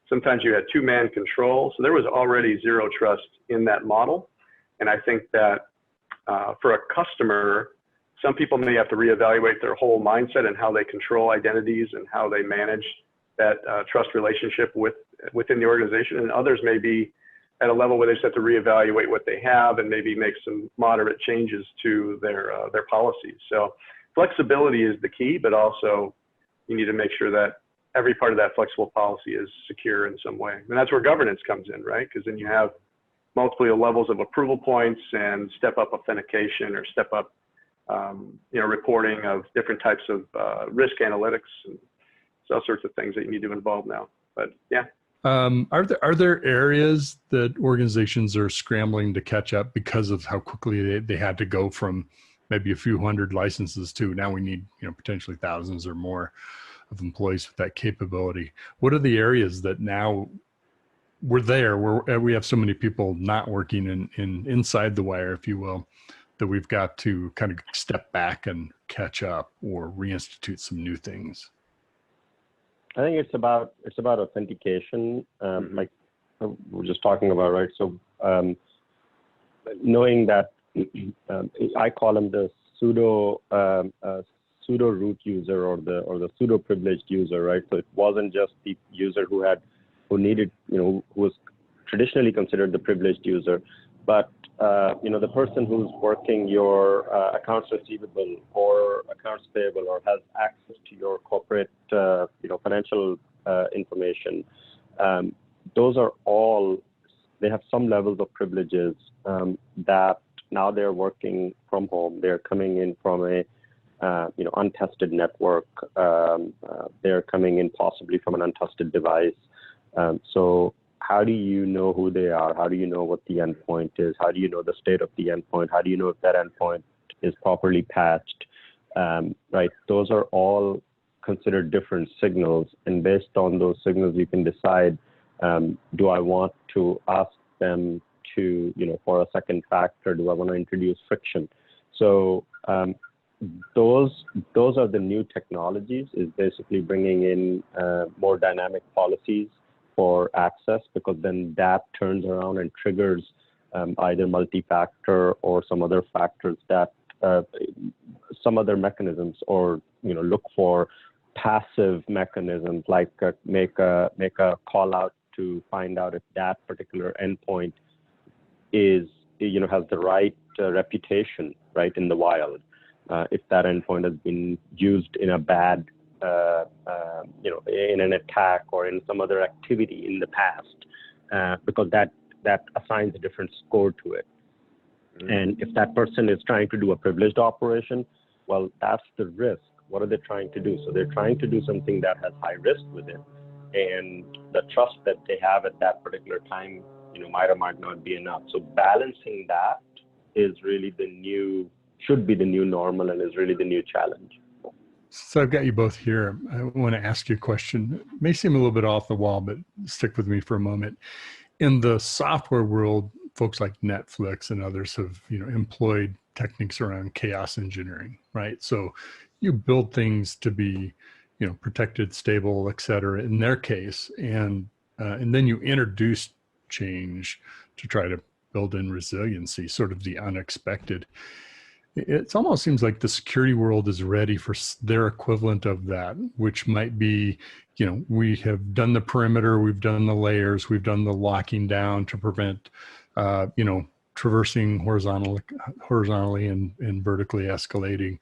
sometimes you had two-man control. So there was already zero trust in that model. And I think that for a customer, some people may have to reevaluate their whole mindset and how they control identities and how they manage that trust relationship within the organization. And others may be at a level where they just have to reevaluate what they have and maybe make some moderate changes to their policies. So flexibility is the key, but also you need to make sure that every part of that flexible policy is secure in some way. And that's where governance comes in, right? Because then you have multiple levels of approval points and step-up authentication or step-up you know, reporting of different types of risk analytics and all sorts of things that you need to involve now. But yeah. Are there areas that organizations are scrambling to catch up because of how quickly they had to go from maybe a few hundred licenses to now we need, you know, potentially thousands or more of employees with that capability? What are the areas that now we're there where we have so many people not working inside the wire, if you will, that we've got to kind of step back and catch up or reinstitute some new things? I think it's about authentication, like we're just talking about, right? So knowing that I call them the pseudo root user or the pseudo privileged user, right? So it wasn't just the user who needed, you know, who was traditionally considered the privileged user, but you know, the person who's working your accounts receivable or accounts payable or has access to your corporate, you know, financial information. Those are all, they have some levels of privileges that now they're working from home. They're coming in from a you know, untested network. They're coming in possibly from an untested device. So how do you know who they are? How do you know what the endpoint is? How do you know the state of the endpoint? How do you know if that endpoint is properly patched? Right? Those are all consider different signals, and based on those signals, you can decide, do I want to ask them to, for a second factor, do I want to introduce friction? So those are the new technologies, is basically bringing in more dynamic policies for access, because then that turns around and triggers either multi-factor or some other factors that some other mechanisms, or look for passive mechanisms like make a call out to find out if that particular endpoint is has the right reputation right in the wild. If that endpoint has been used in a bad in an attack or in some other activity in the past, because that assigns a different score to it. And if that person is trying to do a privileged operation, well, that's the risk. What are they trying to do? So they're trying to do something that has high risk with it, and the trust that they have at that particular time, might or might not be enough. So balancing that is really should be the new normal, and is really the new challenge. So I've got you both here. I want to ask you a question. It may seem a little bit off the wall, but stick with me for a moment. In the software world, folks like Netflix and others have, employed techniques around chaos engineering, right? So you build things to be, protected, stable, et cetera, in their case, and then you introduce change to try to build in resiliency, sort of the unexpected. It almost seems like the security world is ready for their equivalent of that, which might be, we have done the perimeter, we've done the layers, we've done the locking down to prevent, traversing horizontally and vertically escalating.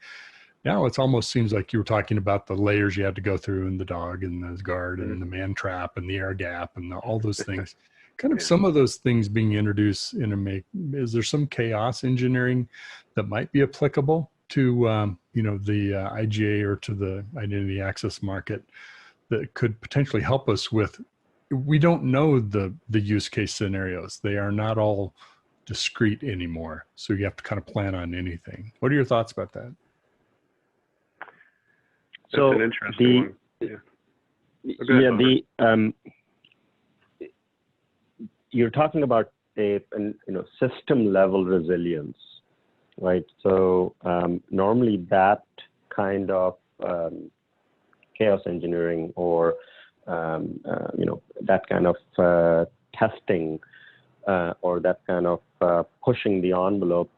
Now it almost seems like you were talking about the layers you had to go through, and the dog and the guard and the man trap and the air gap and all those things. Kind of some of those things being introduced is there some chaos engineering that might be applicable to, the IGA or to the identity access market that could potentially help us with, we don't know the use case scenarios. They are not all discrete anymore. So you have to kind of plan on anything. What are your thoughts about that? So that's an interesting one. You're talking about a system level resilience, right? So normally that kind of chaos engineering or that kind of testing or that kind of pushing the envelope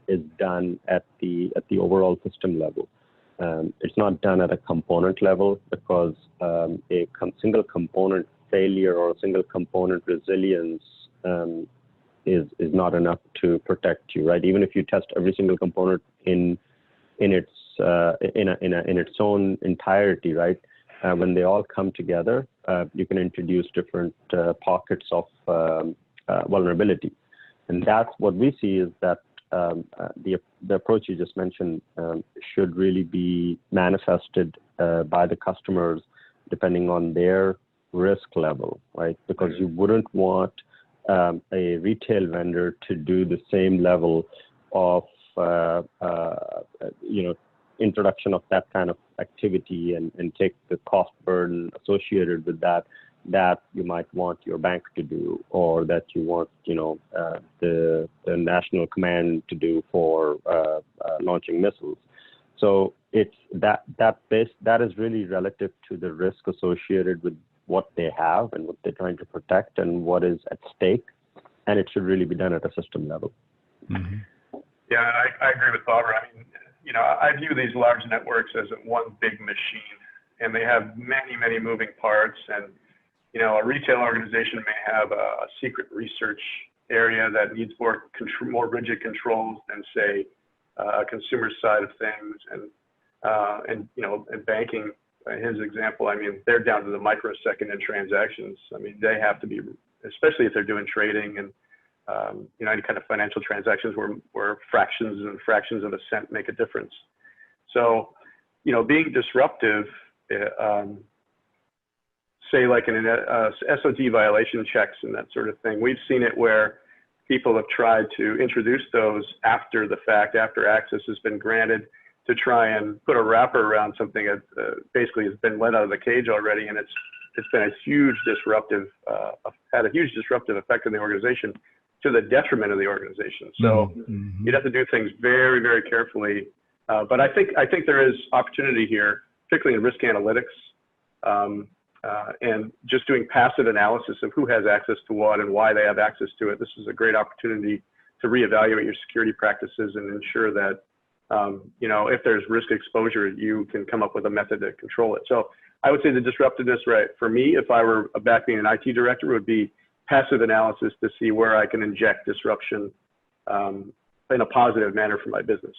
is done at the overall system level. It's not done at a component level, because a single component failure or single component resilience is not enough to protect you, right? Even if you test every single component in its own entirety, right? When they all come together, you can introduce different pockets of vulnerability, and that's what we see is that the approach you just mentioned should really be manifested by the customers depending on their risk level, right? Because you wouldn't want a retail vendor to do the same level of introduction of that kind of activity and take the cost burden associated with that you might want your bank to do, or that you want the national command to do for launching missiles. So it's that is really relative to the risk associated with what they have and what they're trying to protect and what is at stake, and it should really be done at a system level. Mm-hmm. Yeah, I agree with Barbara. I mean, I view these large networks as one big machine, and they have many, many moving parts. And a retail organization may have a secret research area that needs more rigid controls than, say, a consumer side of things. And in banking, his example, I mean, they're down to the microsecond in transactions. I mean, they have to be, especially if they're doing trading and any kind of financial transactions where fractions and fractions of a cent make a difference. So, being disruptive, say like in SOD violation checks and that sort of thing, we've seen it where people have tried to introduce those after the fact, after access has been granted, to try and put a wrapper around something that basically has been let out of the cage already, and it's been a huge disruptive, had a huge disruptive effect on the organization to the detriment of the organization. So you'd have to do things very, very carefully. But I think there is opportunity here, particularly in risk analytics, and just doing passive analysis of who has access to what and why they have access to it. This is a great opportunity to reevaluate your security practices and ensure that, you know, if there's risk exposure, you can come up with a method to control it. So I would say the disruptiveness, right, for me, if I were back being an IT director, would be passive analysis to see where I can inject disruption in a positive manner for my business.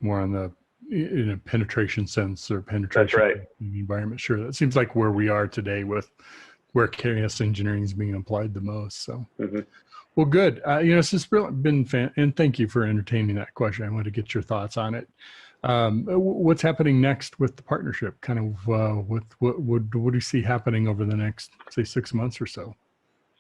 More on the in a penetration sense or penetration in the environment. Sure, that seems like where we are today with where chaos engineering is being applied the most. So, well, good. You know, this has been and thank you for entertaining that question. I want to get your thoughts on it. What's happening next with the partnership? Kind of what do you see happening over the next, say, 6 months or so?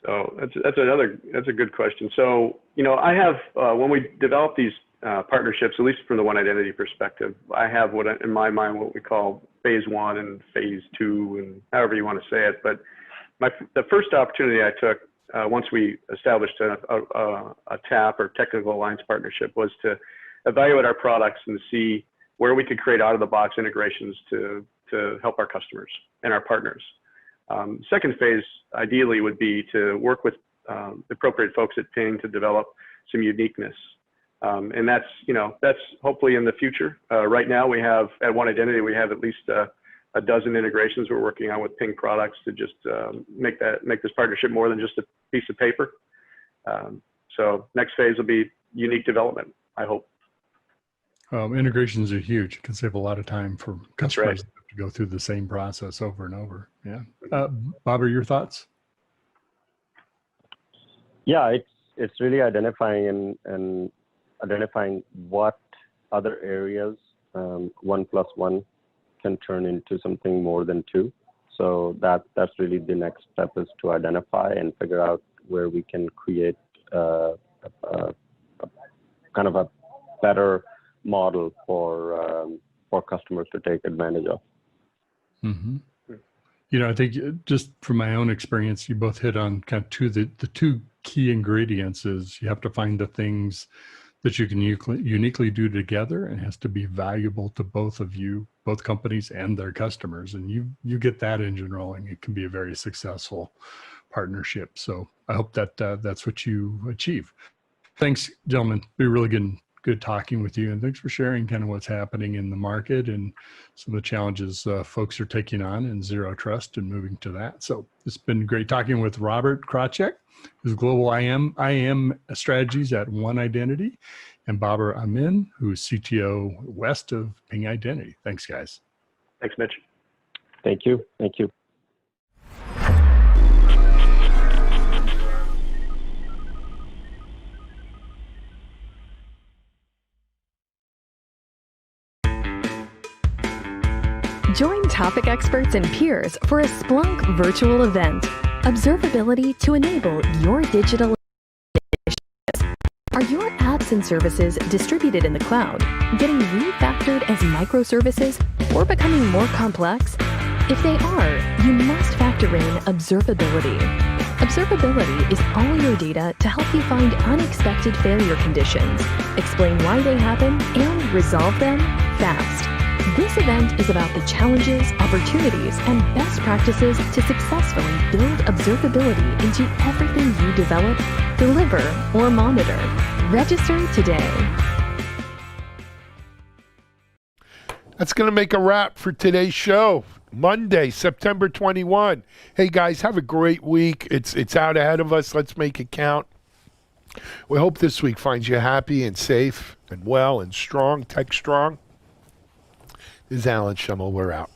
So that's a good question. So, you know, I have when we develop these partnerships, at least from the One Identity perspective, I have in my mind what we call phase 1 and phase 2, and however you want to say it. But the first opportunity I took once we established a TAP or technical alliance partnership was to evaluate our products and see where we could create out-of-the-box integrations to help our customers and our partners. Second phase, ideally, would be to work with the appropriate folks at Ping to develop some uniqueness. And that's hopefully in the future. Right now, we have at One Identity, we have at least a dozen integrations we're working on with Ping products to just make this partnership more than just a piece of paper. So next phase will be unique development, I hope. Integrations are huge. It can save a lot of time for customers to go through the same process over and over. Yeah. Bob, are your thoughts? Yeah, it's really identifying and identifying what other areas 1 + 1 can turn into something more than 2. So that's really the next step, is to identify and figure out where we can create kind of a better model for customers to take advantage of. You know, I think just from my own experience, you both hit on kind of the two key ingredients is you have to find the things that you can uniquely do together, and it has to be valuable to both of you, both companies and their customers. And you get that engine rolling, it can be a very successful partnership. So I hope that that's what you achieve. Thanks, gentlemen. Be really good talking with you, and thanks for sharing kind of what's happening in the market and some of the challenges folks are taking on in zero trust and moving to that. So it's been great talking with Robert Krawczyk, who's Global IAM Strategies at One Identity, and Babar Amin, who's CTO West of Ping Identity. Thanks, guys. Thanks, Mitch. Thank you. Thank you. Join topic experts and peers for a Splunk virtual event. Observability to enable your digital initiatives. Are your apps and services distributed in the cloud, getting refactored as microservices, or becoming more complex? If they are, you must factor in observability. Observability is all your data to help you find unexpected failure conditions, explain why they happen, and resolve them fast. This event is about the challenges, opportunities, and best practices to successfully build observability into everything you develop, deliver, or monitor. Register today. That's going to make a wrap for today's show. Monday, September 21. Hey, guys, have a great week. It's out ahead of us. Let's make it count. We hope this week finds you happy and safe and well and strong, tech strong. This is Alan Schimmel. We're out.